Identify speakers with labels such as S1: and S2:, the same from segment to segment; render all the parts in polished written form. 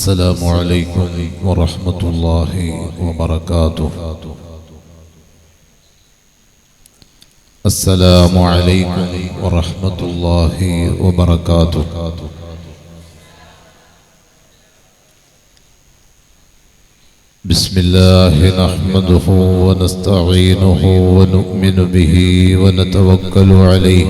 S1: السلام عليكم ورحمة الله وبركاته. السلام عليكم ورحمة الله وبركاته. بسم الله نحمده ونستعينه ونؤمن به ونتوكل عليه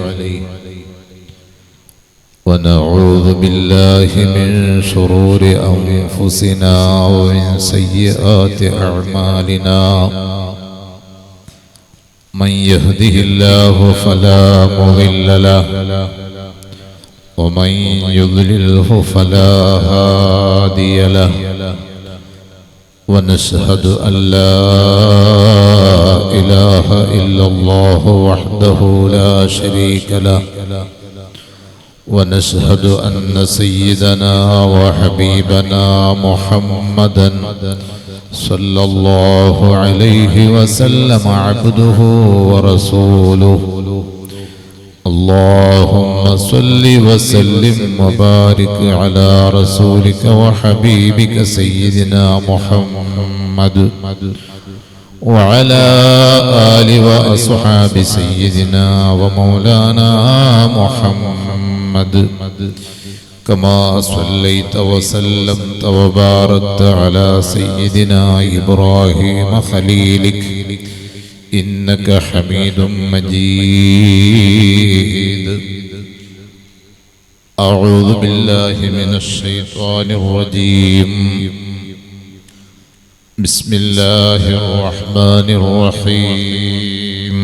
S1: ونعوذ بالله من شرور أنفسنا ومن سيئات أعمالنا. من يهده الله فلا مضل له ومن يضلله فلا هادي له. ونشهد أن لا إله إلا الله وحده لا شريك له. ونشهد أن سيدنا وحبيبنا محمدا صلى الله عليه وسلم عبده ورسوله. اللهم صل وسلم وبارك على رسولك وحبيبك سيدنا محمد وعلى آل وأصحاب سيدنا ومولانا محمد كما صليت وسلمت وباركت على سيدنا إبراهيم خليلك إنك حميد مجيد. أعوذ بالله من الشيطان الرجيم. بسم الله الرحمن الرحيم.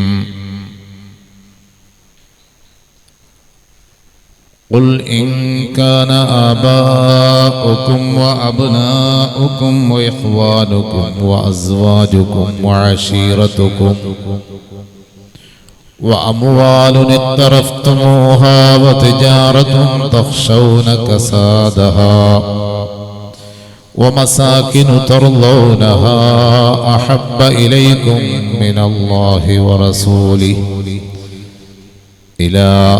S1: قل إن كان آباؤكم وأبناؤكم وإخوانكم وأزواجكم وعشيرتكم وأموال اقترفتموها وتجارة تخشون كسادها ومساكن ترضونها أحب إليكم من الله ورسوله إلى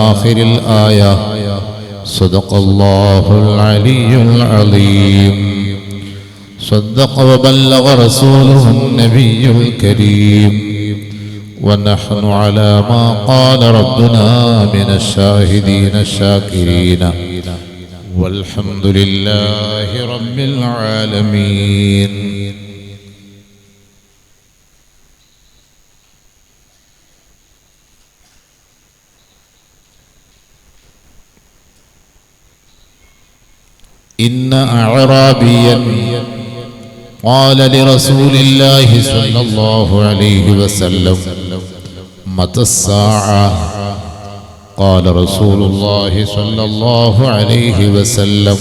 S1: آخر الآية. صدق الله العلي العظيم. صدق وبلغ رسوله النبي الكريم. ونحن على ما قال ربنا من الشاهدين الشاكرين والحمد لله رب العالمين. إن أعرابيا قال لرسول الله صلى الله عليه وسلم متى الساعة؟ قال رسول الله صلى الله عليه وسلم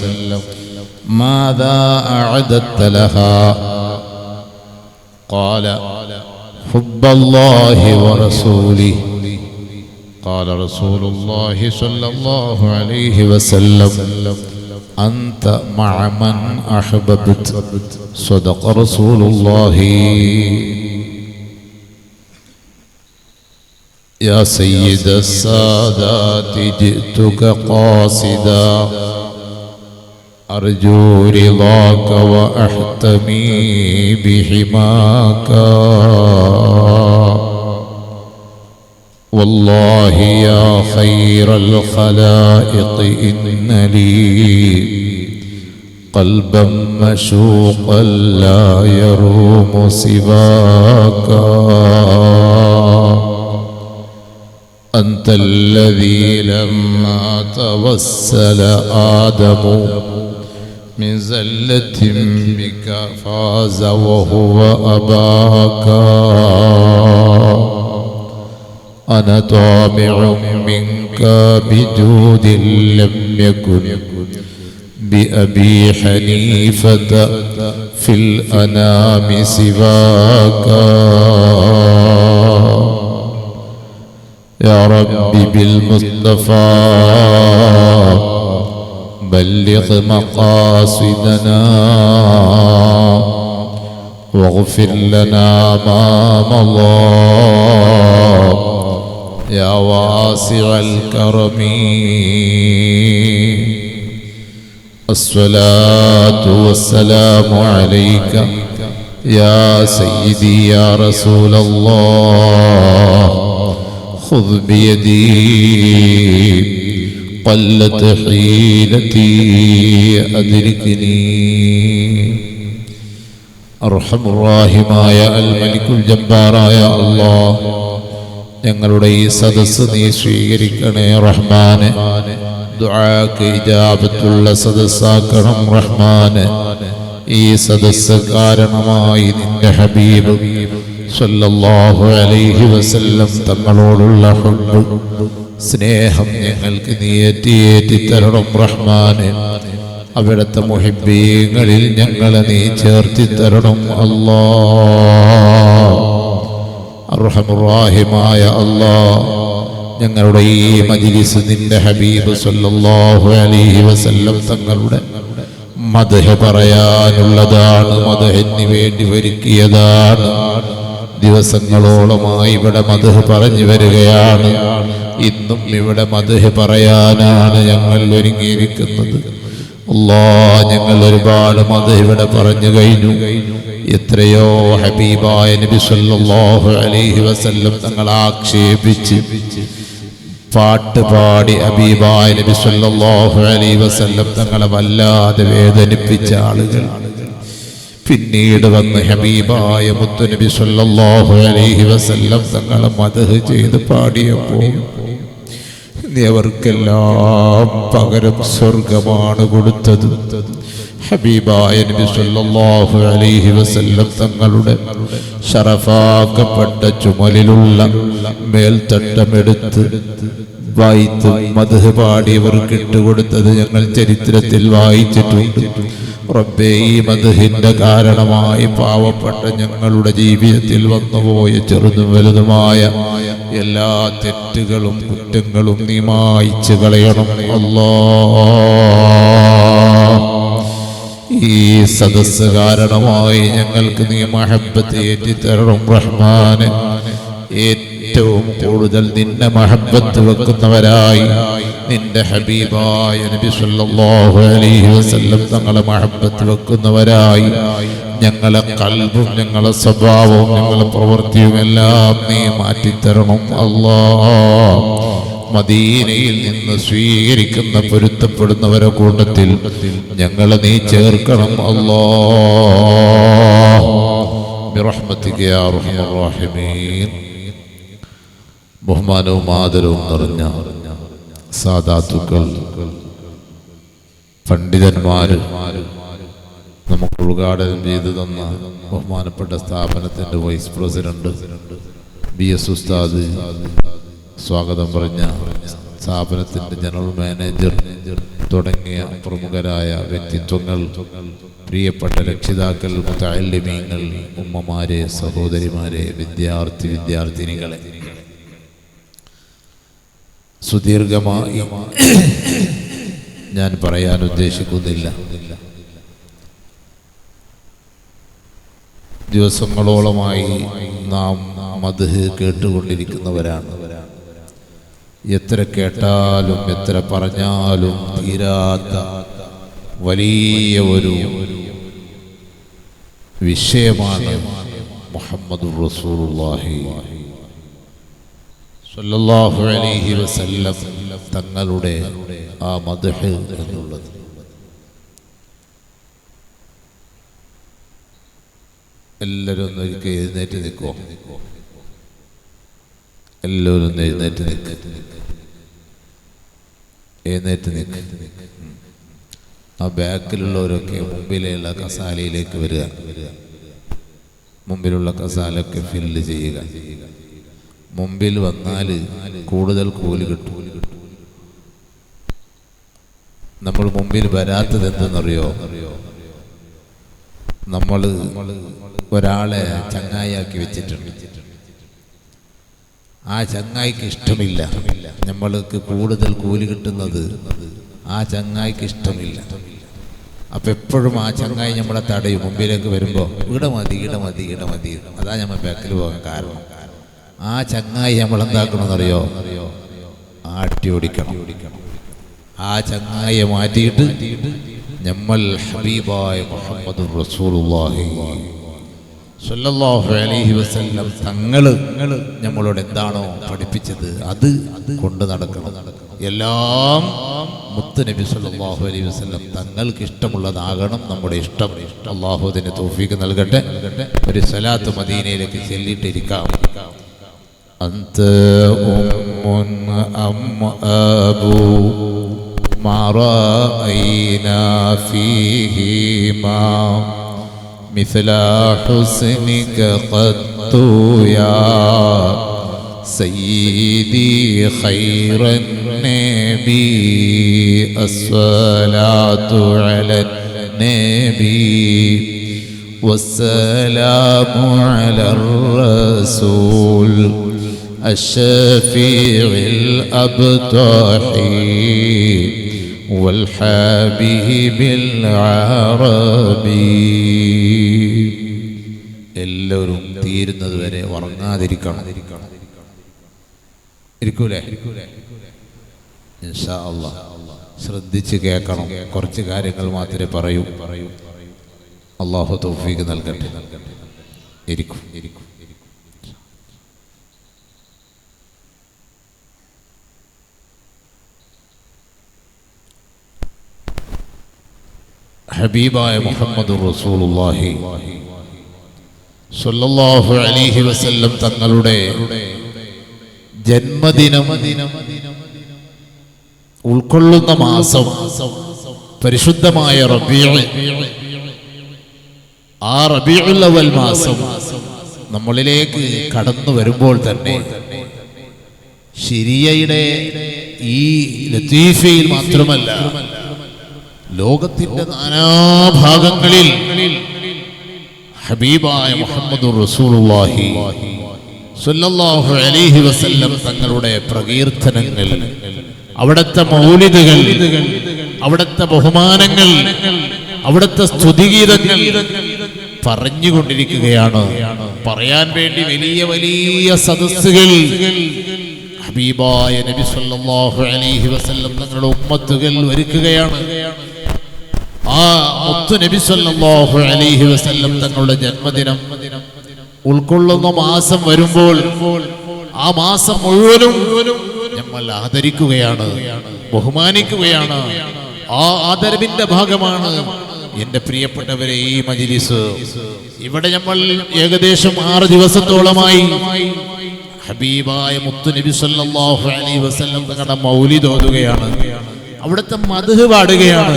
S1: ماذا أعددت لها؟ قال حب الله ورسوله. قال رسول الله صلى الله عليه وسلم أنت مع من أحببت. صدق رسول الله. يا سيد السادات جئتك قاصدا أرجو رضاك وأحتمي بحماك. والله يا خير الخلائق إن لي قلبا مشوقا لا يروم سواك. أنت الذي لما توسل آدم من زلة بك فاز وهو أباك. أنا طامع منك بجود لم يكن بأبي حنيفة في الأنام سواك. يا ربي بالمصطفى بلغ مقاصدنا واغفر لنا ما مضى يا واسع الكرم. الصلاة والسلام عليك يا سيدي يا رسول الله خذ بيدي قلت حيلتي أدركني أرحم الراحماയ അൽമലിക്കുൽ ജബ്ബാറായ അല്ലാഹ് ഞങ്ങളുടെ ഈ സദസ്സ് നീ സ്വീകരിക്കണേ റഹ്മാനെ. ദുആക്ക് ഇജാബത്തുള്ള സദസ്സാക്കണം റഹ്മാനെ. ഈ സദസ്സ് കാരണമായി നിന്റെ ഹബീബ് സല്ലല്ലാഹു അലൈഹി വസല്ലം തങ്ങളോടുള്ള ഹുബ്ബ് സ്നേഹം ഞങ്ങൾക്ക് നീ ഏറ്റി തരണം റഹ്മാനെ. അവിടുത്തെ മുഹിബ്ബീങ്ങളിൽ ഞങ്ങളെ നീ ചേർത്തി തരണം അല്ലാഹ്. അർഹമുർ റഹീമായ അല്ലാഹ്, ഞങ്ങളുടെ ഈ മജ്ലിസ് നിന്റെ ഹബീബ് സല്ലല്ലാഹു അലൈഹി വസല്ലം തങ്ങളുടെ മദ്ഹ് പറയാനുള്ളതാണ്, മദ്ഹിന് വേണ്ടി ഒരുക്കിയതാണ്. ദിവസങ്ങളോളമായി ഇവിടെ മദ്ഹ് പറഞ്ഞു വരികയാണ്. ഇന്നും ഇവിടെ മദ്ഹ് പറയാനാണ് ഞങ്ങൾ ഒരുങ്ങിയിരിക്കുന്നത്. അല്ലാഹ്, ഞങ്ങൾ ഒരുപാട് മദ്ഹ് ഇവിടെ പറഞ്ഞു കഴിഞ്ഞു. എത്രയോ ഹബീബായ നബി സല്ലല്ലാഹു അലൈഹി വസല്ലം തങ്ങളെ ആക്ഷേപിച്ച് പാട്ട് പാടി ഹബീബായ നബി സല്ലല്ലാഹു അലൈഹി വസല്ലം തങ്ങളെ വല്ലാതെ വേദനിപ്പിച്ച ആളുകൾ പിന്നീട് വന്ന് ഹബീബായ മുത്തുനബി സല്ലല്ലാഹു അലൈഹി വസല്ലം തങ്ങളെ മദ്ഹ് ചെയ്ത് പാടിയപ്പോൾ നീ അവർക്കെല്ലാം പകരം സ്വർഗമാണ് കൊടുത്തത്. ഹബീബായ നബി സല്ലല്ലാഹു അലൈഹി വസല്ലം തങ്ങളുടെ ശറഫാക്കപ്പെട്ട ചുമലിലുള്ള മേൽത്തട്ടമെടുത്ത് വായിത്ത് മദ്ഹ് പാടിയവർക്ക് ഇട്ടുകൊടുത്തത് ഞങ്ങൾ ചരിത്രത്തിൽ വായിച്ചിട്ടുണ്ട്. റബ്ബേ, ഈ മദ്ഹിന്റെ കാരണമായി പാവപ്പെട്ട ഞങ്ങളുടെ ജീവിതത്തിൽ വന്നുപോയ ചെറുതും വലുതുമായ എല്ലാ തെറ്റുകളും കുറ്റങ്ങളും നീ മായ്ച്ചു കളയണം അല്ലാഹ്. ഈ സദസ്സ് കാരണമായി ഞങ്ങൾക്ക് നീ മഹബ്ബത്ത് ഏറ്റിത്തരണം റഹ്മാനെ. ഏറ്റവും കൂടുതൽ നിന്നെ മഹബ്ബത്ത് വെക്കുന്നവരായി നിന്റെ ഹബീബായ നബി സല്ലല്ലാഹു അലൈഹി വസല്ലം തങ്ങളെ മഹബ്ബത്ത് വെക്കുന്നവരായി ഞങ്ങളെ ഖൽബും ഞങ്ങളെ സ്വഭാവവും ഞങ്ങളെ പ്രവൃത്തിയും എല്ലാം നീ മാറ്റിത്തരണം അല്ലാഹ്. മദീനയിൽ നിന്ന് സ്വീകരിക്കുന്ന പൊരുത്തപ്പെടുന്നവരെ കൂട്ടത്തിൽ ഞങ്ങളെ നീ ചേർക്കണം അല്ലാഹ്. ബിറഹ്മതിക യാ അർഹമർ റഹീമീൻ. ബഹുമാനവും ആദരവും നിറഞ്ഞ സാദാത്തുക്കൾ, പണ്ഡിതന്മാര്, നമുക്ക് ഉദ്ഘാടനം ചെയ്തു തന്ന ബഹുമാനപ്പെട്ട സ്ഥാപനത്തിന്റെ വൈസ് പ്രസിഡന്റ് BS ഉസ്താദ്, സ്വാഗതം പറഞ്ഞ സ്ഥാപനത്തിന്റെ ജനറൽ മാനേജർ തുടങ്ങിയ പ്രമുഖരായ വ്യക്തിത്വങ്ങൾ, പ്രിയപ്പെട്ട രക്ഷിതാക്കൾ, മുതഅല്ലിമീങ്ങൾ, ഉമ്മമാരെ, സഹോദരിമാരെ, വിദ്യാർത്ഥിനികളെ, സുദീർഘമായി ഞാൻ പറയാൻ ഉദ്ദേശിക്കുന്നില്ല. ദിവസങ്ങളോളമായി നാം മദ്ഹ് കേട്ടുകൊണ്ടിരിക്കുന്നവരാണ്. എത്ര കേട്ടാലും എത്ര പറഞ്ഞാലും തീരാത്ത വലിയ ഒരു വിഷയമാണ് മുഹമ്മദുർ റസൂലുള്ളാഹി സ്വല്ലല്ലാഹു അലൈഹി വസല്ലം തങ്ങളുടെ ആ മദ്ഹ് എന്നുള്ളത്. എല്ലാവരും ഒന്ന് ഒരിക്കൽ എഴുന്നേറ്റ് നിൽക്കുമോ? എല്ലാവരും ഒന്ന് എഴുന്നേറ്റ് നിൽക്ക്. ആ ബാക്കിലുള്ളവരൊക്കെ മുമ്പിലുള്ള കസാലയിലേക്ക് വരിക. മുമ്പിലുള്ള കസാലൊക്കെ ഫില്ല് ചെയ്യുക. മുമ്പിൽ വന്നാൽ കൂടുതൽ കൂലി കിട്ടും. നമ്മൾ മുമ്പിൽ വരാത്തത് എന്തെന്നറിയോ? നമ്മൾ ഒരാളെ ചങ്ങായിയാക്കി വെച്ചിട്ടുണ്ട്. ആ ചങ്ങായിക്ക് ഇഷ്ടമില്ല നമ്മൾക്ക് കൂടുതൽ കൂലി കിട്ടുന്നത്. ആ ചങ്ങായിക്ക് ഇഷ്ടമില്ല. അപ്പം എപ്പോഴും ആ ചങ്ങായി നമ്മളെ തടയും. മുമ്പിലേക്ക് വരുമ്പോൾ ഇവിടെ മതി. അതാ നമ്മൾ ബാക്കിൽ പോകാൻ കാരണം. ആ ചങ്ങായി നമ്മളെന്താക്കണമെന്നറിയോ? ആട്ടി ഓടിക്കണം. ആ ചങ്ങായിയെ മാറ്റിയിട്ട് നമ്മൾ ഹബീബായ മുഹമ്മദുർ റസൂലുള്ളാഹി സ്വല്ലല്ലാഹു അലൈഹി വസല്ലം തങ്ങൾ നമ്മളോട് എന്താണോ പഠിപ്പിച്ചത് അത് കൊണ്ട് നടക്കണം. എല്ലാം മുത്ത് നബി സല്ലല്ലാഹു അലൈഹി വസല്ലം തങ്ങൾക്ക് ഇഷ്ടമുള്ളതാകണം നമ്മുടെ ഇഷ്ടം. അല്ലാഹു അതിന് തൗഫീഖ് നൽകട്ടെ. ഒരു സ്വലാത്ത് മദീനയിലേക്ക് ചൊല്ലിയിട്ടിരിക്കാം. അന്ത ഉമ്മുൻ അം അബൂ മാ റഅയ്നാ ഫീഹിമാ مثل حسنك قط يا سيدي خير النبي الصلاة على النبي والسلام على الرسول الشفيع الأبطحي والحبيب العربي. എല്ലാവരും തീരുന്നത് വരെ ഉറങ്ങാതിരിക്കണം. ഇരിക്കൂലേ? ഇൻഷാ അല്ലാഹ് ശ്രദ്ധിച്ച് കേൾക്കണം. കുറച്ച് കാര്യങ്ങൾ മാത്രമേ പറയൂ. അല്ലാഹു തൗഫീഖ് നൽകട്ടെ. ഇരിക്കൂ. ഹബീബായ മുഹമ്മദുർ റസൂലുള്ളാഹി സ്വല്ലല്ലാഹു അലൈഹി വസല്ലം തങ്ങളുടെ ജന്മദിനം ഉൾക്കൊള്ളുന്ന മാസം പരിശുദ്ധമായ റബീഉൽ, ആ റബീഉൽ അവൽ മാസം നമ്മളിലേക്ക് കടന്നു വരുമ്പോൾ തന്നെ ശരിയയുടെ ഈ ലത്തീഫയിൽ മാത്രമല്ല, ലോകത്തിന്റെ നാനാഭാഗങ്ങളിൽ ഹബീബായ മുഹമ്മദുർ റസൂലുള്ളാഹി സ്വല്ലല്ലാഹു അലൈഹി വസല്ലം തങ്ങളുടെ പ്രകീർത്തനങ്ങൾ, അവിടുത്തെ മൗലിദുകൾ, അവിടുത്തെ ബഹുമാനങ്ങൾ, അവിടുത്തെ സ്തുതിഗീതങ്ങൾ പറഞ്ഞുകൊണ്ടിരിക്കുകയാണ്. പറയാൻ വേണ്ടി വലിയ വലിയ സദസ്സുകൾ ഹബീബായ നബി സല്ലല്ലാഹു അലൈഹി വസല്ലം തങ്ങളുടെ ഉമ്മത്തുകൾ ഒരുക്കുകയാണ്. ആ മുത്ത് നബി സല്ലല്ലാഹു അലൈഹി വസല്ലം തങ്ങളുടെ ജന്മദിനം ഉൾക്കൊള്ളുന്ന മാസം വരുമ്പോൾ ആ മാസം മുഴുവനും നമ്മൾ ആദരിക്കുകയാണ്, ബഹുമാനിക്കുകയാണ്. ആ ആദരവിന്റെ ഭാഗമാണ് എന്റെ പ്രിയപ്പെട്ടവരെ ഈ മജ്‌ലിസ്. ഇവിടെ നമ്മൾ ഏകദേശം 6 ദിവസത്തോളമായി ഹബീബായ മുത്ത് നബി സല്ലല്ലാഹു അലൈഹി വസല്ലം തങ്ങളുടെ മൗലിദ് ഓതുകയാണ്, അവിടുത്തെ മദ്ഹ് പാടുകയാണ്,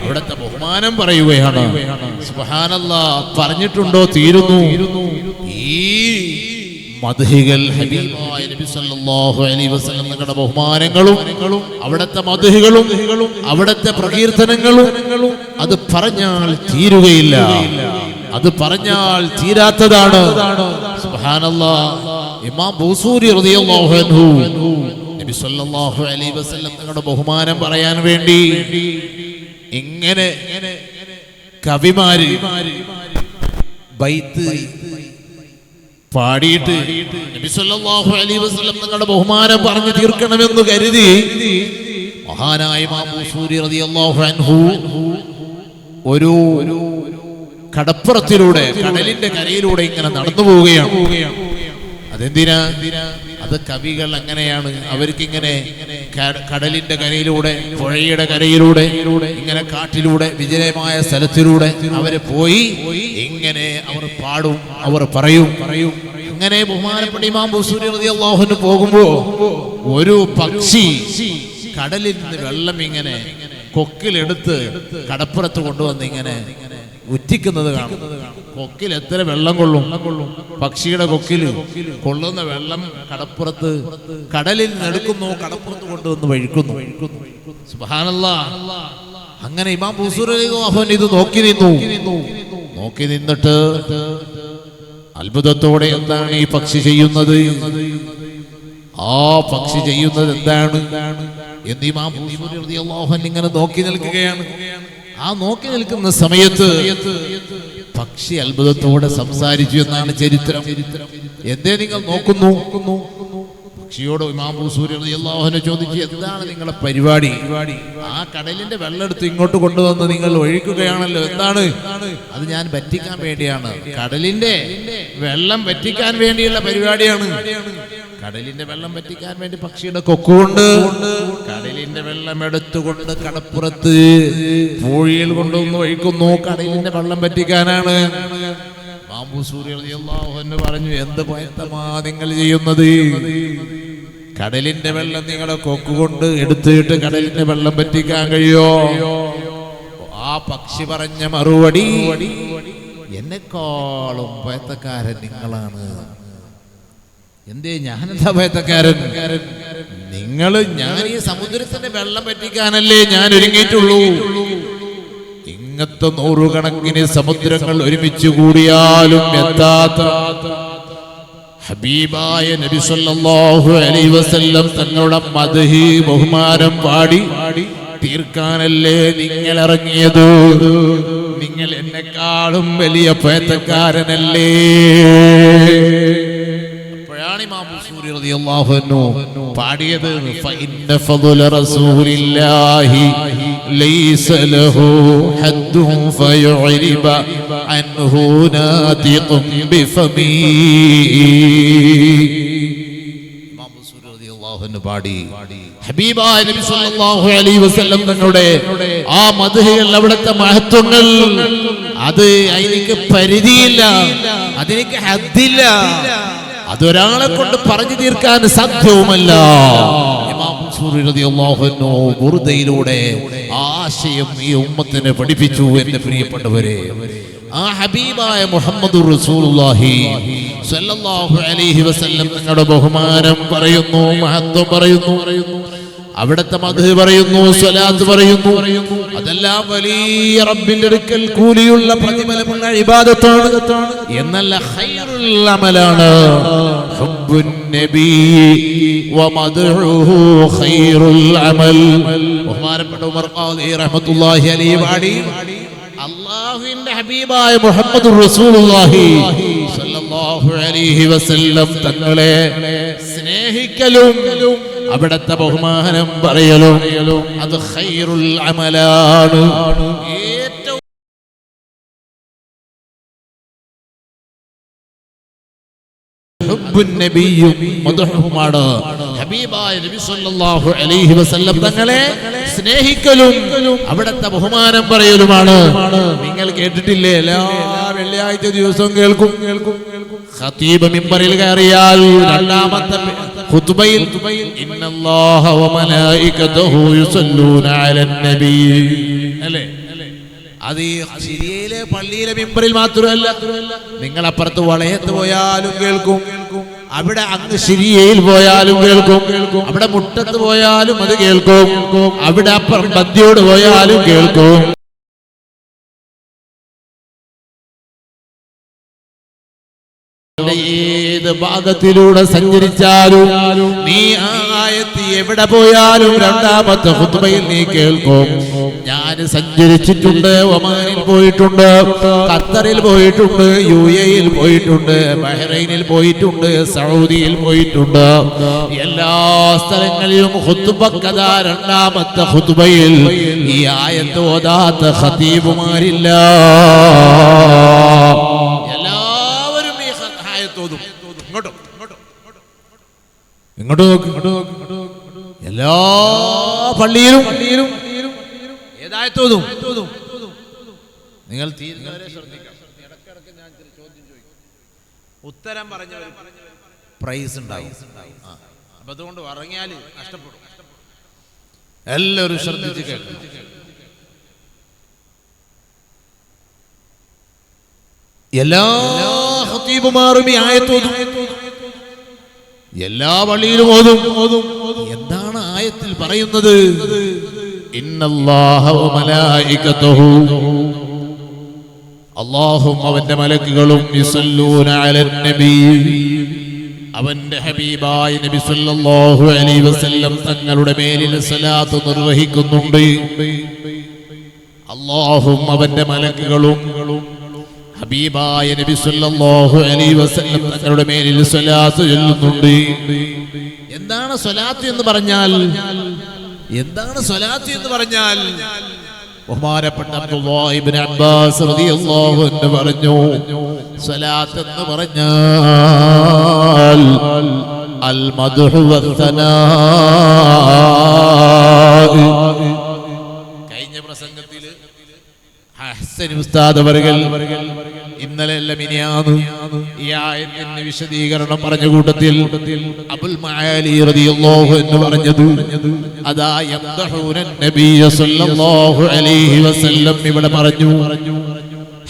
S1: അവിടുത്തെ ബഹുമാനം പറയുകയാണ്. സുബ്ഹാനല്ലാഹ്, പറഞ്ഞിട്ടുണ്ടോ തീരുന്നു. ഈ മദ്ഹുകൾ ഹബീബായ നബി സല്ലല്ലാഹു അലൈഹി വസല്ലം തങ്ങളുടെ ബഹുമാനങ്ങളും അവിടുത്തെ മദ്ഹുകളും അവിടുത്തെ പ്രകീർത്തനങ്ങളും അത് പറഞ്ഞാൽ തീരുകയില്ല, അത് പറഞ്ഞാൽ തീരാത്തതാണ്. സുബ്ഹാനല്ലാഹ്, ഇമാം ബൂസൂരി റളിയല്ലാഹു അൻഹു നബി സല്ലല്ലാഹു അലൈഹി വസല്ലം തങ്ങളുടെ ബഹുമാനം പറയാൻ വേണ്ടി ഇങ്ങനെ കവിമാര് ബൈത്ത് പാടിയിട്ട് നബി സല്ലല്ലാഹു അലൈഹി വസല്ലം തങ്ങളുടെ ബഹുമാനം പറഞ്ഞു തീർക്കണമെന്ന് കരുതി മഹാനായ ഇമാം ബൂസൂരി റളിയല്ലാഹു അൻഹു ഒരു കടപ്പുറത്തിലൂടെ, കടലിന്റെ കരയിലൂടെ ഇങ്ങനെ നടന്നു പോവുകയാണ്. അതെന്തിനാ? അത് കവികൾ അങ്ങനെയാണ്, അവർക്കിങ്ങനെ കടലിന്റെ കരയിലൂടെ, പുഴയുടെ കരയിലൂടെ, ഇങ്ങനെ കാട്ടിലൂടെ, വിജനമായ സ്ഥലത്തിലൂടെ അവര് പോയി ഇങ്ങനെ അവർ പാടും, അവർ പറയും. അങ്ങനെ ബഹുമാനപ്പെട്ട ഇമാം ബൂസൂരി റളിയല്ലാഹു അൻഹു പോകുമ്പോ ഒരു പക്ഷി കടലിൽ നിന്ന് വെള്ളം ഇങ്ങനെ കൊക്കിലെടുത്ത് കടപ്പുറത്ത് കൊണ്ടുവന്ന് ഇങ്ങനെ ഉറ്റിക്കുന്നത് കാണും. കൊക്കിൽ എത്ര വെള്ളം കൊള്ളും? പക്ഷിയുടെ കൊക്കില് കൊള്ളുന്ന വെള്ളം കടപ്പുറത്ത്, കടലിൽ നിന്നെടുക്കുന്നു, കടപ്പുറത്ത് കൊണ്ടുവന്ന് വഴിക്കുന്നു. സുബ്ഹാനല്ലാഹ്. അങ്ങനെ ഇമാം ബൂസൂരി റളിയല്ലാഹു അൻഹു ഇത് നോക്കി നിന്നിട്ട് അത്ഭുതത്തോടെ എന്താണ് ഈ പക്ഷി ചെയ്യുന്നത്, ആ പക്ഷി ചെയ്യുന്നത് എന്താണ് എന്ന് ഇമാം ബൂസൂരി റളിയല്ലാഹു അൻഹു ഇങ്ങനെ നോക്കി നിൽക്കുകയാണ്. ആ നോക്കി നിൽക്കുന്ന സമയത്ത് പക്ഷി അത്ഭുതത്തോടെ സംസാരിച്ചു എന്നാണ് ചരിത്രം. എന്തേ നിങ്ങൾ നോക്കുന്നു? പക്ഷിയോട് ഇമാം ബൂസൂരി റളിയല്ലാഹു അൻഹു ചോദിച്ചു, എന്താണ് നിങ്ങളുടെ പരിപാടി? ആ കടലിന്റെ വെള്ളം എടുത്ത് ഇങ്ങോട്ട് കൊണ്ടുവന്ന് നിങ്ങൾ ഒഴിക്കുകയാണല്ലോ, എന്താണ്? അത് ഞാൻ വറ്റിക്കാൻ വേണ്ടിയാണ്. കടലിന്റെ വെള്ളം വറ്റിക്കാൻ വേണ്ടിയുള്ള പരിപാടിയാണ്. കടലിന്റെ വെള്ളം വറ്റിക്കാൻ വേണ്ടി പക്ഷിയുടെ കൊക്കുകൊണ്ട് കടലിന്റെ വെള്ളം എടുത്തുകൊണ്ട് കടപ്പുറത്ത് പൂഴിയിൽ കൊണ്ടുവന്ന് ഒഴിക്കുന്നു. കടലിന്റെ വെള്ളം വറ്റിക്കാനാണ്. ഇമാം ബൂസൂരി റളിയല്ലാഹു അൻഹു പറഞ്ഞു, എന്ത് പയത്തമാ നിങ്ങൾ ചെയ്യുന്നത്? കടലിന്റെ വെള്ളം നിങ്ങളെ കൊക്കുകൊണ്ട് എടുത്തിട്ട് കടലിന്റെ വെള്ളം വറ്റിക്കാൻ കഴിയോ? ആ പക്ഷി പറഞ്ഞ മറുപടി, എന്നെക്കാളും പയത്തക്കാരൻ നിങ്ങളാണ്. എന്തേ ഞാനെന്താ പയത്തക്കാരൻ? ഞാൻ ഈ സമുദ്രത്തിന്റെ വെള്ളം വറ്റിക്കാനല്ലേ ഞാൻ ഒരുങ്ങിയിട്ടുള്ളൂ. ഇങ്ങനത്തെ നൂറുകണക്കിന് സമുദ്രങ്ങൾ ഒരുമിച്ച് കൂടിയാലും എത്താത്ത ഹബീബായ നബി സല്ലല്ലാഹു അലൈഹി വസല്ലം തങ്ങളുടെ മദ്ഹ് ബഹുമാനം പാടി തീർക്കാനല്ലേ നിങ്ങൾ ഇറങ്ങിയത്. നിങ്ങൾ എന്നെക്കാളും വലിയ പയത്തക്കാരനല്ലേ. അപ്പോഴാണ് ഇമാം ബൂസൂരി റളിയല്ലാഹു അൻഹു പാടിയത്, ഫഇന്ന ഫളല റസൂലില്ലാഹി ലൈസ ലഹു ഹദ്ദുൻ ഫയുരിബ അൻഹു നാതിഖുൻ ബിഫമി. ഇമാം ബൂസൂരി റളിയല്ലാഹു അൻഹു പാടി ഹബീബായ നബി സല്ലല്ലാഹു അലൈഹി വസല്ലം തങ്ങളുടെ ആ മദ്ഹുകൾ, അവിടുത്തെ മഹത്വങ്ങൾ, അത് അതിനൊക്കെ പരിധിയില്ല, അതിനൊക്കെ ഹദ്ദില്ല. അതൊരാളെ കൊണ്ട് പറഞ്ഞു തീർക്കാൻ സാധ്യവുമല്ല. ഇമാം ബൂസൂരി റളിയല്ലാഹു അൻഹു ബുർദയിലൂടെ ആശയം ഈ ഉമ്മത്തിനെ പഠിപ്പിച്ചു. എന്റെ പ്രിയപ്പെട്ടവരെ, ആ ഹബീബായ മുഹമ്മദുർ റസൂലുള്ളാഹി സ്വല്ലല്ലാഹു അലൈഹി വസല്ലം തങ്ങളുടെ ബഹുമാനം പറയുന്നു, മഹത്വം പറയുന്നു, അവിടുത്തെ മദ്ഹ് പറയുന്നു, സ്വലാത്ത് പറയുന്നു. അതെല്ലാം വലിയ റബ്ബിന്റെ അടുക്കൽ കൂലിയുള്ള പ്രതിഫലമുള്ള ഇബാദത്താണ് എന്നല്ല, ഖൈറുൽ അമലാണ്. ഹുബ്ബുൻ നബി വമദ്ഹുഹു ഖൈറുൽ അമൽ. ബഹുമാനപ്പെട്ട ഉമർ ഖാദി റഹ്മത്തുള്ളാഹി അലൈഹി പാടി, അല്ലാഹുവിന്റെ ഹബീബായ മുഹമ്മദുർ റസൂലുള്ളാഹി സ്വല്ലല്ലാഹു അലൈഹി വസല്ലം തങ്ങളെ സ്നേഹിക്കലും അവിടുത്തെ ബഹുമാനം പറയലും അത് ഖൈറുൽ അമലാണ്. ഏറ്റവും ഹുബ്ബുൻ നബിയും മദ്ഹുമാണ്. ഹബീബായ നബി സല്ലല്ലാഹു അലൈഹി വസല്ലം തങ്ങളെ സ്നേഹിക്കലും അവിടുത്തെ ബഹുമാനം പറയലുമാണ്. നിങ്ങൾ കേട്ടിട്ടില്ലേ? എല്ലാ വെള്ളിയാഴ്ച ദിവസവും കേൾക്കും. ഖതീബ് മിമ്പറിൽ കയറിയാൽ രണ്ടാമത്തെ ഖുതുബയിൽ ഇന്നല്ലാഹ വമലായികതുഹു യുസല്ലൂന അലൻ നബി അല്ലേ? അത് ഈ സിരിയയിലെ പള്ളിയിലെ മിമ്പറിൽ മാത്രമല്ല, നിങ്ങൾ അപ്പുറത്ത് വളയത്ത് പോയാലും കേൾക്കും, അവിടെ അങ്ങ് സിരിയയിൽ പോയാലും കേൾക്കും, അവിടെ മുട്ടത്ത് പോയാലും അത് കേൾക്കും, അവിടെ അപ്പുറം ബദ്യോട് പോയാലും കേൾക്കും. ഏത് ഭാഗത്തിലൂടെ സഞ്ചരിച്ചാലും നീ ആ ആയത്ത് എവിടെ പോയാലും രണ്ടാമത്തെ ഖുത്ബയിൽ നീ കേൾക്കും. ഞാൻ സഞ്ചരിച്ചിട്ടുണ്ട്, ഒമാനിൽ പോയിട്ടുണ്ട്, ഖത്തറിൽ പോയിട്ടുണ്ട്, UAE പോയിട്ടുണ്ട്, ബഹ്റൈനിൽ പോയിട്ടുണ്ട്, സൗദിയിൽ പോയിട്ടുണ്ട്. എല്ലാ സ്ഥലങ്ങളിലും ഖുത്ബക്കഥ രണ്ടാമത്തെ ഖുത്ബയിൽ ഈ ആയത്ത് ഓതാത്ത ഖതീബുമാരില്ല. എല്ലാ പള്ളിയിലും ഏതായത്തോതും നിങ്ങൾ ഇടക്കിടക്ക് ഞാൻ ചോദ്യം ചോദിക്കും, ഉത്തരം പറഞ്ഞവർ പ്രൈസ് ഉണ്ടാവും. അപ്പൊ അതുകൊണ്ട് ഉറങ്ങിയാൽ നഷ്ടപ്പെടും. എല്ലാവരും ശ്രദ്ധിച്ച് കേൾക്കണം. എല്ലാ ഖതീബുമാരും ഈ ആയത്തോതും, എല്ലാ പള്ളിയിലും ഓതും. എന്താണ് ആയത്തിൽ പറയുന്നത്? ഇന്നല്ലാഹ വമലായികതുഹു, അല്ലാഹും അവന്റെ മലക്കുകളും യുസല്ലൂന അലൻ നബി, അവന്റെ ഹബീബായ നബി സല്ലല്ലാഹു അലൈഹി വസല്ലം തങ്ങളുടെ മേലിൽ സ്വലാത്ത് നിർവഹിക്കുന്നുണ്ട്. അല്ലാഹും അവന്റെ മലക്കുകളും ഹബീബായ നബി സല്ലല്ലാഹു അലൈഹി വസല്ലം തങ്ങളുടെ മേലിൽ സ്വലാത്ത് ചൊല്ലുന്നുണ്ട്. എന്താണ് സ്വലാത്ത് എന്ന് പറഞ്ഞാൽ? ബഹുമാനപ്പെട്ട അബ്ദുല്ലാഹ് ഇബ്നു അബ്ബാസ് റളിയല്ലാഹു അൻഹു പറഞ്ഞു, സ്വലാത്ത് എന്ന് പറഞ്ഞാൽ അൽ മദ്ഹു വസ്സനാ. കഴിഞ്ഞ പ്രസംഗത്തിൽ ഹസ്സൻ ഉസ്താദ് അവர்கள் ഇന്നലെ മിനിയാന്ന് ഈ ആയത്തിന്റെ വിശദീകരണം പറഞ്ഞ കൂട്ടത്തിൽ അബുൽ മആലി റളിയല്ലാഹു അൻഹു പറഞ്ഞത് അതാ യംദഹൂന നബിയ സല്ലല്ലാഹു അലൈഹി വസല്ലം ഇവിടെ പറഞ്ഞു.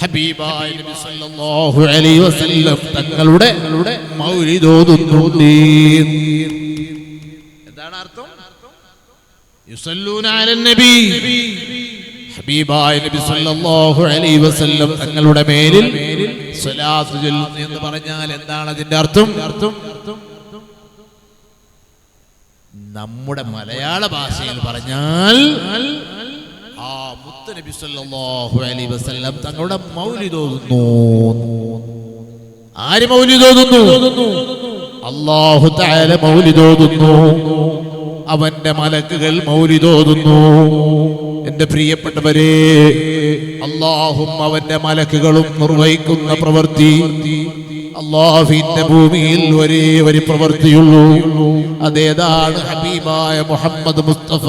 S1: ഹബീബായ നബി സല്ലല്ലാഹു അലൈഹി വസല്ലം തങ്ങളുടെ മൗലിദ് ഓതുന്നുണ്ട്. എന്താണ് അർത്ഥം? യുസല്ലൂന അലൻ നബി. ഹബീബായ നബി സല്ലല്ലാഹു അലൈഹി വസല്ലം തങ്ങളുടെ മേലിൽ സ്വലാത്ത് ചൊല്ലുന്നു എന്ന് പറഞ്ഞാൽ എന്താണ് അതിന്റെ അർത്ഥം? നമ്മുടെ മലയാള ഭാഷയിൽ പറഞ്ഞാൽ ആ മുത്ത് നബി സല്ലല്ലാഹു അലൈഹി വസല്ലം തങ്ങളുടെ മൗലിദ് ഓതുന്നു. ആര് മൗലിദ് ഓതുന്നു? അല്ലാഹു തആല മൗലിദ് ഓതുന്നു. അവന്റെ മലക്കുകൾ മൗലിദ് ഓതുന്നു. എന്റെ പ്രിയപ്പെട്ടവരെ, അല്ലാഹും അവന്റെ മലക്കുകളും നിർവഹിക്കുന്ന പ്രവൃത്തി, അല്ലാഹുവിന്റെ ഭൂമിയിൽ ഒരേ ഒരു പ്രവൃത്തിയുള്ളൂ. അതേതാണ്? ഹബീബായ മുഹമ്മദ് മുസ്തഫ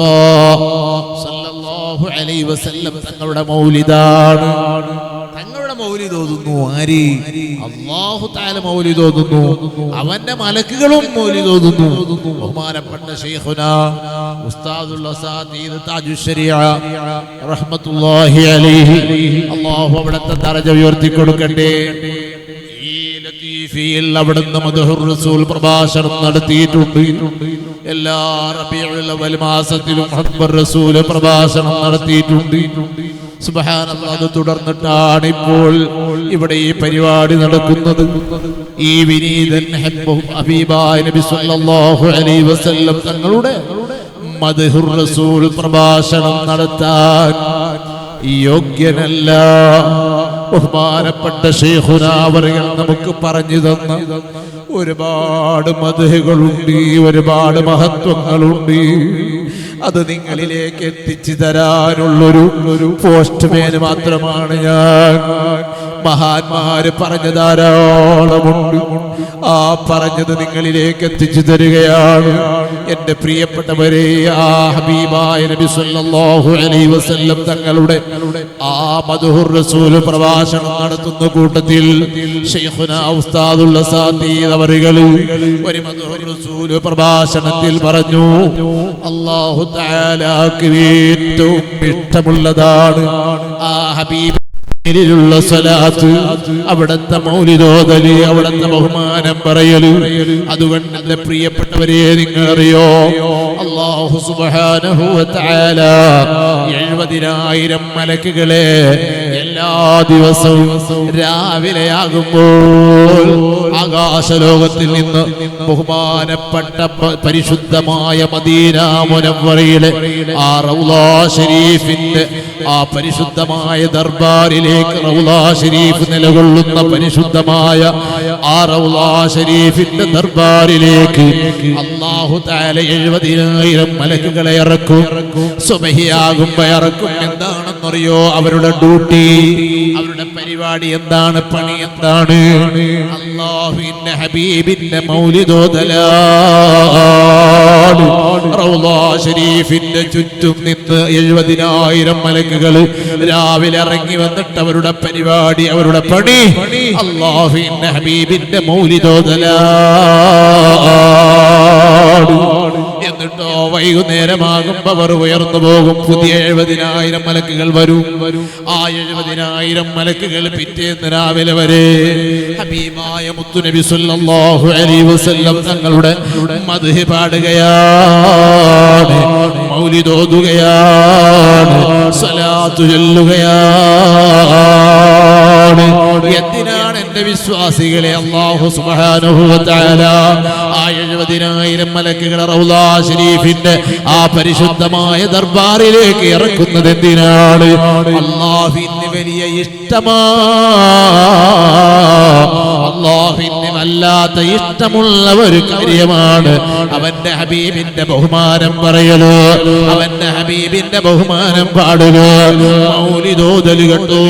S1: സല്ലല്ലാഹു അലൈഹി വസല്ലം തങ്ങളുടെ മൗലിദാണ്. തങ്ങളുടെ മൗലിദ് ഓതുന്നു. ആര്? അല്ലാഹു തആല മൗലിദ് ഓതുന്നു. അവന്റെ മലക്കുകളും മൗലിദ് ഓതുന്നു. ബഹുമാനപ്പെട്ട ശൈഖുനാ ഉസ്താദുൽ അസാതീദ് താജുശ് ശരീഅ റഹ്മത്തുള്ളാഹി അലൈഹി, അല്ലാഹു അവിടുത്തെ ദറജ ഉയർത്തി കൊടുക്കട്ടെ. ഈ ലത്തീഫിയിൽ അവിടുന്ന് മദ്ഹുർ റസൂൽ പ്രഭാഷണം നടത്തിയിട്ടുണ്ട്. എല്ലാ റബീഉൽ അവ്വൽ മാസത്തിലും ഹബ്ബർ റസൂൽ പ്രഭാഷണം നടത്തിയിട്ടുണ്ട്. സുബ്ഹാനല്ലാഹ്. അത് തുടർന്നിട്ടാണ് ഇപ്പോൾ ഇവിടെ ഈ പരിപാടി നടക്കുന്നത്. ഈ വിനീതൻ ഹബീബായ നബി സല്ലല്ലാഹു അലൈഹി വസല്ലം തങ്ങളുടെ മദ്ഹുർ റസൂൽ പ്രഭാഷണം നടത്താൻ യോഗ്യനല്ല. ബഹുമാനപ്പെട്ട ശൈഖുനാ അവர்கள் നമുക്ക് പറഞ്ഞു തന്ന ഒരുപാട് മദ്ഹുകളുണ്ട്, ഒരുപാട് മഹത്വങ്ങളുണ്ട്. അത് നിങ്ങളിലേക്ക് എത്തിച്ചു തരാനുള്ളൊരു പോസ്റ്റ്മാൻ മാത്രമാണ് ഞാൻ. മഹാന്മാര് പറഞ്ഞ ധാരാളമുണ്ട്. ആ പറഞ്ഞത് നിങ്ങളിലേക്ക് എത്തിച്ചു തരികയാണ്. എന്റെ പ്രിയപ്പെട്ടവരെ, ആ ഹബീബായ നബി സല്ലല്ലാഹു അലൈഹി വസല്ലം തങ്ങളുടെ ആ മദ്ഹുർ റസൂൽ പ്രഭാഷണം നടത്തുന്ന കൂട്ടത്തിൽ ശൈഖുനാ ഉസ്താദുൽ അസാതീദ് അവர்கள் ഒരു മദ്ഹുർ റസൂൽ പ്രഭാഷണത്തിൽ പറഞ്ഞു, അല്ലാഹു തആലക്ക് ഏറ്റവും ഇഷ്ടമുള്ളതാണ് ആ ഹബീബ് ിലുള്ള സ്വലാത്ത്, അവിടുത്തെ മൗലിദോദല്, അവിടുത്തെ ബഹുമാനം പറയല്. അതുകൊണ്ട് എന്റെ പ്രിയപ്പെട്ടവരെ, നിങ്ങളറിയോ അല്ലാഹു സുബ്ഹാനഹു വ തആല 70,000 മലക്കുകളെ എല്ലാ ദിവസവും രാവിലെയാകുമ്പോൾ ആകാശലോകത്തിൽ നിന്ന് ബഹുമാനപ്പെട്ട പരിശുദ്ധമായ മദീന മുനവ്വറയിലെ ആ റൗളാ ശരീഫിന്റെ ആ പരിശുദ്ധമായ ദർബാറിലേക്ക്, റൗളാ ശരീഫ് നിലകൊള്ളുന്ന പരിശുദ്ധമായ ആ റൗളാ ശരീഫിന്റെ ദർബാറിലേക്ക് അല്ലാഹു തആല 70,000 മലക്കുകളെ ഇറക്കും. സുബ്ഹിയാകുമ്പോ ഇറക്കും. എന്താണെന്നറിയോ അവരുടെ ഡ്യൂട്ടി, അവരുടെ പരിപാടി എന്താണ്? പണി എന്താണ്? അല്ലാഹുവിന്റെ ഹബീബിന്റെ മൗലിദ് ഓതലാണ്. റൗളാ ശരീഫിന്റെ ചുറ്റും നിന്ന് 70,000 മലക്കുകൾ രാവിലെ ഇറങ്ങി വന്നിട്ട് അവരുടെ പരിപാടി, അവരുടെ പണി അല്ലാഹുവിന്റെ ഹബീബിന്റെ മൗലിദ് ഓതലാണ്. എന്നിട്ടോ വൈകുന്നേരമാകുമ്പോ അവർ ഉയർന്നു പോകും. പുതിയ 70,000 മലക്കുകൾ വരും. ആ 70,000 മലക്കുകൾ പിറ്റേന്ന് രാവിലെ വരെ ഹബീബായ മുത്തുനബി സല്ലല്ലാഹു അലൈഹി വസല്ലം തങ്ങളുടെ മദ്ഹ് പാടുകയാണ്, മൗലിദ് ഓതുകയാണ്, സ്വലാത്ത് ചൊല്ലുകയാണ്. എന്തിനാണ് എന്റെ വിശ്വാസികളെ, അല്ലാഹു സുബ്ഹാനഹു വ തആല ആ 70,000 മലക്കുകളെ റൗള ശരീഫിന്റെ ആ പരിശുദ്ധമായ ദർബാറിലേക്ക് ഇറക്കുന്നത് എന്തിനാണ്? അല്ലാഹുവിന് വലിയ അല്ലാഹുവിന് വല്ലാത്ത ഇഷ്ടമുള്ള ഒരു കാര്യമാണ് അവന്റെ ഹബീബിന്റെ ബഹുമാനം പറയലോ, അവന്റെ ഹബീബിന്റെ ബഹുമാനം പാടുകയോ, മൗലിദോദൽ കേട്ടോ.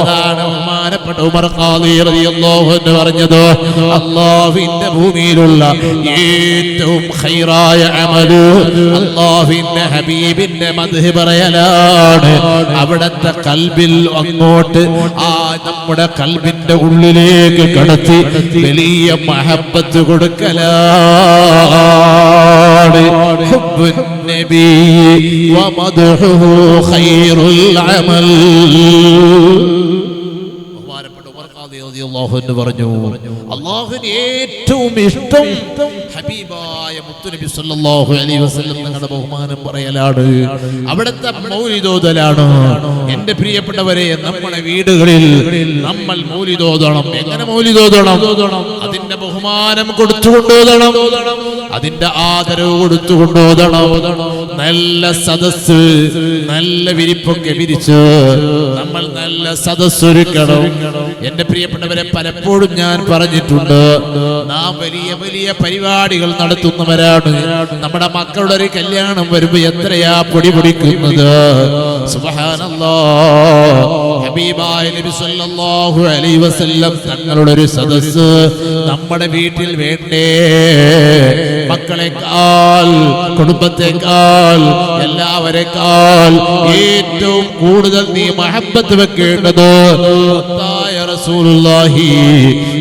S1: അതാണ് ബഹുമാനപ്പെട്ട ഉമർ ഖാദി റളിയല്ലാഹു അൻഹു പറഞ്ഞത്, അല്ലാഹുവിന്റെ ഭൂമിയിലുള്ള ഏറ്റവും ഖൈറായ അമല് അല്ലാഹുവിന്റെ ഹബീബിന്റെ മദ്ഹ് പറയലാണ്. അവിടത്തെ ഖൽബിൽ അങ്ങോട്ട് ആ നമ്മുടെ ഖൽബിന്റെ ഉള്ളിലേക്ക് കടത്തി വലിയ മഹബ്ബത്ത് കൊടുക്കലാണ്. ഹുബ്ബുൻ നബി വമദ്ഹുഹു ഖൈറുൽ അമൽ. പറഞ്ഞു, അല്ലാഹുവിന് ഏറ്റവും ഇഷ്ടം ഹബീബായ മുത്തുനബി സല്ലല്ലാഹു അലൈഹി വസല്ലം തങ്ങളുടെ ബഹുമാനം പറയലാണ്, അവിടുത്തെ മൗലിദോദലാണ്. എന്റെ പ്രിയപ്പെട്ടവരെ, നമ്മുടെ വീടുകളിൽ നമ്മൾ മൗലിദോദണം. എങ്ങനെ മൗലിദോദണം? അതിന്റെ ബഹുമാനം കൊടുത്തുകൊണ്ടോദണം, അതിന്റെ ആദരവ് കൊടുത്തുകൊണ്ടോദണം. നല്ല സദസ്സ്, നല്ല വിരിപ്പൊക്കെ വിരിച്ച് നമ്മൾ നല്ല സദസ്സൊരുക്കണം. എന്റെ പ്രിയപ്പെട്ടവരെ, പലപ്പോഴും ഞാൻ പറഞ്ഞിട്ടുണ്ട്, നാം വലിയ വലിയ പരിപാടികൾ നടത്തുന്നവരാണ്. നമ്മുടെ മക്കളുടെ ഒരു കല്യാണം വരുമ്പോ എത്രയാ പൊടി പൊടിക്കുന്നത്. സുബ്ഹാനല്ലാഹ്, ഹബീബായ നബി സല്ലല്ലാഹു അലൈഹി വസല്ലം തങ്ങളുടെ ഒരു സദസ്സ് നമ്മുടെ വീട്ടിൽ വേണ്ടേ? മക്കളെക്കാൾ, കുടുംബത്തെക്കാൾ, എല്ലാവരെക്കാൾ ഏറ്റവും കൂടുതൽ നീ മഹബ്ബത്ത് വെക്കേണ്ടത് റസൂലുള്ളാഹി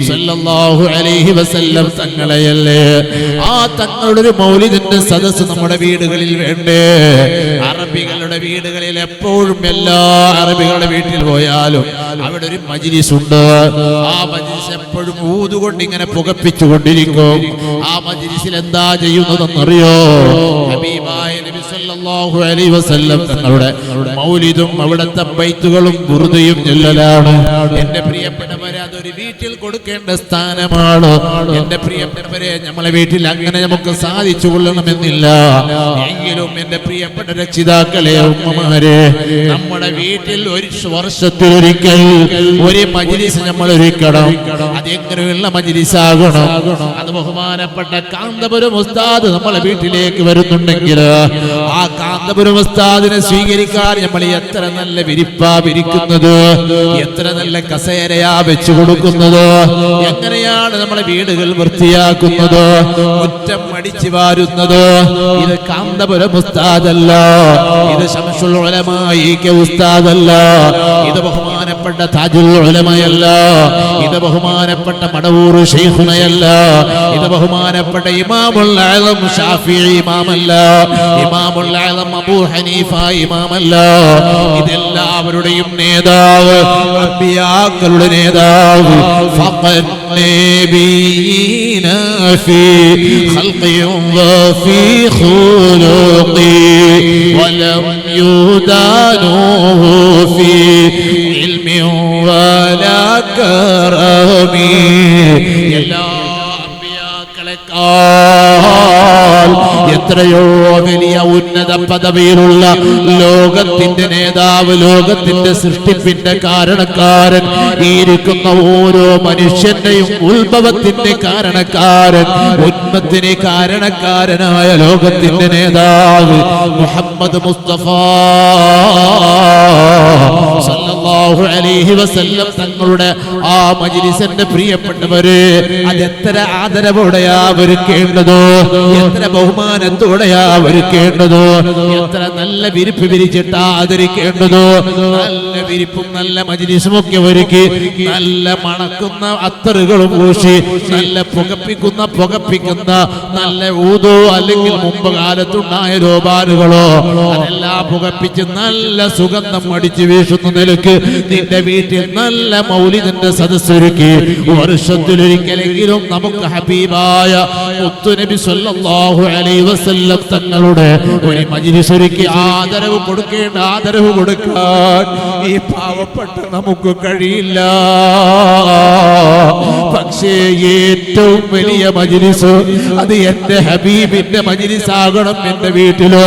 S1: സ്വല്ലല്ലാഹു അലൈഹി വസല്ലം തങ്ങളെയല്ലേ? ആ തങ്ങളുടെ ഒരു മൗലിദിന്റെ സദസ്സ് നമ്മുടെ വീടുകളിൽ വേണ്ടേ? അറബികളുടെ വീടുകളിൽ എപ്പോഴും, എല്ലാ അറബികളുടെ വീട്ടിൽ പോയാലും അവിടെ ഒരു മജ്ലിസ് ഉണ്ട്. ആ മജ്ലിസ് എപ്പോഴും ഊതുകൊണ്ട് ഇങ്ങനെ പുകപ്പിച്ചുകൊണ്ടിരിക്കും. ആ മജ്ലിസിൽ എന്താ ചെയ്യുന്നതെന്നറിയോ? ഹബീബായ നബി സല്ലല്ലാഹു അലൈഹി വസല്ലം തങ്ങളുടെ മൗലിദും അവിടുത്തെ ബൈത്തുകളും ബുർദയും ചൊല്ലലാണ്. എന്റെ പ്രിയപ്പെട്ടവരെ, അതൊരു വീട്ടിൽ കൊടുക്കേണ്ട സ്ഥാനമാണ്. എന്റെ പ്രിയപ്പെട്ടവരെ, നമ്മളെ വീട്ടിൽ അങ്ങനെ നമുക്ക് സാധിച്ചു കൊള്ളണമെന്നില്ല. എങ്കിലും എന്റെ പ്രിയപ്പെട്ട രക്ഷിതാക്കളെ, ഉമ്മമാരെ, നമ്മുടെ വീട്ടിൽ ഒരു വർഷത്തിലൊരിക്കൽ ഒരു മജ്ലിസ് നമ്മൾ ഒരുക്കണം. അതെങ്ങനെയുള്ള മജ്ലിസാകണം? അത് ബഹുമാനപ്പെട്ട കാന്തപുരം ഉസ്താദ് നമ്മളെ വീട്ടിലേക്ക് വരുന്നുണ്ടെങ്കിൽ ആ കാന്തപുരം ഉസ്താദിനെ സ്വീകരിക്കാൻ നമ്മൾ എത്ര നല്ല വിരിപ്പാ വിരിക്കുന്നത്, എത്ര നല്ല കസേരയാ വെച്ചു കൊടുക്കുന്നത്, എങ്ങനെയാണ് നമ്മളെ വീടുകൾ വൃത്തിയാക്കുന്നത്, മുറ്റം അടിച്ചു വാരുന്നത്. ഇത് കാന്തപുരം ഉസ്താദല്ല, ഇത് ശംസുൽ ഉലമാ ഇ.കെ. ഉസ്താദല്ല, ഇത് ബഹുമാനപ്പെട്ട താജുൽ ഉലമയല്ല, ഇത് ബഹുമാനപ്പെട്ട മടവൂർ ശൈഖുനയല്ല, ഇത് ബഹുമാനപ്പെട്ട ഇമാമുൽ ആലം ഷാഫിഈ ഇമാമല്ല, ഇമാമുൽ ആലം അബൂ ഹനീഫ ഇമാമല്ല. ഇതെല്ലാവരുടെയും നേതാവ്, അമ്പിയാക്കളുടെ നേതാവ്. ഫഖദ് നബിയിന ഫീ ഖൽഖി വഫീ ഖുലുഖി വലം യുദാനുഹു ഫീ ഇൽമി വലാ കറമി. എല്ലാ അമ്പിയാക്കളെക്കാൾ എത്രയോ വലിയ ഉന്നത പദവിയിലുള്ള ലോകത്തിന്റെ നേതാവ്, ലോകത്തിന്റെ സൃഷ്ടിപ്പിന്റെ കാരണക്കാരൻ, ഇരിക്കുന്ന ഓരോ മനുഷ്യന്റെയും ഉത്ഭവത്തിന്റെ കാരണക്കാരൻ, ഉന്മത്തിന് കാരണക്കാരനായ ലോകത്തിന്റെ നേതാവ് മുഹമ്മദ് മുസ്തഫ സല്ലല്ലാഹു അലൈഹി വസല്ലം തങ്ങളുടെ ആ മജ്ലിസിന്റെ പ്രിയപ്പെട്ടവര്, അതെത്ര ആദരവോടെയാ ഒരുക്കേണ്ടതോ, എത്ര ബഹുമാനത്തോടെയാ ഒരുക്കേണ്ടതോ, എത്ര നല്ല വിരിപ്പ് വിരിച്ചിട്ടാ ആദരിക്കേണ്ടതോ. നല്ല വിരിപ്പും നല്ല മജ്ലിസും ഒക്കെ ഒരുക്കി, നല്ല മണക്കുന്ന അത്തറുകളും പൂശി, നല്ല പുകപ്പിക്കുന്ന നല്ല ഊതോ അല്ലെങ്കിൽ മുമ്പ് കാലത്തുണ്ടായ രോപാനുകളോ അതെല്ലാം പുകപ്പിച്ച് നല്ല സുഗന്ധം അടിച്ചു വീശുന്ന നിലക്ക് നിന്റെ വീട്ടിൽ നല്ല മൗലിദിന്റെ സദസ്സൊരുക്കി വർഷത്തിലൊരിക്കലെങ്കിലും നമുക്ക് ഹബീബായ മുത്തുനബി സ്വല്ലല്ലാഹു അലൈഹി വസല്ലം വസല്ലം തങ്ങളുടെ ഒരു മജ്‌ലിസ് ഒരുക്കി ആദരവ് കൊടുക്കാൻ ഈ പാവപ്പെട്ട നമുക്ക് കഴിയില്ല. പക്ഷേ ഏറ്റവും വലിയ മജ്‌ലിസ് അത് എന്റെ ഹബീബിന്റെ മജ്‌ലിസ് ആകണം. എന്റെ വീട്ടിലോ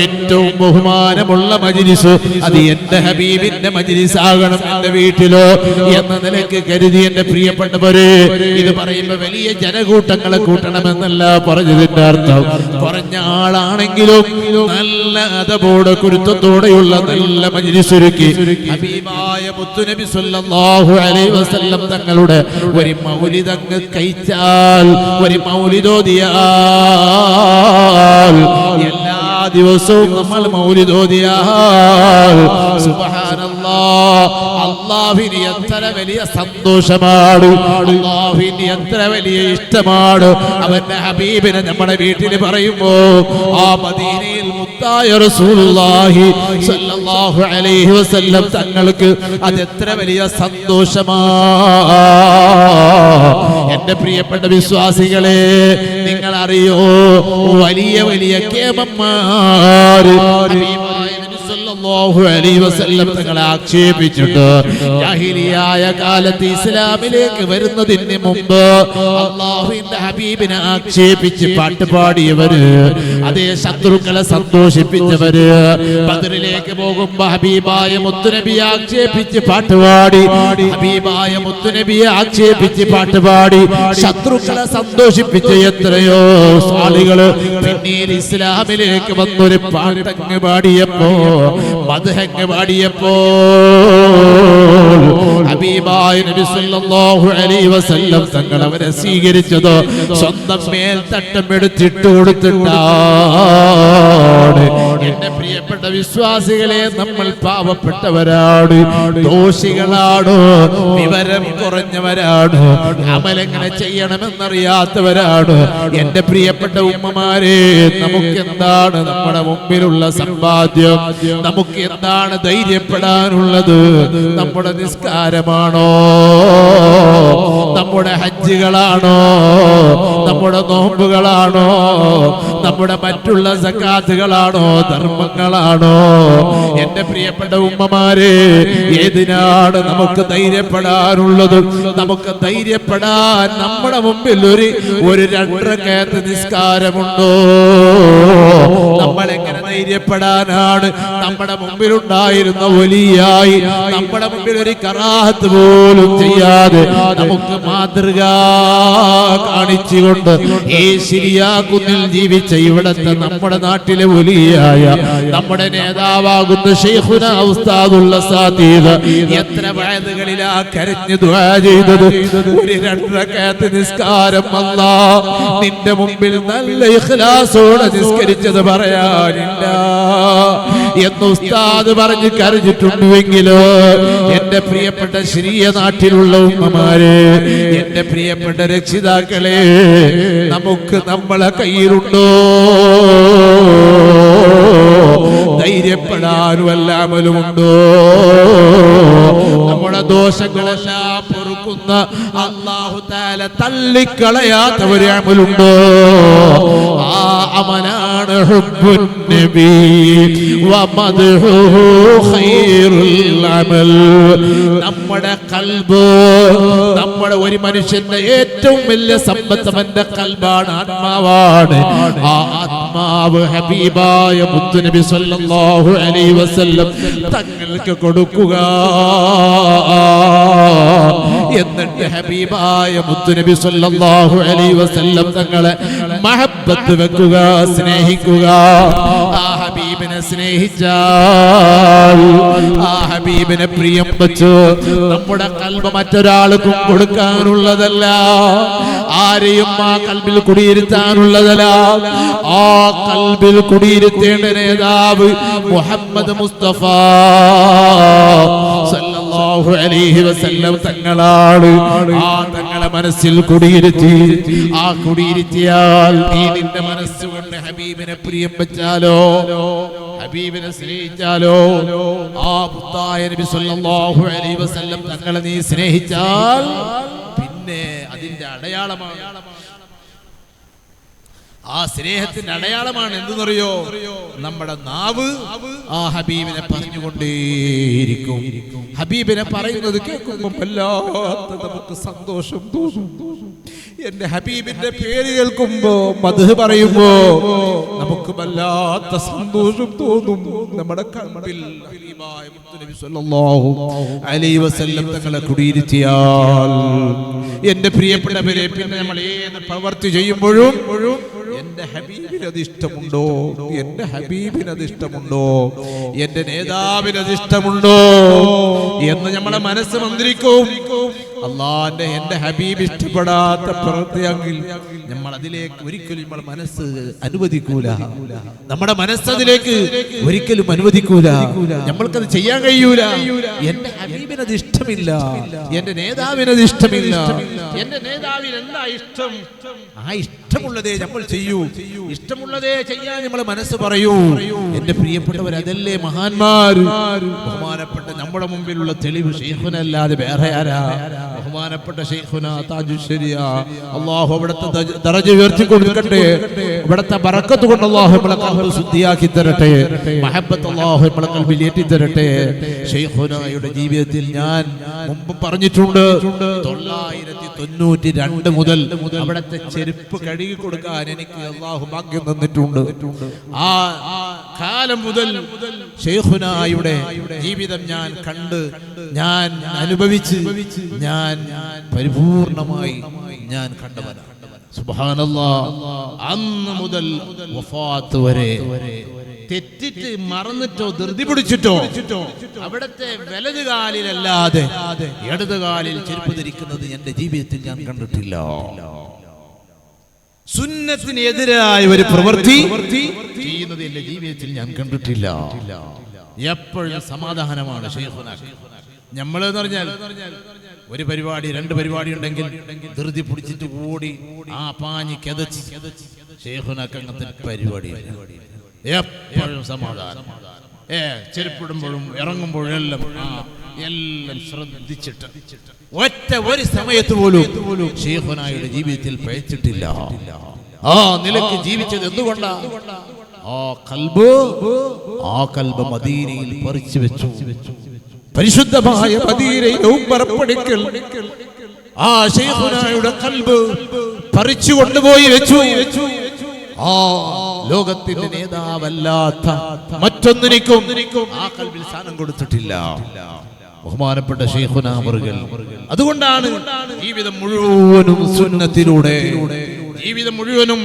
S1: ഏറ്റവും ബഹുമാനമുള്ള മജ്‌ലിസ് അത് എന്റെ ഹബീബിന്റെ മജ്‌ലിസ് ആകണം എന്റെ വീട്ടിലോ എന്ന നിലയ്ക്ക് കരുതി എന്റെ പ്രിയപ്പെട്ടവരെ, ഇത് പറയുമ്പോ വലിയ ജനകൂട്ടങ്ങളെ കൂട്ടണമെന്നല്ല പറഞ്ഞതിന്റെ അർത്ഥം. കുറഞ്ഞ ആളാണെങ്കിലും നല്ല അതബോടെ കുരുത്തത്തോടെയുള്ള നല്ല മജ്‌ലിസ് ഒരുക്കി ഹബീബായ മുത്തുനബി സ്വല്ലല്ലാഹു അലൈഹി വസല്ലം തങ്ങളുടെ ഒരു മൗലിദ് അങ്ങ് കഴിച്ചാൽ, ഒരു മൗലിദ് ഓതിയാൽ, എല്ലാ ദിവസവും നമ്മൾ മൗലിദ് ഓതിയാൽ സുബ്ഹാനല്ലാഹ്, അല്ലാഹുവിന് എത്ര വലിയ സന്തോഷമാണ്, അല്ലാഹുവിന് എത്ര വലിയ ഇഷ്ടമാണ് അവന്റെ ഹബീബിനെ നമ്മുടെ വീട്ടിൽ പറയുമ്പോ ആ മദീനയിൽ മുത്തായ റസൂലുള്ളാഹി സ്വല്ലല്ലാഹു അലൈഹി വസല്ലം തങ്ങൾക്ക് അത് എത്ര വലിയ സന്തോഷമാണ്. എന്റെ പ്രിയപ്പെട്ട വിശ്വാസികളെ, നിങ്ങൾ അറിയോ, വലിയ വലിയ കേമന്മാര് സല്ലല്ലാഹു അലൈഹി വസല്ലം തങ്ങളെ ആക്ഷേപിച്ചിട്ട് ജാഹിലിയായ കാലത്ത് ഇസ്ലാമിലേക്ക് വരുന്നതിന് മുമ്പ് അല്ലാഹുവിന്റെ ഹബീബിനെ ആക്ഷേപിച്ച് പാട്ടുപാടിയവര്, അതേ ശത്രുക്കളെ സന്തോഷിപ്പിച്ചവര്, ബദറിലേക്ക് പോകുമ്പോ ഹബീബായ മുത്തുനബിയെ ആക്ഷേപിച്ച് പാട്ടുപാടി, ഹബീബായ മുത്തുനബിയെ ആക്ഷേപിച്ച് പാട്ടുപാടി ശത്രുക്കളെ സന്തോഷിപ്പിച്ച എത്രയോ ആളുകള് പിന്നീട് ഇസ്ലാമിലേക്ക് വന്നൊരു പാട്ടങ്ങ് പാടിയപ്പോ, മദ്ഹങ്ങ് പാടിയപ്പോ ഹബീബായ നബി സല്ലല്ലാഹു അലൈഹി വസല്ലം തങ്ങൾ അവരെ സ്വീകരിച്ചത് സ്വന്തം മേൽത്തട്ടം എടുത്തിട്ട് കൊടുത്തിട്ടാണ്. എന്റെ പ്രിയപ്പെട്ട വിശ്വാസികളെ, നമ്മൾ പാവപ്പെട്ടവരാണ്, ദോഷികളാണ്, വിവരം കുറഞ്ഞവരാണ്, അമലെങ്ങനെ ചെയ്യണമെന്നറിയാത്തവരാണ്. എന്റെ പ്രിയപ്പെട്ട ഉമ്മമാരെ, നമുക്ക് എന്താണ് നമ്മുടെ മുമ്പിലുള്ള സമ്പാദ്യം? നമുക്ക് എന്താണ് ധൈര്യപ്പെടാനുള്ളത്? നമ്മുടെ നിസ്കാരമാണോ? നമ്മുടെ ഹജ്ജുകളാണോ? നമ്മുടെ നോമ്പുകളാണോ? നമ്മുടെ മറ്റുള്ള സകാത്തുകളാണോ? ധർമ്മങ്ങളാണോ? എന്റെ പ്രിയപ്പെട്ട ഉമ്മമാരെ, ഏതിനാണ് നമുക്ക് ധൈര്യപ്പെടാനുള്ളത്? നമുക്ക് ധൈര്യപ്പെടാൻ നമ്മുടെ മുമ്പിൽ ഒരു 2 റക്അത്ത് നിസ്കാരമുണ്ടോ? നമ്മൾ എങ്ങനെ ധൈര്യപ്പെടാനാണ്? നമ്മുടെ മുമ്പിലുണ്ടായിരുന്ന വലിയായി നമ്മുടെ മുമ്പിൽ ഒരു കറാഹത്ത് പോലും ചെയ്യാതെ നമുക്ക് മാതൃക കാണിച്ചുകൊണ്ട് ഈ ശിരിയാകുന്നിൽ ജീവിച്ച ഇവിടത്തെ നമ്മുടെ നാട്ടിലെ വലിയായ നമ്മുടെ നേതാവാകുന്ന ശൈഖുന ഉസ്താദുൽ അസാതീദ് എത്ര വഅദുകളിലാ കരഞ്ഞു ദുആ ചെയ്തത്. ഒരു 2 റക്അത്ത് നിസ്കാരം അല്ലാഹ് നിന്റെ മുമ്പിൽ നല്ല ഇഖ്ലാസോടെ നിസ്കരിച്ചത് പറയാനില്ല എന്ന് ഉസ്താദ് പറഞ്ഞ് കരഞ്ഞിട്ടുണ്ടെങ്കിലോ, എന്റെ പ്രിയപ്പെട്ട ശരിയ നാട്ടിലുള്ള ഉമ്മമാരെ, എന്റെ പ്രിയപ്പെട്ട രക്ഷിതാക്കളെ, നമുക്ക് നമ്മളെ കയ്യിലുണ്ടോ ധൈര്യപ്പെടാനും എല്ലാമലുമുണ്ടോ? നമ്മുടെ ദോഷങ്ങളെല്ലാം പൊറുക്കുന്ന അല്ലാഹു തആല തള്ളിക്കളയാത്ത ഒരു അമലുണ്ടോ? ആ അമലാണ് ഹുബ്ബുൻ നബി വമദ്ഹുഹു ഖൈറുൽ അമൽ. നമ്മുടെ ഖൽബ്, നമ്മുടെ ഒരു മനുഷ്യന്റെ ഏറ്റവും വലിയ സമ്പത്ത് അവന്റെ ഖൽബാണ്, ആത്മാവാണ്. ആ ആത്മാവ് ഹബീബായ മുത്തുനബി സല്ലല്ലാഹു അലൈഹി വസല്ലം തങ്ങൾക്ക് കൊടുക്കുക. എന്നിട്ട് ഹബീബായ മുത്തുനബി സല്ലല്ലാഹു അലൈഹി വസല്ലം തങ്ങളെ മഹബ്ബത്ത് വെക്കുക, സ്നേഹിക്കുക. ആ ഹബീബിനെ സ്നേഹിച്ചാൽ, ആ ഹബീബിനെ പ്രിയം വെച്ച് നമ്മുടെ കൽബ് മറ്റൊരാൾക്കും കൊടുക്കാനുള്ളതല്ല, ആരെയും ആ കൽബിൽ കുടിയിരുത്താനുള്ളതല്ല. ആ കൽബിൽ കുടിയിരുത്തേണ്ട നേതാവ് മുഹമ്മദ് മുസ്തഫ സല്ലല്ലാഹു അലൈഹി വസല്ലം തങ്ങളാണ്. ആ തങ്ങളെ മനസ്സിൽ കുടിയിരുത്തി, ആ കുടിയിരുത്തിയാൽ നീ നിന്റെ മനസ്സുകൊണ്ട് ഹബീബിനെ പ്രിയം വെച്ചാലോ, ഹബീബിനെ സ്നേഹിച്ചാലോ, ആ മുത്തായ നബി സല്ലല്ലാഹു അലൈഹി വസല്ലം തങ്ങളെ നീ സ്നേഹിച്ചാൽ പിന്നെ അതിന്റെ അടയാളമാണ് ആ സ്നേഹത്തിന്റെ അടയാളമാണ് എന്തെന്നറിയോ? നമ്മുടെ നാവ് ആ ഹബീബിനെ പറഞ്ഞുകൊണ്ടേയിരിക്കും. ഹബീബിനെ പറയുന്നത് കേൾക്കുമ്പോൾ വല്ലാത്ത നമുക്ക് സന്തോഷം തോന്നും. എന്റെ ഹബീബിന്റെ പേര് കേൾക്കുമ്പോ മദ്ഹ് പറയുമ്പോ നമുക്ക് വല്ലാത്ത സന്തോഷം തോന്നും. നമ്മുടെ കൽബിൽ ഹബീബായ മുത്തുനബി സ്വല്ലല്ലാഹു അലൈഹി വസല്ലം തങ്ങളെ കുടിയിരുത്തിയാൽ എന്റെ പ്രിയപ്പെട്ടവരെ, പിന്നെ നമ്മൾ ഏത് പ്രവൃത്തി ചെയ്യുമ്പോഴും എന്റെ ഹബീബിന് അത് ഇഷ്ടമുണ്ടോ, എന്റെ ഹബീബിന് അത് ഇഷ്ടമുണ്ടോ, എന്റെ നേതാവിന് അത് ഇഷ്ടമുണ്ടോ എന്ന് നമ്മളെ മനസ്സ് മന്ത്രിക്കും. അള്ളാന്റെ എന്റെ ഹബീബ് ഇഷ്ടപ്പെടാത്ത പ്രവൃത്തിയെങ്കിൽ നമ്മൾ അതിലേക്ക് ഒരിക്കലും നമ്മുടെ മനസ്സ് അനുവദിക്കൂല. നമ്മുടെ മനസ്സ് അതിലേക്ക് ഒരിക്കലും അനുവദിക്കൂല. നമ്മൾക്കത് ചെയ്യാൻ കഴിയൂല. എന്റെ ഹബീബിന് അത് ഇഷ്ടമില്ല, എന്റെ നേതാവിന് അത് ഇഷ്ടമില്ല. എന്റെ നേതാവിന് എന്താ ഇഷ്ടം? ആ ഇഷ്ടമുള്ളതേ നമ്മൾ ചെയ്യൂ. ഇഷ്ടമുള്ളതേ ചെയ്യാൻ നമ്മളെ മനസ്സ് പറയൂ. എന്റെ പ്രിയപ്പെട്ടവർ, അതല്ലേ മഹാന്മാർ. ബഹുമാനപ്പെട്ട നമ്മുടെ മുമ്പിലുള്ള തെളിവ് ശൈഖുനല്ലാതെ വേറെ ആരാ? ബഹുമാനപ്പെട്ട ശൈഖുന താജുശ്ശേരിയ, അല്ലാഹു അവിടുത്തെ ദറജ ഉയർത്തി കൊടുക്കട്ടെ. ഇവിടുത്തെ ബറക്കത്ത് കൊണ്ട് അല്ലാഹു നമ്മളെ ഖൽബ് ശുദ്ധിയാക്കി തരട്ടെ. മഹബ്ബത്ത് അല്ലാഹു നമ്മളെ ഖൽബിൽ ഏറ്റി തരട്ടെ. ശൈഖുനയുടെ ജീവിതത്തിൽ ഞാൻ മുമ്പ് പറഞ്ഞിട്ടുണ്ട്, 992 മുതൽ അവിടുത്തെ ചെരുപ്പ് കഴുകി കൊടുക്കാൻ എനിക്ക് അല്ലാഹു ഭാഗ്യം തന്നിട്ടുണ്ട്. ആ കാലം മുതൽ ശൈഖുനയുടെ ജീവിതം ഞാൻ കണ്ട്, ഞാൻ അനുഭവിച്ച്, ഞാൻ പരിപൂർണമായി ഞാൻ കണ്ടവനാണ്. സുബ്ഹാനല്ലാഹ്. അന്ന് മുതൽ വഫാത്ത് വരെ തെറ്റിട്ട് മറന്നിട്ടോ ധൃതി പിടിച്ചിട്ടോ അവിടത്തെ വലത് കാലിലല്ലാതെ ഇടത് കാലിൽ ചെരുപ്പ് ധരിക്കുന്നത് എന്റെ ജീവിതത്തിൽ ഞാൻ കണ്ടിട്ടില്ല. സുന്നത്തിന് എതിരായ ഒരു പ്രവൃത്തി ചെയ്യുന്നത് എന്റെ ജീവിതത്തിൽ ഞാൻ കണ്ടിട്ടില്ല. എപ്പോഴും സമാധാനമാണ് ശൈഖുന. നമ്മളെന്ന് പറഞ്ഞാൽ ഒരു പരിപാടി 2 പരിപാടി ഉണ്ടെങ്കിൽ ധൃതി പിടിച്ചിട്ട് ഓടി ആ പാഞ്ഞി കെതച്ച് ശൈഖുനക്ക് അങ്ങനത്തെ പരിപാടി എപ്പോഴും സമാധാനം. ചെരുപ്പിടുമ്പോഴും ഇറങ്ങുമ്പോഴും എല്ലാം ശ്രദ്ധിച്ചിട്ട് ഒറ്റ ഒരു സമയത്ത് പോലും ശൈഖുനയുടെ ജീവിതത്തിൽ പയച്ചിട്ടില്ല. ആ നിലയ്ക്ക് ജീവിച്ചത് എന്തുകൊണ്ടാ? ആ കൽബ് മദീനയിൽ പറിച്ചു വെച്ചു. പരിശുദ്ധമായ മദീനയിൽ ഉംറപ്പടിക്കൽ ആ ശൈഖുനയുടെ കൽബ് പറിച്ചു കൊണ്ടുപോയി വെച്ചു. ആ ലോകത്തിന്റെ നേതാവല്ലാത്ത മറ്റൊന്നിനും ആ കൽബിൽ സ്ഥാനം കൊടുത്തിട്ടില്ല ബഹുമാനപ്പെട്ട ശൈഖുന അവറുകൾ. അതുകൊണ്ടാണ് ജീവിതം മുഴുവനും സുന്നത്തിലൂടെ, ജീവിതം മുഴുവനും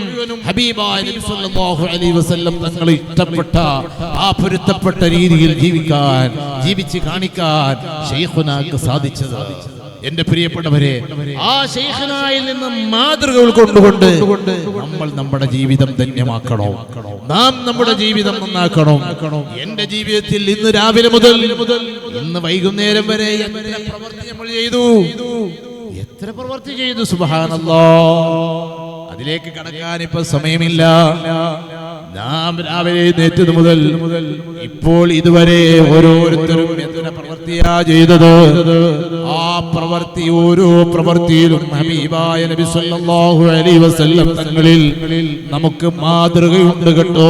S1: ഹബീബായ നബി സല്ലല്ലാഹു അലൈഹി വസല്ലം തങ്ങളെ ഇഷ്ടപ്പെട്ട ആ പൊരുത്തപ്പെട്ട രീതിയിൽ ജീവിച്ച് കാണിക്കാൻ ശൈഖുനാക്ക് സാധിച്ചത്. എന്റെ പ്രിയപ്പെട്ടവരെ, ആ ശൈഖുനായിൽ നിന്ന് മാതൃകകൾ കൊണ്ടുകൊണ്ട് നമ്മൾ നമ്മുടെ ജീവിതം ധന്യമാക്കണം. നാം നമ്മുടെ ജീവിതം നന്നാക്കണം. എന്റെ ജീവിതത്തിൽ ഇന്ന് രാവിലെ മുതൽ ഇന്ന് വൈകുന്നേരം വരെ എത്ര പ്രവൃത്തി നമ്മൾ ചെയ്തു, എത്ര പ്രവൃത്തി ചെയ്തു. സുബ്ഹാനല്ലാഹ്. അതിലേക്ക് കടക്കാൻ ഇപ്പൊ സമയമില്ല. നാം രാവിലെ എഴുന്നേറ്റത് മുതൽ ഇപ്പോൾ ഇതുവരെ ഓരോരുത്തരും എത്ര പ്രവൃത്തിയാ ചെയ്തത്. ആ പ്രവൃത്തി, ഓരോ പ്രവൃത്തിയിലും ഹബീബായ നബി സല്ലല്ലാഹു അലൈഹി വസല്ലം തങ്ങളിൽ നമുക്ക് മാതൃകയുണ്ട് കേട്ടോ.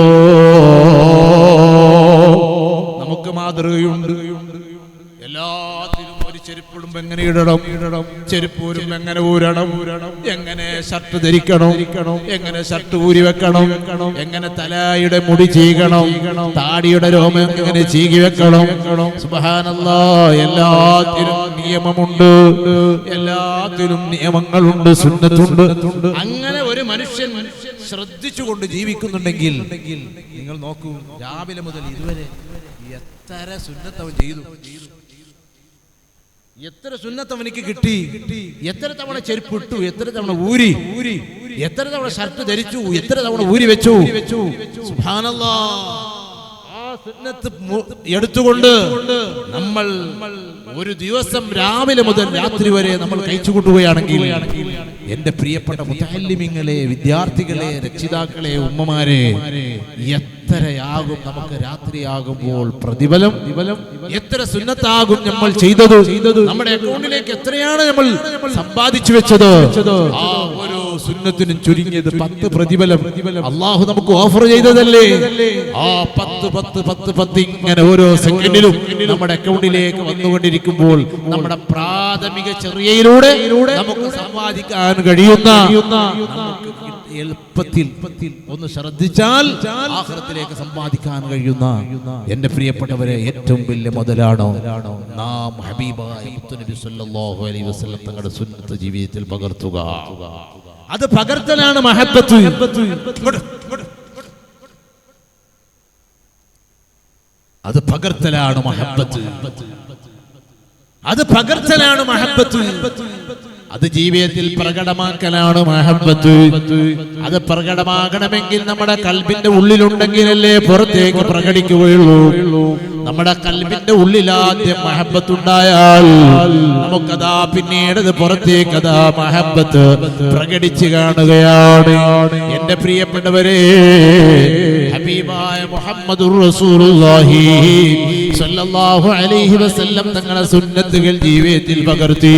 S1: നമുക്ക് മാതൃകയുണ്ട്. എല്ലാത്തിലും ഒരു ചെരുപ്പിടുമ്പോ എങ്ങനെ ഇടണം, ചെരുപ്പ് ഊരുമ്പോ എങ്ങനെ ഊരണം, എങ്ങനെ ഷർട്ട് ധരിക്കണം, എങ്ങനെ ഷർട്ട് ഊരി വെക്കണം, എങ്ങനെ തലയുടെ മുടി ചീകണം, താടിയുടെ രോമം എങ്ങനെ ചീകി വെക്കണം. സുബ്ഹാനല്ലാഹ്. എല്ലാത്തിനും നിയമമുണ്ട്, എല്ലാത്തിനും നിയമങ്ങളുണ്ട്, സുന്നത്തുണ്ട്. അങ്ങനെ ഒരു മനുഷ്യൻ ശ്രദ്ധിച്ചുകൊണ്ട് ജീവിക്കുന്നുണ്ടെങ്കിൽ നിങ്ങൾ നോക്കൂ, രാവിലെ മുതൽ ഇതുവരെ എത്ര സുന്നത്തവൻ ചെയ്തു, എത്ര സുന്നത്തവനിക്ക് കിട്ടി, എത്ര തവണ ചെരുപ്പ് ഇട്ടു, എത്ര തവണ ഊരി, എത്ര തവണ ഷർട്ട് ധരിച്ചു, എത്ര തവണ ഊരി വെച്ചു. സുബ്ഹാനല്ലാഹ്. ആ സുന്നത്ത് എടുത്തുകൊണ്ട് നമ്മൾ ഒരു ദിവസം രാവിലെ മുതൽ രാത്രി വരെ നമ്മൾ കഴിച്ചു കൂട്ടുകയാണെങ്കിൽ എന്റെ പ്രിയപ്പെട്ട മുതഅല്ലിമീങ്ങളെ, വിദ്യാർത്ഥികളെ, രക്ഷിതാക്കളെ, ഉമ്മമാരെ, എത്രയാകും നമുക്ക് രാത്രിയാകുമ്പോൾ പ്രതിഫലം? എത്ര സുന്നത്താകും നമ്മൾ ചെയ്തത്? നമ്മുടെ അക്കൗണ്ടിലേക്ക് എത്രയാണ് നമ്മൾ സമ്പാദിച്ചു വെച്ചത്? ആ ഒരു സുന്നത്തിനും ചുരുങ്ങിയത് 10 പ്രതിഫലം അള്ളാഹു നമുക്ക് ഓഫർ ചെയ്തതല്ലേ? ആ 10 ഇങ്ങനെ ഓരോ സെക്കൻഡിലും നമ്മുടെ അക്കൗണ്ടിലേക്ക് വന്നുകൊണ്ടിരിക്കുമ്പോൾ നമ്മുടെ പ്രാഥമിക ചെറിയയിലൂടെ നമുക്ക് സമ്പാദിക്കാൻ കഴിയുന്ന, എളുപ്പത്തിൽ ഒന്ന് ശ്രദ്ധിച്ചാൽ ആഖിറത്തിലേക്ക് സമ്പാദിക്കാൻ കഴിയുന്ന എന്റെ പ്രിയപ്പെട്ടവരെ ഏറ്റവും വലിയ മുതലാണോ നാം ഹബീബായ മുത്തുനബി സല്ലല്ലാഹു അലൈഹി വസല്ലം തങ്ങളുടെ സുന്നത്ത് ജീവിതത്തിൽ പകർത്തുക. അത് പകർത്തലാണ് മഹബ്ബത്ത്. അത് പകർത്തലാണ് മഹബ്ബത്ത്. അത് പകർത്തലാണ് മഹബ്ബത്ത്. അത് ജീവിതത്തിൽ പ്രകടമാക്കലാണ് മഹബ്ബത്ത്. അത് പ്രകടമാകണമെങ്കിൽ നമ്മുടെ കൽബിന്റെ ഉള്ളിലുണ്ടെങ്കിലല്ലേ പുറത്തേക്ക് പ്രകടിക്കുകയുള്ളൂ. നമ്മുടെ കൽബിന്റെ ഉള്ളിൽ ആദ്യം മഹബ്ബത്ത് ഉണ്ടായാൽ നമുക്കതാ പിന്നീട് പുറത്തേക്ക് അതാ മഹബ്ബത്ത് പ്രകടിച്ചു കാണുകയാണ്. എന്റെ പ്രിയപ്പെട്ടവരെ, ഹബീബായ മുഹമ്മദുർ റസൂലുള്ളാഹി സ്വല്ലല്ലാഹു അലൈഹി വസല്ലം തങ്ങളുടെ സുന്നത്തുകൾ ജീവിതത്തിൽ പകർത്തി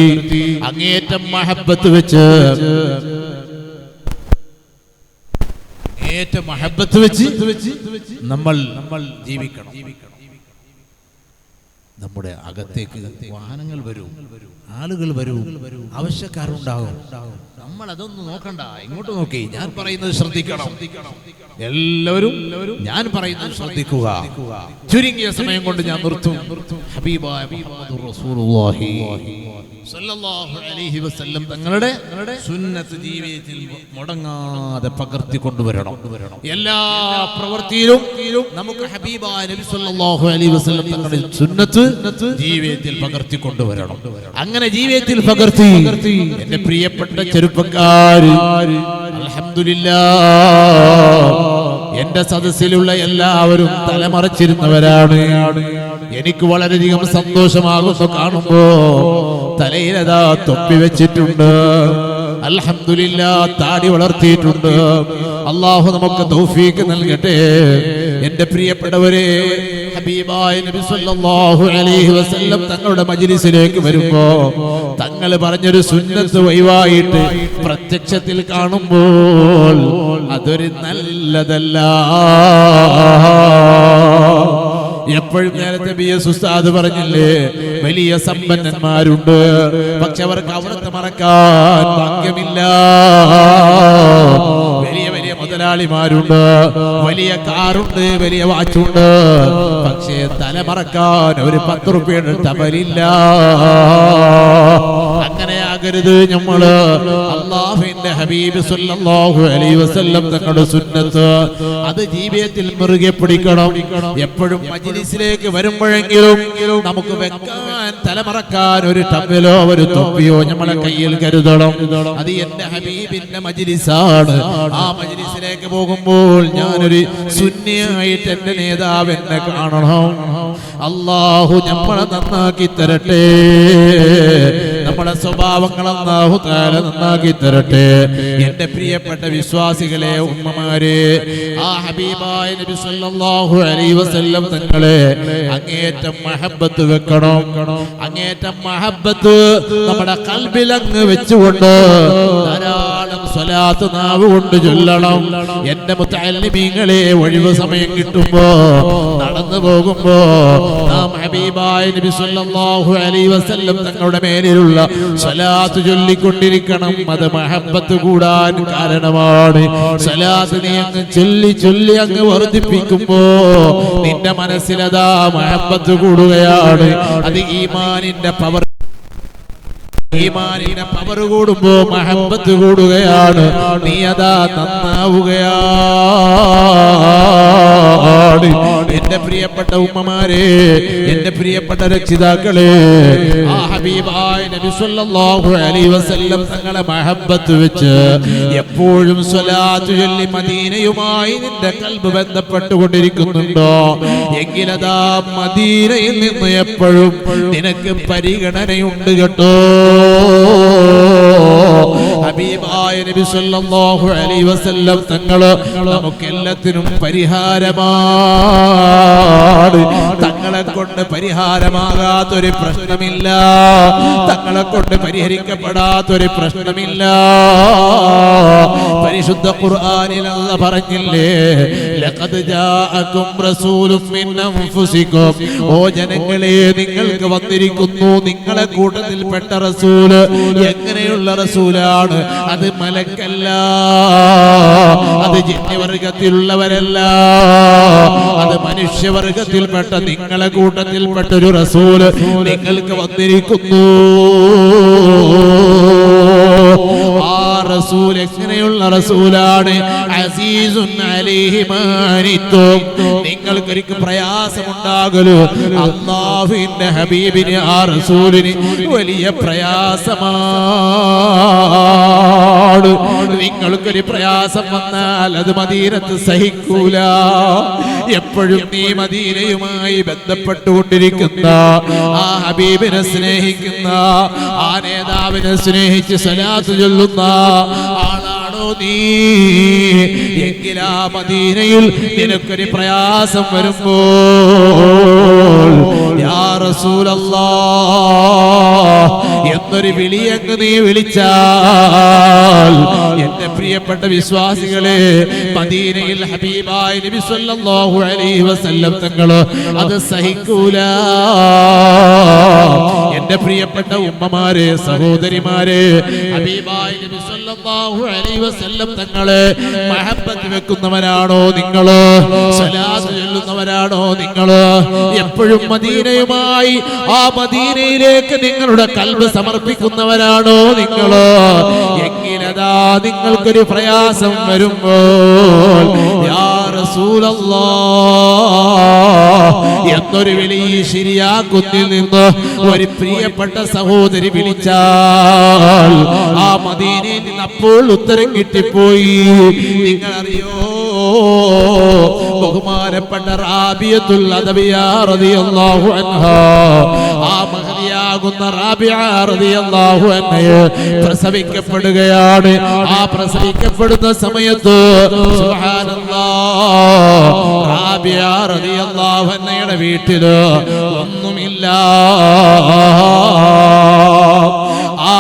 S1: അങ്ങേറ്റം മഹബ്ബത്ത് വെച്ച് നമ്മൾ ജീവിക്കണം. നമ്മുടെ അകത്തേക്ക് വാഹനങ്ങൾ വരും, ആളുകൾ വരും, ആവശ്യക്കാരുണ്ടാകും. നമ്മൾ അതൊന്നും നോക്കണ്ട, ഇങ്ങോട്ട് നോക്കി. ഞാൻ പറയുന്നത് ശ്രദ്ധിക്കണം. എല്ലാവരും ഞാൻ പറയുന്നത് ശ്രദ്ധിക്കുക. ചുരുങ്ങിയ സമയം കൊണ്ട് ഞാൻ നിർത്തും. ഹബീബായ മുഹമ്മദുർ റസൂലുള്ളാഹി സല്ലല്ലാഹു അലൈഹി വസല്ലം തങ്ങളുടെ സുന്നത്ത് ജീവിതത്തിൽ മുടങ്ങാതെ പകർത്തി കൊണ്ടുവരണം. എല്ലാ പ്രവൃത്തിയിലും നമുക്ക് ഹബീബായ നബി സല്ലല്ലാഹു അലൈഹി വസല്ലം തങ്ങളുടെ സുന്നത്ത് ജീവിതത്തിൽ പകർത്തി കൊണ്ടുവരണം. അങ്ങനെ ജീവിതത്തിൽ പകർത്തി എന്റെ പ്രിയപ്പെട്ട ചെറുപ്പക്കാര്, അൽഹംദുലില്ലാഹ്, എന്റെ സദസ്സിലുള്ള എല്ലാവരും തലമറച്ചിരുന്നവരാണ്. എനിക്ക് വളരെയധികം സന്തോഷമാകുന്നു കാണുമ്പോ. തലയിലതാ തൊപ്പി വെച്ചിട്ടുണ്ട്, അൽഹംദുലില്ലാഹ്, താടി വളർത്തിയിട്ടുണ്ട്. അല്ലാഹു നമുക്ക് തൗഫീഖ് നൽകട്ടെ. എന്റെ പ്രിയപ്പെട്ടവരെ, ഹബീബായ നബി സല്ലല്ലാഹു അലൈഹി വസല്ലം തങ്ങളുടെ മജ്ലിസിലേക്ക് വരുമ്പോ തങ്ങൾ പറഞ്ഞൊരു സുന്നത്ത് ഒഴിവായിട്ട് പ്രത്യക്ഷത്തിൽ കാണുമ്പോൾ അതൊരു നല്ലതല്ല. എപ്പോഴും നേരത്തെ BS ഉസ്താദ് പറഞ്ഞില്ലേ, വലിയ സമ്പന്നന്മാരുണ്ട്, പക്ഷെ അവർക്ക് അവിടുത്തെ മറക്കാൻ ഭാഗ്യമില്ല. വലിയ വലിയ മുതലാളിമാരുണ്ട്, വലിയ കാറുണ്ട്, വലിയ വാച്ചുണ്ട്, പക്ഷേ തലമറക്കാൻ ഒരു 10 റുപ്യയുടെ ടവലില്ല. അങ്ങനെയാകരുത് നമ്മള്. അല്ലാഹുവിന്റെ ഹബീബ് സല്ലല്ലാഹു അലൈഹി വസല്ലം തങ്ങളുടെ സുന്നത്ത് അത് ജീവിതത്തിൽ മുറുകെ പിടിക്കണം. എപ്പോഴും മജ്ലിസിലേക്ക് വരുമ്പോഴെങ്കിലും നമുക്ക് വെക്കാൻ, തലമറക്കാൻ ഒരു ടവലോ ഒരു തൊപ്പിയോ നമ്മളെ കയ്യിൽ കരുതണം. അത് എന്റെ ഹബീബിന്റെ മജ്ലിസാണ്. ആ മജ്ലിസിലേക്ക് പോകുമ്പോൾ ഞാനൊരു സുന്നിയായിട്ട് എന്റെ നേതാവ് എന്നെ കാണണം. അല്ലാഹു നമ്മളെ നന്നാക്കി തരട്ടെ. നമ്മുടെ സ്വഭാവങ്ങൾ അല്ലാഹു തആല നന്നാക്കി തരട്ടെ. എന്റെ പ്രിയപ്പെട്ട വിശ്വാസികളെ, ഉമ്മമാരെ, ആ ഹബീബായ നബി സല്ലല്ലാഹു അലൈഹി വസല്ലം തങ്ങളെ അങ്ങേറ്റം മഹബ്ബത്ത് വെക്കണം. അങ്ങേറ്റം മഹബ്ബത്ത് നമ്മുടെ ഖൽബിൽ അങ്ങ് വെച്ചുകൊണ്ട് ധാരാളം സ്വലാത്ത് നാവ് കൊണ്ട് ചൊല്ലണം. എന്റെ മുത്തഅല്ലിമീങ്ങളെ, ഒഴിവ് സമയം കിട്ടുമ്പോ, നടന്നു പോകുമ്പോ നാം ഹബീബായ നബി സല്ലല്ലാഹു അലൈഹി വസല്ലം തങ്ങളുടെ മേലിലുള്ള സ്വലാത്ത് ചൊല്ലിക്കൊണ്ടിരിക്കണം. അത് മഹബ്ബത്ത് കൂടാൻ കാരണമാണ്. സ്വലാത്ത് നീ അങ്ങ് ചൊല്ലി ചൊല്ലി അങ്ങ് വർദ്ധിപ്പിക്കുമ്പോ നിന്റെ മനസ്സിലതാ മഹബ്ബത്ത് കൂടുകയാണ്. അത് ഈമാനിന്റെ പവർ. ഈമാനിന്റെ പവർ കൂടുമ്പോ മഹബ്ബത്ത് കൂടുകയാണ്. നീ അതാ നന്നാവുകയാണ്. എന്റെ പ്രിയപ്പെട്ട ഉമ്മമാരെ, എന്റെ പ്രിയപ്പെട്ട രക്ഷിതാക്കളെ, ആ ഹബീബായ നബി സല്ലല്ലാഹു അലൈഹി വസല്ലം തങ്ങളെ മഹബ്ബത്ത് വെച്ച് എപ്പോഴും സ്വലാത്ത് ചൊല്ലി മദീനയുമായി നിന്റെ ഖൽബ് ബന്ധപ്പെട്ടുകൊണ്ടിരിക്കുന്നുണ്ടോ എങ്കിലതാ മദീനയിൽ നിന്ന് എപ്പോഴും നിനക്ക് പരിഗണനയുണ്ട് കേട്ടോ. ഹബീബായ നബി സല്ലല്ലാഹു അലൈഹി വസല്ലം തങ്ങള് നമുക്കെല്ലാത്തിനും പരിഹാരമാണ്. തങ്ങളെ കൊണ്ട് പരിഹാരമാകാത്തൊരു പ്രശ്നമില്ല, തങ്ങളെ കൊണ്ട് പരിഹരിക്കപ്പെടാത്തൊരു പ്രശ്നമില്ല. പരിശുദ്ധ ഖുർആനിൽ അല്ലാഹ് പറഞ്ഞില്ലേ, ലഖദ് ജാഅകും റസൂലും മിൻ അൻഫുസികും, ഓ ജനങ്ങളെ നിങ്ങൾക്ക് വന്നിരിക്കുന്നു നിങ്ങളെ കൂട്ടത്തിൽപ്പെട്ട റസൂല്. എങ്ങനെയുള്ള റസൂലാണ്? അത് മലക്കല്ല, അത് ജിന്നിവർഗത്തിലുള്ളവരല്ല, അത് മനുഷ്യവർഗത്തിൽപ്പെട്ട നിങ്ങളെ കൂട്ടത്തിൽപ്പെട്ട ഒരു റസൂല് നിങ്ങൾക്ക് വന്നിരിക്കുന്നു. ആ റസൂൽ എങ്ങനെയുള്ള റസൂലാണ്? അസീസുൻ അലൈഹി മാ അനിത്തും, നിങ്ങൾക്കൊരിക്കൽ പ്രയാസമുണ്ടാകലോ അല്ലാഹുവിന്റെ ഹബീബിന് ആ റസൂലിന് വലിയ പ്രയാസമാണ്. നിങ്ങൾക്കൊരു പ്രയാസം വന്നാൽ അത് മദീനത്ത് സഹിക്കൂല. എപ്പോഴും നീ മദീനയുമായി ബന്ധപ്പെട്ടുകൊണ്ടിരിക്കുന്ന ആ ഹബീബിനെ സ്നേഹിക്കുന്ന ആ നേതാവിനെ സ്നേഹിച്ച് സലാത്ത് ചൊല്ലുന്ന ആളാണോ നീ? എങ്കിലാ മദീനയിൽ നിനക്കൊരു പ്രയാസം വരുമ്പോൾ യാ റസൂലല്ലാഹ് എന്നൊരു വിളിയങ്ങ് നീ വിളിച്ചാൽ, എന്റെ പ്രിയപ്പെട്ട വിശ്വാസികളെ, മദീനയിൽ ഹബീബായ നബി സല്ലല്ലാഹു അലൈഹി വസല്ലം തങ്ങള് അത് സഹിക്കൂല. എന്റെ പ്രിയപ്പെട്ട ഉമ്മമാരെ, സഹോദരിമാരെ, ഹബീബായ നബി സല്ലല്ലാഹു അലൈഹി വസല്ലം തങ്ങളെ മഹബ്ബത്ത് വെക്കുന്നവരാണോ നിങ്ങള്? സ്വലാത്ത് ചൊല്ലുന്നവരാണോ നിങ്ങള്? എപ്പോഴും മദീനയുമായി ആ മദീനയിലേക്ക് നിങ്ങളുടെ കൽബ് സമർപ്പിക്കുന്നവരാണോ നിങ്ങള്? എങ്കിലതാ നിങ്ങൾക്കൊരു പ്രയാസം വരുമ്പോൾ യാ റസൂലല്ലാഹ് എന്നൊരു വിളി ശരിയാക്കുന്നിൽ നിന്ന് ഒരു പ്രിയപ്പെട്ട സഹോദരി വിളിച്ചാൽ ആ മദീനയിൽ നിന്ന് അപ്പോൾ ഉത്തരം കിട്ടിപ്പോയി. നിങ്ങളറിയോ, ബഹുമാനപ്പെട്ട റാബിയത്തുൽ അദവിയ റളിയല്ലാഹു അൻഹാ, ആ മഹദിയാകുന്ന റാബിയ റളിയല്ലാഹു അൻഹയെ പ്രസവിക്കപ്പെടുകയാണ്. ആ പ്രസവിക്കപ്പെടുന്ന സമയത്ത് സുബ്ഹാനല്ലാഹ്, റാബിയ റളിയല്ലാഹു അൻഹയുടെ വീട്ടില് ഒന്നുമില്ല. ആ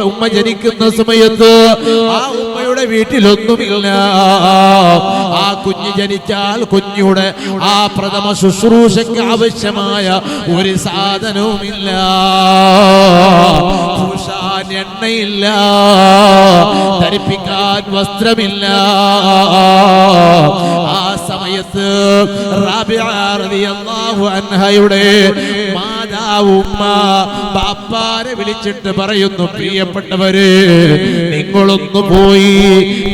S1: ഉമ്മ ജനിക്കുന്ന സമയത്ത് ആ ഉമ്മയുടെ വീട്ടിലൊന്നുമില്ല. ആ കുഞ്ഞ് ജനിച്ചാൽ കുഞ്ഞുടെ ആ പ്രഥമ ശുശ്രൂഷയ്ക്ക് ആവശ്യമായ ഒരു സാധനവുമില്ല. പൂശാൻ എണ്ണയില്ല, ധരിപ്പിക്കാൻ വസ്ത്രമില്ല. ആ സമയത്ത് റാബിയ റളിയല്ലാഹു അൻഹയുടെ മാതാവ് ഉമ്മ ബാപ്പാരെ വിളിച്ചിട്ട് പറയുന്നു, പ്രിയപ്പെട്ടവര്, നിങ്ങളൊന്നു പോയി,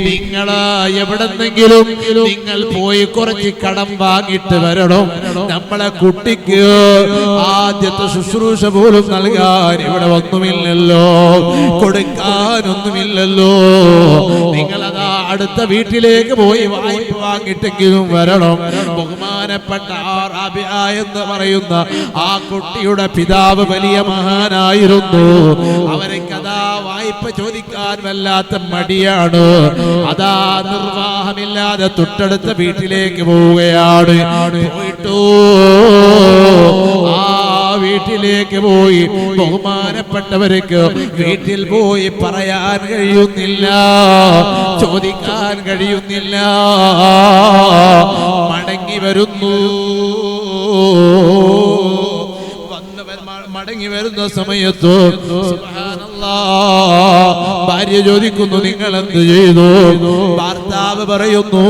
S1: നിങ്ങള് എവിടെന്നെങ്കിലും നിങ്ങൾ പോയി കുറച്ച് കടം വാങ്ങിട്ട് വരണം. നമ്മളെ കുട്ടിക്ക് ആദ്യത്തെ ശുശ്രൂഷ പോലും നൽകാൻ ഇവിടെ ഒന്നുമില്ലല്ലോ, കൊടുക്കാനൊന്നുമില്ലല്ലോ. നിങ്ങളതാ അടുത്ത വീട്ടിലേക്ക് പോയി വായ്പ വാങ്ങിട്ടെങ്കിലും വരണം. ബഹുമാനപ്പെട്ട റാബിയ എന്ന് പറയുന്ന ആ കുട്ടിയുടെ പിതാവ് വലിയ മഹാനായിരുന്നു. അവരക്കതാ വായ്പ ചോദിക്കാൻ വല്ലാത്ത മടിയാണ്. അതാ നിർവാഹമില്ലാതെ തൊട്ടടുത്ത വീട്ടിലേക്ക് പോവുകയാണ്. പോയിട്ടോ ആ വീട്ടിലേക്ക് പോയി ബഹുമാനപ്പെട്ടവർക്ക് വീട്ടിൽ പോയി പറയാൻ കഴിയുന്നില്ല, ചോദിക്കാൻ കഴിയുന്നില്ല. മടങ്ങി വരുന്നു. മടങ്ങി വരുന്ന സമയത്ത് ഭാര്യ ചോദിക്കുന്നു, നിങ്ങൾ എന്ത് ചെയ്തു? ഭർത്താവ് പറയുന്നു,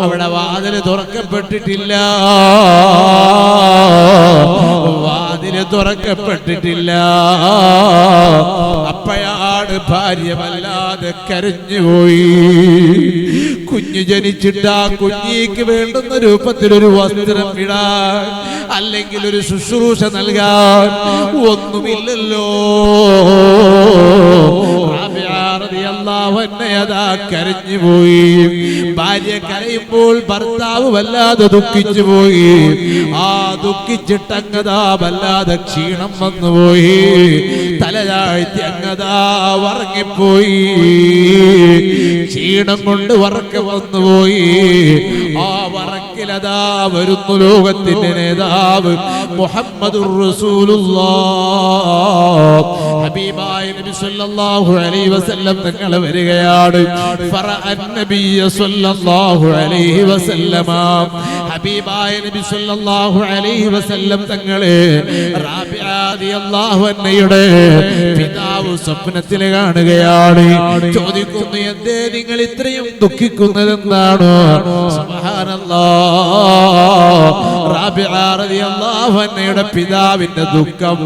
S1: അവിടെ വാതില് തുറക്കപ്പെട്ടിട്ടില്ല, വാതില് തുറക്കപ്പെട്ടിട്ടില്ല. അപ്പോഴാണ് ഭാര്യ വല്ലാതെ കരഞ്ഞുപോയി. കുഞ്ഞ് കുഞ്ഞു ജനിച്ചിട്ട് ആ കുഞ്ഞിക്ക് വേണ്ടുന്ന രൂപത്തിൽ ഒരു വസ്ത്രം ഇടാൻ അല്ലെങ്കിൽ ഒരു ശുശ്രൂഷ നൽകാൻ ഒന്നുമില്ലല്ലോ. കരഞ്ഞുപോയി. ഭാര്യ കരയുമ്പോൾ ഭർത്താവ് വല്ലാതെ ദുഃഖിച്ചു പോയി. ആ ദുഃഖിച്ചിട്ടങ്ങതാ വല്ലാതെ ക്ഷീണം വന്നുപോയി. തലതാഴ്ത്തി അങ്ങതാ ഉറങ്ങിപ്പോയി. ക്ഷീണം കൊണ്ട് ഉറക്കം വന്നുപോയി. ആ വറക്കിലതാ വരുന്നു ലോകത്തിന്റെ നേതാവ് മുഹമ്മദുർ റസൂലുള്ളാഹ്. ഹബീബായ നബി സല്ലല്ലാഹു അലൈഹി വസല്ലം തങ്ങൾ വരികയാണ്. ഫറഅൻ നബിയ സല്ലല്ലാഹു അലൈഹി വസല്ലമ. ഹബീബായ നബി സല്ലല്ലാഹു അലൈഹി വസല്ലം തങ്ങളെ റാബിഅ റളിയല്ലാഹു അൻഹയുടെ പിതാവ് സ്വപ്നത്തിൽ കാണുകയാണ്. ചോദിക്കുന്നു, എന്തേ നിങ്ങൾ ഇത്രയും ദുഃഖിക്കുന്നതെന്താണ്? സുബ്ഹാനല്ലാഹ്. റാബിഅ റളിയല്ലാഹു അൻഹയുടെ പിതാവിന്റെ ദുഃഖം,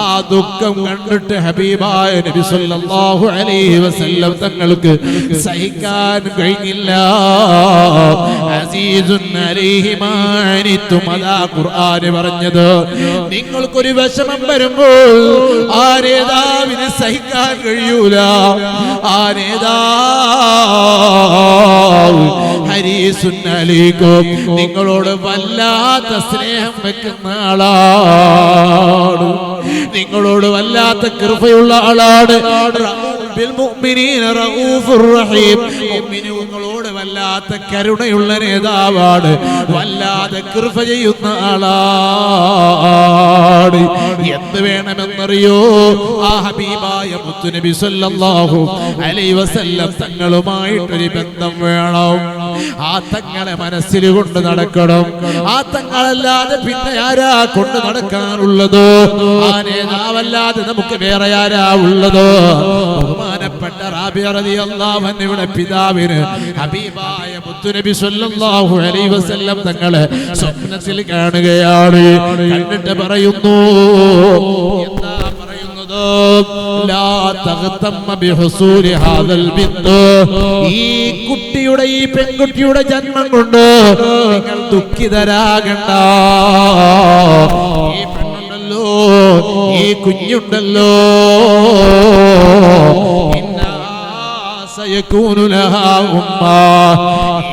S1: ആ ദുഃഖം കണ്ടിട്ട് ഹബീബായ നബി സല്ലല്ലാഹു അലൈഹി വസല്ലം തങ്ങൾക്ക് സഹിക്കാൻ കഴിഞ്ഞില്ല. അസീസുൻ അലൈഹി മാ അനിതും. അതാ ഖുർആൻ പറഞ്ഞത്, നിങ്ങൾക്കൊരു വിഷമം വരുമ്പോൾ ആ നേതാവിന് സഹിക്കാൻ കഴിയൂല. ആ നേതാവ് ഹരീസുൻ അലൈക്കും, നിങ്ങളോട് വല്ലാത്ത സ്നേഹം വെക്കുന്ന ആളാണ്, നിങ്ങളോട് വല്ലാത്ത കൃപയുള്ള ആളാണ്. മുഅ്മിനീങ്ങളോട് വല്ലാത്ത കരുണയുള്ള നേതാവാണ്, വല്ലാതെ കൃപ ചെയ്യുന്ന ആളാണ്. എന്ത് വേണമെന്നറിയോ? ആ ഹബീബായ മുത്തുനബി സല്ലല്ലാഹു അലൈഹി വസല്ലം തങ്ങളുമായിട്ടൊരു ബന്ധം വേണം. ആ തങ്ങളെ മനസ്സിൽ കൊണ്ട് നടക്കണം. ആ തങ്ങളല്ലാതെ പിന്നെ ആരാ കൊണ്ട് നടക്കാനുള്ളത്? ആ നേതാവല്ലാതെ നമുക്ക് വേറെ ആരാ ഉള്ളത്? ബഹുമാനപ്പെട്ട റാബിഅ റളിയല്ലാഹു അൻഹയുടെ പിതാവിന് ഹബീബായ മുത്തുനബി സല്ലല്ലാഹു അലൈഹി വസല്ലം തങ്ങളെ സ്വപ്നത്തിൽ കാണുകയാണ്. കണ്ടിട്ട് പറയുന്നു, എന്താ പറയുന്നത്? ലാ തഗ്തമ്മ ബിഹുസൂലി ഹാദൽ ബിന്ത്. ഈ കുട്ടിയുടെ, ഈ പെൺകുട്ടിയുടെ ജന്മം കൊണ്ട് നിങ്ങൾ ദുഃഖിതരാകണ്ട. ഈ പെണ്ണുണ്ടല്ലോ, ഈ കുഞ്ഞുണ്ടല്ലോ,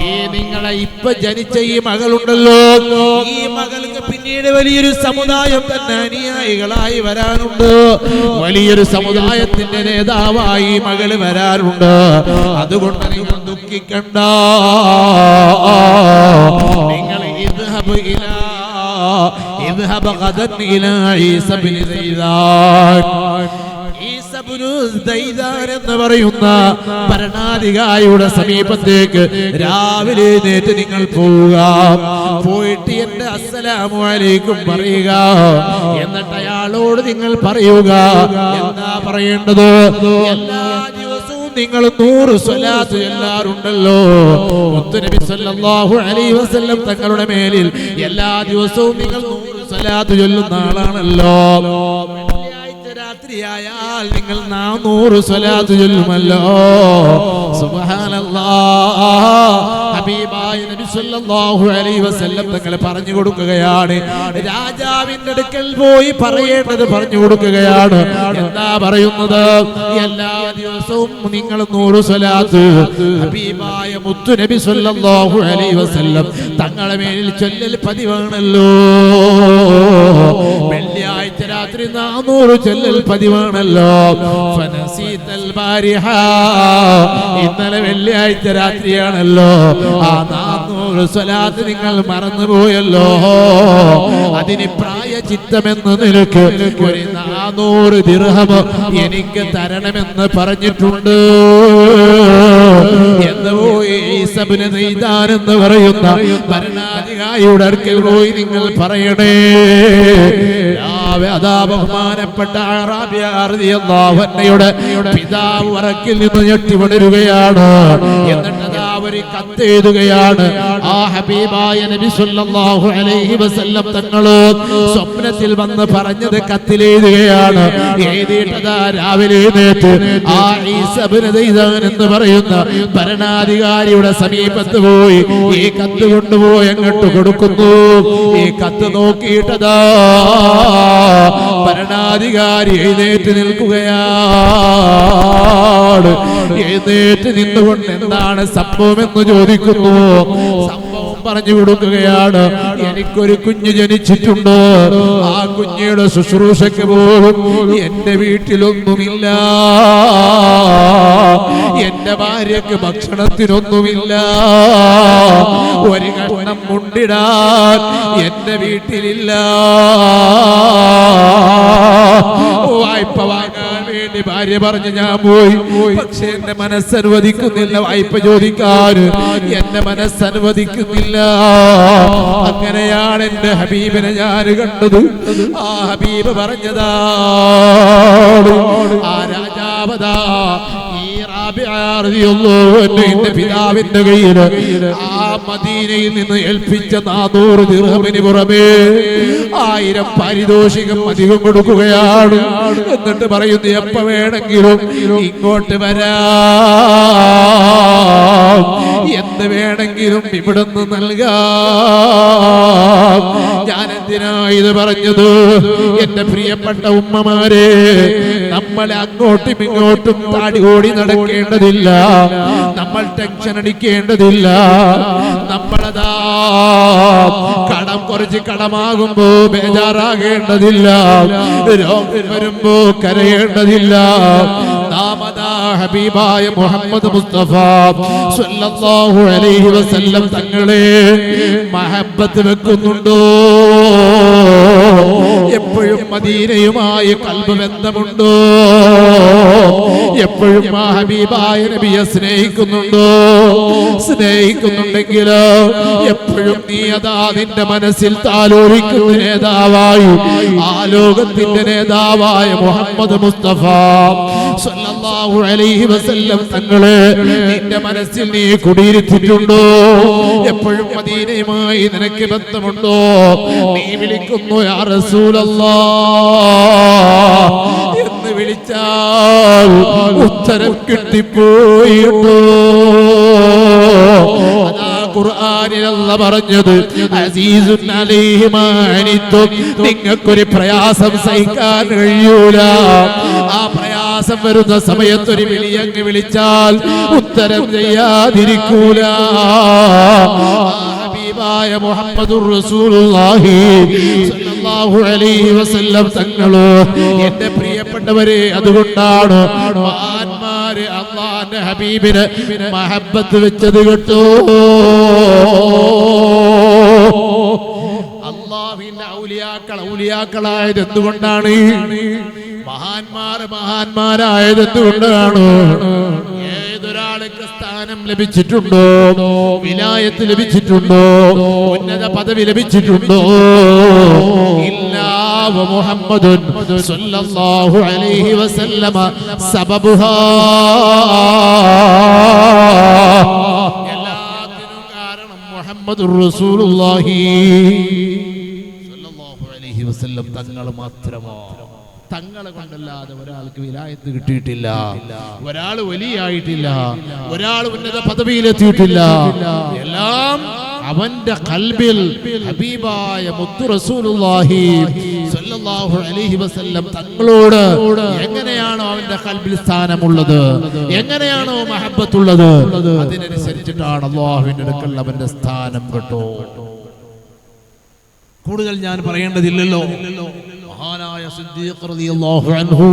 S1: ഈ നിങ്ങളെ ഇപ്പൊ ജനിച്ച ഈ മകളുണ്ടല്ലോ, ഈ മകൾക്ക് പിന്നീട് വലിയൊരു സമുദായം തന്നെ അനുയായികളായി വരാനുണ്ട്. വലിയൊരു സമുദായത്തിന്റെ നേതാവായി മകള് വരാനുണ്ട്. അതുകൊണ്ട് നിങ്ങൾ ദുഃഖിക്കണ്ട. നിങ്ങൾ ഇദ്ഹബ ഗദൻ ഇലാ ഈസ ഇബ്നു സൈദാൻ. എന്ന് പറയുന്ന ഭരണാധികാരിയുടെ സമീപത്തേക്ക് രാവിലെ നേറ്റ് നിങ്ങൾ പോവുക. പോയിട്ട് എന്റെ അസ്സലാമു അലൈക്കും പറയുക. എന്നിട്ട് അയാളോട് നിങ്ങൾ പറയുക. എന്താ പറയേണ്ടത്? എല്ലാ ദിവസവും നിങ്ങൾ 100 സ്വലാത്ത് ചൊല്ലാറുണ്ടല്ലോ. മുത്തുനബി സല്ലല്ലാഹു അലൈഹി വസല്ലം തങ്ങളുടെ മേലിൽ എല്ലാ ദിവസവും നിങ്ങൾ 100 സ്വലാത്ത് ചൊല്ലുന്ന ആളാണല്ലോ. രാത്രിയായാൽ നിങ്ങൾ 400 സ്വലാത്ത് ചൊല്ലുമല്ലോ. സുബ്ഹാനല്ലാഹ്. ഹബീബായ നബി സല്ലല്ലാഹു അലൈഹി വസല്ലം തങ്ങൾ പറഞ്ഞു കൊടുക്കുകയാണ്. രാജാവിന്റെ അടുക്കൽ പോയി പറയേണ്ടത് പറഞ്ഞു കൊടുക്കുകയാണ്. എന്താ പറയുന്നത്? എല്ലാ ദിവസവും നിങ്ങൾ 100 സ്വലാത്ത് ഹബീബായ മുത്തു നബി സല്ലല്ലാഹു അലൈഹി വസല്ലം തങ്ങളെ മേലിൽ ചൊല്ലൽ പതിവാണല്ലോ. വെള്ളിയാഴ്ച രാത്രി 400 ചൊല്ലൽ പതിവാണല്ലോ. ഫനസീതൽ ബാരിഹ. ഇന്നലെ വെള്ളിയാഴ്ച രാത്രിയാണല്ലോ. ആ 400 സ്വലാത്ത് നിങ്ങൾ മറന്നുപോയല്ലോ. അതിന് പ്രായചിത്തമെന്ന നിലക്ക് ഒരു 400 ദിർഹം എനിക്ക് തരണമെന്ന് പറഞ്ഞിട്ടുണ്ട് എന്ന് പോയി ഈസ ഇബ്നു സൈദാൻ എന്ന് പറയുന്ന ഭരണാധികാരിയുടെ അടുക്കൽ പോയി നിങ്ങൾ പറയണേ. അതാ ബഹുമാനപ്പെട്ട റാബിഅ റളിയല്ലാഹു അൻഹയുടെ പിതാവ് വറക്കിൽ നിന്ന് ഞെട്ടി വളരുകയാണ്. എന്നിട്ട് ഒരു കത്തെഴുതുകയാണ്. ആ ഹബീബായ നബി സല്ലല്ലാഹു അലൈഹി വസല്ലം തങ്ങളോ സ്വപ്നത്തിൽ വന്ന് പറഞ്ഞത് കത്തിലെഴുതുകയാണ്. എഴുതിയിട്ടതാ രാവിലെ എഴുന്നേറ്റ് ആ ഈസ ഇബ്നു ദൈദാൻ എന്ന് പറയുന്ന ഭരണാധികാരിയുടെ സമീപത്ത് പോയി ഈ കത്ത് കൊണ്ടുപോയി അങ്ങോട്ട് കൊടുക്കുന്നു. ഈ കത്ത് നോക്കിയിട്ടതാ ഭരണാധികാരി എഴുന്നേറ്റ് നിൽക്കുകയാണ്. എഴുന്നേറ്റ് നിന്നുകൊണ്ട് എന്താണ് സംഭവം എന്ന് ചോദിക്കുന്നു. സംഭവം പറഞ്ഞു കൊടുക്കുകയാണ്. എനിക്കൊരു കുഞ്ഞ് ജനിച്ചിട്ടുണ്ട്. ആ കുഞ്ഞിയുടെ ശുശ്രൂഷയ്ക്ക് പോലും എന്റെ വീട്ടിലൊന്നുമില്ല. എന്റെ ഭാര്യക്ക് ഭക്ഷണത്തിനൊന്നുമില്ല. ഒരു കഷ്ണം മുണ്ടിടാൻ എന്റെ വീട്ടിലില്ല. വായ്പ വാങ്ങാൻ വേണ്ടി ഭാര്യ പറഞ്ഞ് ഞാൻ പോയി. പക്ഷെ എന്റെ മനസ്സനുവദിക്കുന്നില്ല. വായ്പ ചോദിക്കാൻ എന്റെ മനസ്സനുവദിക്കുന്നില്ല. അങ്ങനെയാണ് എന്റെ ഹബീബിനെ ഞാൻ കണ്ടത്. ആ ഹബീബ് പറഞ്ഞതാ ആ രാജാവതാ എന്റെ പിതാവിന്റെ കയ്യിൽ ആ മദീനയിൽ നിന്ന് ഏൽപ്പിച്ച 400 ദിർഹമിന് പുറമേ 1000 പാരിതോഷികം അധികം കൊടുക്കുകയാണ്. എന്നിട്ട് പറയുന്നു എപ്പ വേണമെങ്കിലും ഇങ്ങോട്ട് വരാം, എന്ത് വേണമെങ്കിലും ഇവിടുന്ന് നൽകാം. ഞാൻ എന്തിനാ ഇത് പറഞ്ഞത്? എന്റെ പ്രിയപ്പെട്ട ഉമ്മമാരെ, നമ്മളെ അങ്ങോട്ടും ഇങ്ങോട്ടും താടി ഓടി നടക്കേണ്ടതില്ല. നമ്മൾ ടെൻഷൻ അടിക്കേണ്ടതില്ല. നമ്മളതാ കടം കുറച്ച് കടമാകുമ്പോ ബേജാറാകേണ്ടതില്ല. രോഗം വരുമ്പോ കരയേണ്ടതില്ല. നാമദാ ഹബീബായ മുഹമ്മദ് മുസ്തഫ സ്വല്ലല്ലാഹു അലൈഹി വസല്ലം തങ്ങളെ മഹബ്ബത്ത് വെക്കുന്നുണ്ടോ? എപ്പോഴും മദീനയുമായി ഖൽബ് ബന്ധമുണ്ടോ? എപ്പോഴും ആ ഹബീബായ നബിയെ സ്നേഹിക്കുന്നുണ്ടോ? സ്നേഹിക്കുന്നുണ്ടെങ്കിലോ എപ്പോഴും നീ അതാ നിന്റെ മനസ്സിൽ താലോലിക്കുന്ന നേതാവായി ആ ലോകത്തിന്റെ നേതാവായ മുഹമ്മദ് മുസ്തഫ സ്വല്ലല്ലാഹു അലൈഹി വസല്ലം തങ്ങളെ നിന്റെ മനസ്സിൽ നീ കുടിയിരുത്തിയിട്ടുണ്ടോ? എപ്പോഴും മദീനയുമായി നിനക്ക് ബന്ധമുണ്ടോ? നീ വിളിക്കുന്നു യാ റസൂലല്ലാഹ് എന്ന് വിളിച്ചാൽ ഉത്തരം കിട്ടിപ്പോയിട്ടോ. അതാ ഖുർആനിൽ അല്ലാഹ് പറഞ്ഞത് അസീസുൻ അലൈഹി മാ അനിതും, നിങ്ങൾക്കൊരു പ്രയാസം സഹിക്കാൻ കഴിയൂല. ആ പ്രയാസം വരുന്ന സമയത്ത് ഒരു വിളിയങ്ങ് വിളിച്ചാൽ ഉത്തരം ചെയ്യാതിരിക്കൂല. ഹബീബായ മുഹമ്മദുർ റസൂലുള്ളാഹി സ്വല്ലല്ലാഹു അലൈഹി വസല്ലം തങ്ങളോ എന്റെ പ്രിയപ്പെട്ടവരെ, അതുകൊണ്ടാണ് മഹാന്മാര് അല്ലാഹുവിന്റെ ഹബീബിന് മഹബ്ബത്ത് വെച്ചത് കേട്ടോ. അല്ലാഹുവിന്റെ ഔലിയാക്കളായത് എന്തുകൊണ്ടാണ്? മഹാന്മാരായത് എന്തുകൊണ്ടാണ്? ഏതൊരാൾക്ക് സ്ഥാനം ലഭിച്ചിട്ടുണ്ടോ, വിലായത്ത് ലഭിച്ചിട്ടുണ്ടോ, ഉന്നത പദവി ലഭിച്ചിട്ടുണ്ടോ? ഇല്ലാ വ മുഹമ്മദുൻ സ്വല്ലല്ലാഹു അലൈഹി വസല്ലമ സബബുഹാ. എല്ലാത്തിനും കാരണം മുഹമ്മദുർ റസൂലുള്ളാഹി സ്വല്ലല്ലാഹു അലൈഹി വസല്ലം തങ്ങൾ മാത്രമാണ്. തങ്ങളെ കൊണ്ടല്ലാതെ ഒരാൾക്ക് വിലായത്ത് കിട്ടിയിട്ടില്ല, ഒരാൾ വലിയായിട്ടില്ല, ഒരാൾ ഉന്നത പദവിയിലെത്തിയിട്ടില്ല. എല്ലാം അവന്റെ ഖൽബിൽ ഹബീബായ മുത്തു റസൂലുള്ളാഹി സ്വല്ലല്ലാഹു അലൈഹി വസല്ലം തങ്ങളോട് എങ്ങനെയാണോ അവന്റെ ഖൽബിൽ സ്ഥാനമുള്ളത്, എങ്ങനെയാണോ മഹബ്ബത്തുള്ളത്, അതിനനുസരിച്ചിട്ടാണ് അല്ലാഹുവിന്റെ അടുക്കൽ അവന്റെ സ്ഥാനം കേട്ടോ. കൂടുതൽ ഞാൻ പറയേണ്ടതില്ലല്ലോ. മഹാനായ സിദ്ദീഖ് റളിയല്ലാഹു അൻഹു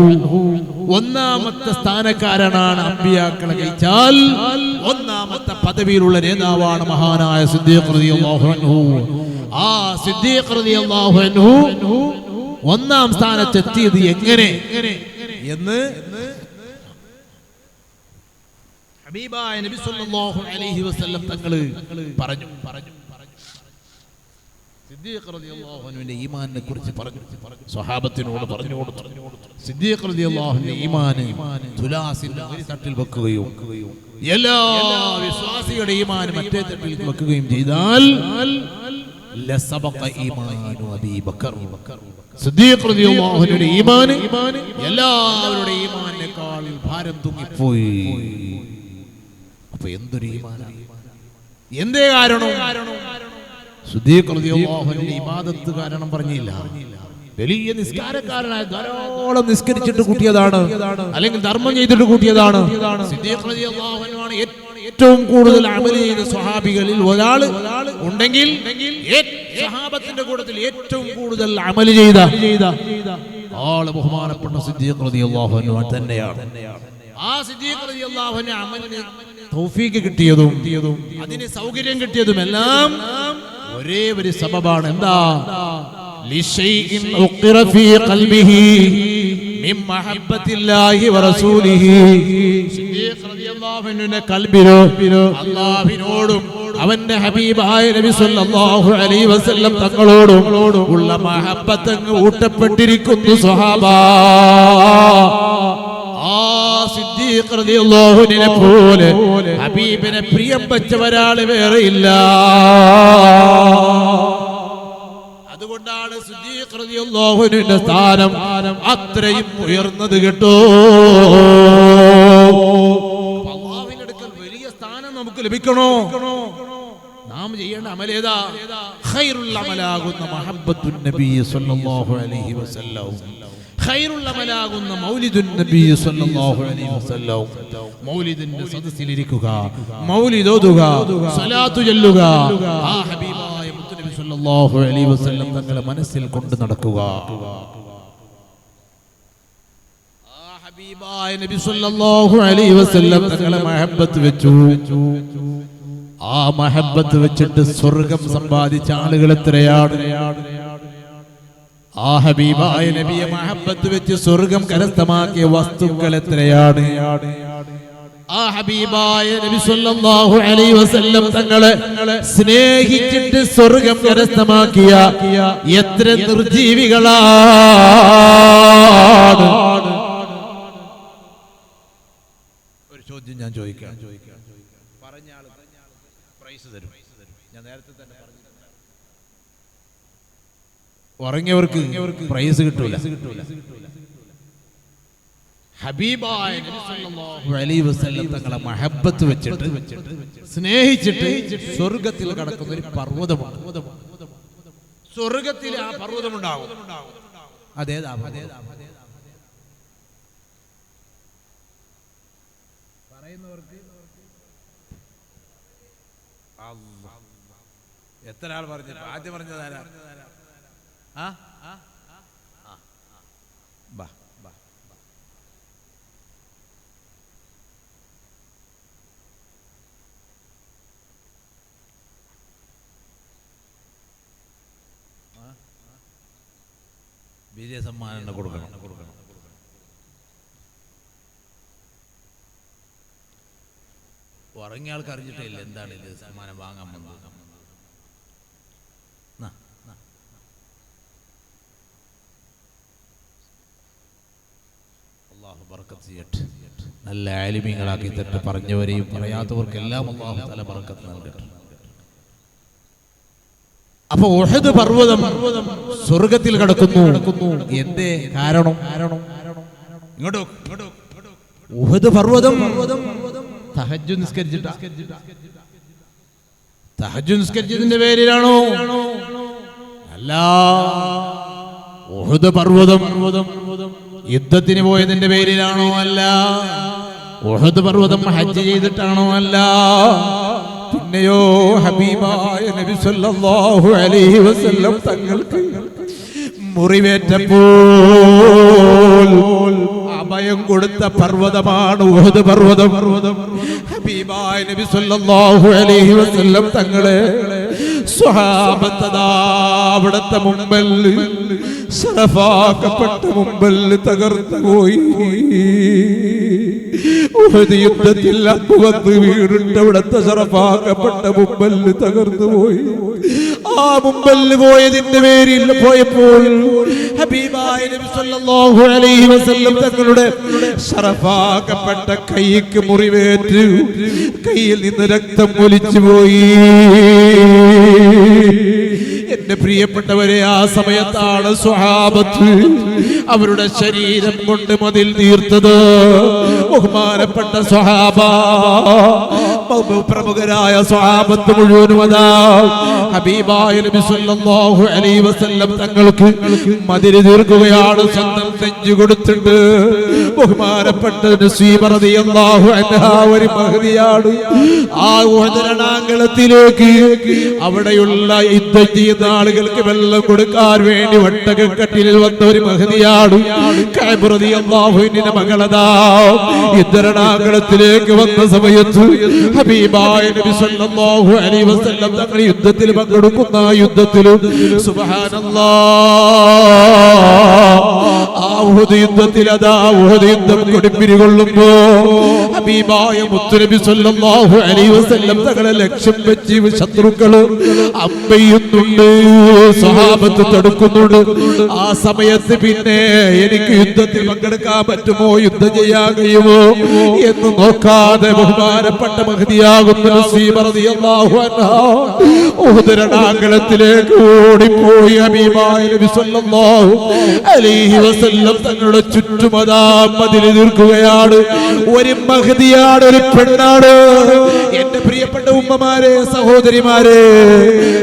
S1: ഒന്നാമത്തെ സ്ഥാനക്കാരനാണ്. അമ്പിയാക്കളെ കഴിച്ചാൽ ഒന്നാമത്തെ പദവിയിലുള്ള നേതാവാണ് മഹാനായ സിദ്ദീഖ് റളിയല്ലാഹു അൻഹു. ആ സിദ്ദീഖ് റളിയല്ലാഹു അൻഹു ഒന്നാം സ്ഥാനത്തെത്തിയത് എങ്ങനെ എന്ന് ഹബീബായ നബി സല്ലല്ലാഹു അലൈഹി വസല്ലം തങ്ങൾ പറഞ്ഞു. സിദ്ദീഖ് റളിയല്ലാഹു അൻഹുവിന്റെ ഈമാനിനെ കുറിച്ച് പറഞ്ഞു, സ്വഹാബത്തിനോട് പറഞ്ഞു കൊടുത്തു. സിദ്ദീഖ് റളിയല്ലാഹു അൻഹുവിന്റെ ഈമാൻ തുലാസിന്റെ ഒരു തട്ടിൽ വെക്കുകയും എല്ലാ വിശ്വാസി മുആവിയയുടെ ഈമാൻ മറ്റേ തട്ടിലേക്ക് വെക്കുകയും ചെയ്താൽ ലസബഖ ഈമാനു അബീ ബക്കർ സിദ്ദീഖ് റളിയല്ലാഹു അൻഹുവിന്റെ ഈമാൻ എല്ലാവരുടെ ഈമാനിനേക്കാൾ ഭാരം തൂങ്ങിപ്പോയി. അപ്പൊ എന്തൊരു ഈമാനാണ്! എന്തേ കാരണം? സിദ്ദീഖ് റളിയല്ലാഹു അൻഹു ഇബാദത്ത് കാരണം പറഞ്ഞില്ല. വലിയ നിസ്കാരക്കാരനായ, ധാരാളം നിസ്കരിച്ചിട്ട് കൂട്ടിയതാണ്, അല്ലെങ്കിൽ ധർമ്മം ചെയ്തിട്ട് കൂട്ടിയതാണ്. സിദ്ദീഖ് റളിയല്ലാഹു അൻഹു ആണ് ഏറ്റവും കൂടുതൽ അമൽ ചെയ്ത സ്വഹാബികളിൽ ഒരാൾ ഉണ്ടെങ്കിൽ സ്വഹാബത്തിന്റെ കൂട്ടത്തിൽ ഏറ്റവും കൂടുതൽ അമൽ ചെയ്ത ആള് ബഹുമാനപ്പെട്ട സിദ്ദീഖ് റളിയല്ലാഹു അൻഹു തന്നെയാണ്. ആ സിദ്ദീഖ് റളിയല്ലാഹു അൻഹു അമലിന് തൗഫീഖ് കിട്ടിയതും അതിന് സൗകര്യം കിട്ടിയതും എല്ലാം ഒരേ ഒരു സബബാണ്. എന്താ? ലിശൈഇൻ ഉഖിറ ഫീ ഖൽബിഹി മിൻ മഹബ്ബത്തില്ലാഹി വറസൂലിഹി. സിദ്ദീഖ് റളിയല്ലാഹു അൻഹുവിന്റെ ഖൽബിലോ അല്ലാഹുവിനോടും അവന്റെ ഹബീബായ നബി സല്ലല്ലാഹു അലൈഹി വസല്ലം തങ്ങളോടും ഉള്ള മഹബ്ബത്ത് അങ്ങ് ഊട്ടപ്പെട്ടിരിക്കുന്നു സ്വഹാബാ. ആ സിദ്ദീഖ് റളിയല്ലാഹു അൻഹുവിനെ പോലെ ഹബീബിനെ പ്രിയം വെച്ച ഒരാൾ വേറെയില്ല. അതുകൊണ്ടാണ് സിദ്ദീഖ് റളിയല്ലാഹു അൻഹുവിന്റെ സ്ഥാനം അത്രയും ഉയർന്നത് കേട്ടോ. അല്ലാഹുവിന്റെ അടുക്കൽ വലിയ സ്ഥാനം നമുക്ക് ലഭിക്കണോ? നാം ചെയ്യേണ്ട അമലേതാ? ഖൈറുൽ അമലാകുന്ന മഹബ്ബത്തുൻ നബി സല്ലല്ലാഹു അലൈഹി വസല്ലം, ഖൈറുൽ അമലാകുന്ന മൗലിദുൻ നബി സല്ലല്ലാഹു അലൈഹി വസല്ലം. മൗലിദിന്റെ സദസ്സിലിരിക്കുക, മൗലിദ് ഓതുക, സ്വലാത്തു ചൊല്ലുക, ആ ഹബീബായ മുത്തുനബി സല്ലല്ലാഹു അലൈഹി വസല്ലം തങ്ങളെ മനസ്സിൽ കൊണ്ട് നടക്കുക. ആ ഹബീബായ നബി സല്ലല്ലാഹു അലൈഹി വസല്ലം തങ്ങളെ മഹബ്ബത്ത് വെച്ചു. ആ മഹബ്ബത്ത് വെച്ചിട്ട് സ്വർഗം സമ്പാദിച്ച ആളുകൾ എത്രയാണ്! ആ ഹബീബായ നബിയെ മഹബ്ബത്ത് വെച്ച് സ്വർഗം കരസ്ഥമാക്കിയ വസ്തുക്കൾ എത്രയാണ്! ആ ഹബീബായ നബി സല്ലല്ലാഹു അലൈഹി വസല്ലം തങ്ങളെ സ്നേഹിച്ചിട്ട് സ്വർഗം കരസ്ഥമാക്കിയ എത്ര നിർജീവികളാണ്! ഒരു ചോദ്യം ഞാൻ ചോദിക്കാം. പറഞ്ഞ ആൾ പ്രൈസ് തരും. ഞാൻ നേരത്തെ തന്നെ പറഞ്ഞു, ഉറങ്ങിയവർക്ക് പ്രൈസ് കിട്ടൂല. ഹബീബായ നബി സല്ലല്ലാഹു അലൈഹി വസല്ലം തങ്ങളെ മഹബ്ബത്ത് വെച്ചിട്ട് സ്നേഹിച്ചിട്ട് സ്വർഗത്തിൽ കടക്കുന്ന ഒരു പർവ്വതമാണ്. സ്വർഗത്തിൽ ആ പർവ്വതമുണ്ടാകും. അതേതാ? പറയുന്നവർക്ക് എത്ര ആൾ പറഞ്ഞു? ആദ്യം പറഞ്ഞതാരാ? വിജയ സമ്മാനം കൊടുക്കണം. ഉറങ്ങിയ ആൾക്ക് അറിഞ്ഞിട്ടില്ല എന്താണ് ഇത് സമ്മാനം വാങ്ങാൻ വന്നത്. അല്ലാഹു ബർക്കത്ത് ചെയ്യട്ടെ. നല്ല ആലിമീങ്ങളാക്കി തട്ട്. പറഞ്ഞവരെയും പറയാത്തവർക്കെല്ലാം അല്ലാഹു തആല ബർക്കത്ത് നൽകട്ടെ. അപ്പൊ ഉഹദ് പർവ്വതം സ്വർഗത്തിൽ കടക്കുന്നു. എന്തേ കാരണം? ഇങ്ങോട്ടോ. ഉഹദ് പർവ്വതം തഹജ്ജുദ് നിസ്കരിച്ചതിന്റെ പേരിലാണോ? അല്ല. ഉഹദ് പർവ്വതം യുദ്ധത്തിന് പോയതിന്റെ പേരിലാണോ? അല്ല. ഉഹദ് പർവ്വതം ഹജ്ജ് ചെയ്തിട്ടാണോ? അല്ല. പിന്നെയോ ഹബീബായ നബി സല്ലല്ലാഹു അലൈഹി വസല്ലം തങ്ങൾക്ക് മുറിവേറ്റപ്പോൾ അഭയം കൊടുത്ത പർവ്വതമാണ് ഉഹദ് പർവ്വതം. ഹബീബായ നബി സല്ലല്ലാഹു അലൈഹി വസല്ലം തങ്ങളെ സ്വഹാബത്ത് അവിടുത്തെ മുമ്പിൽ ശറഫാക്കപ്പെട്ട മുമ്പിൽ തകർന്നു പോയി. ഉഹദ് യുദ്ധത്തിൽ അമ്പ് വന്ന് വീണിട്ട് അവിടുത്തെ ശറഫാക്കപ്പെട്ട മുമ്പിൽ തകർന്നു പോയി. ആ ആ മുമ്പിൽ പോയതിന്റെ പേരിൽ പോയപ്പോൾ ഹബീബായ നബി സല്ലല്ലാഹു അലൈഹി വസല്ലം തങ്ങളുടെ ശറഫാക്കപ്പെട്ട കൈക്ക് മുറിവേറ്റു, കയ്യിൽ നിന്ന് രക്തം ഒലിച്ചു പോയി. എന്റെ പ്രിയപ്പെട്ടവരെ, ആ സമയത്താണ് സ്വഹാബത്ത് അവരുടെ ശരീരം കൊണ്ട് മതിൽ തീർത്തത്. ബഹുമാനപ്പെട്ട സ്വഹാബ, പ്രമുഖരായ സ്വഹാബത്ത് മുഴുവനും അതാ ഹബീബായ നബി സല്ലല്ലാഹു അലൈഹി വസല്ലം തങ്ങൾക്ക് മതിൽ തീർക്കുകയാണ്. സ്വന്തം നെഞ്ചു കൊടുത്തിട്ട് ബഹുമാനപ്പെട്ട നസീബ റളിയല്ലാഹു അൻഹാ ഒരു മഹദിയാണ്. ആ ഉഹദ് രണാങ്കളത്തിലേക്ക് അവിടെയുള്ള യുദ്ധം ചെയ്യുന്ന ആളുകൾക്ക് വെള്ളം കൊടുക്കാൻ വേണ്ടി ഒട്ടകക്കട്ടിലിൽ വന്ന ഒരു മഹദിയാണ്. കഅബ് റളിയല്ലാഹു അൻഹുവിന്റെ മകളതാ യുദ്ധരണാങ്കളത്തിലേക്ക് വന്ന സമയത്ത് ഹബീബായ നബി സല്ലല്ലാഹു അലൈഹി വസല്ലം തങ്ങൾ യുദ്ധത്തിൽ പങ്കെടുക്കുന്ന യുദ്ധത്തിൽ സുബ്ഹാനല്ലാഹ് ആ ഉഹദ് യുദ്ധത്തിൽ അതാ ഉഹദ് യുദ്ധം കൊടുമ്പിരി കൊള്ളുമ്പോ ഹബീബായ മുത്തുനബി സല്ലല്ലാഹു അലൈഹി വസല്ലം തങ്ങളെ ലക്ഷ്യം വെച്ച് ശത്രുക്കള് അമ്പെയ്യുന്നുണ്ട്, സ്വഹാബത്ത് തടുക്കുന്നുണ്ട്. ആ സമയത്ത് പിന്നെ എനിക്ക് യുദ്ധത്തിൽ പങ്കെടുക്കാൻ പറ്റുമോ, യുദ്ധം ചെയ്യാൻ കഴിയുമോ എന്ന് നോക്കാതെ ബഹുമാനപ്പെട്ട മഹദിയാകുന്ന നസീബ റളിയല്ലാഹു അൻഹാ ഉഹദ് രണാങ്കളത്തിലേക്ക് ഓടിപ്പോയി. ഹബീബായ നബി സല്ലല്ലാഹു അലൈഹി വസല്ലം തങ്ങളുടെ ചുറ്റുമതാ മതിൽ തീർക്കുകയാണ്. ഒരു മഹദിയാണ്, ഒരു പെണ്ണാണ്. എന്റെ പ്രിയപ്പെട്ട ഉമ്മമാരെ, സഹോദരിമാരെ,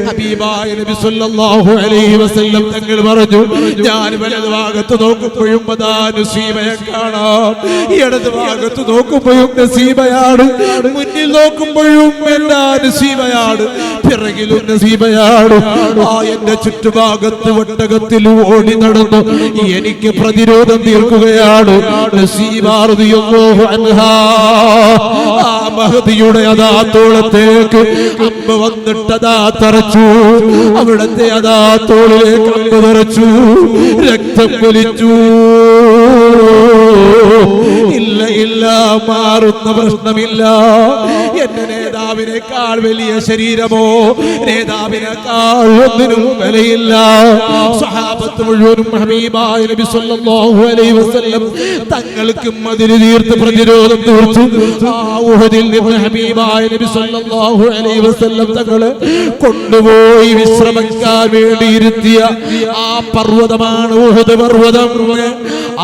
S1: ഹബീബായ നബി സല്ലല്ലാഹു അലൈഹി വസല്ലം തങ്ങൾ പറഞ്ഞു, ഞാൻ വലത് ഭാഗത്ത് നോക്കുമ്പോഴും അതാ നസീബയെ കാണാം, ഇടത് ഭാഗത്ത് നോക്കുമ്പോഴും നസീബയാണ്, മുന്നിൽ നോക്കുമ്പോഴും എല്ലാ നസീബയാണ്, പിറകിലും നസീബയാണ്. ആ എന്റെ ചുറ്റുഭാഗത്ത് ഒട്ടകത്തിൽ ഓടി നടന്നു എനിക്ക് പ്രതിരോധം തീർക്കുകയാണ് നസീബ റളിയല്ലാഹു അൻഹാ. ആ മഹദിയുടെ അതാ തോളത്തേക്ക് അമ്പ് വന്നിട്ടതാ തറച്ചു, അവിടത്തെ അതാ തോളിലേക്ക് അമ്പ് തറച്ചു, രക്തം പൊലിച്ചു. ഇല്ല ഇല്ല, മാറുന്ന പ്രശ്നമില്ല. എന്റെ നേതാവിനേക്കാൾ വലിയ ശരീരമോ നേതാവിനേക്കാൾ ഒന്നിനും വിലയില്ല. സ്വഹാബത്ത് മുഴുവനും ഹബീബായ നബി സല്ലല്ലാഹു അലൈഹി വസല്ലം തങ്ങൾക്ക് മതിൽ തീർത്ത് പ്രതിരോധം തീർത്തു. ആ ഉഹദിൽ നിന്ന് ഹബീബായ നബി സല്ലല്ലാഹു അലൈഹി വസല്ലം തങ്ങളെ കൊണ്ടുപോയി വിശ്രമിക്കാൻ വേണ്ടി ഇരുത്തിയ ആ പർവ്വതമാണ് ഉഹദ് പർവ്വതം.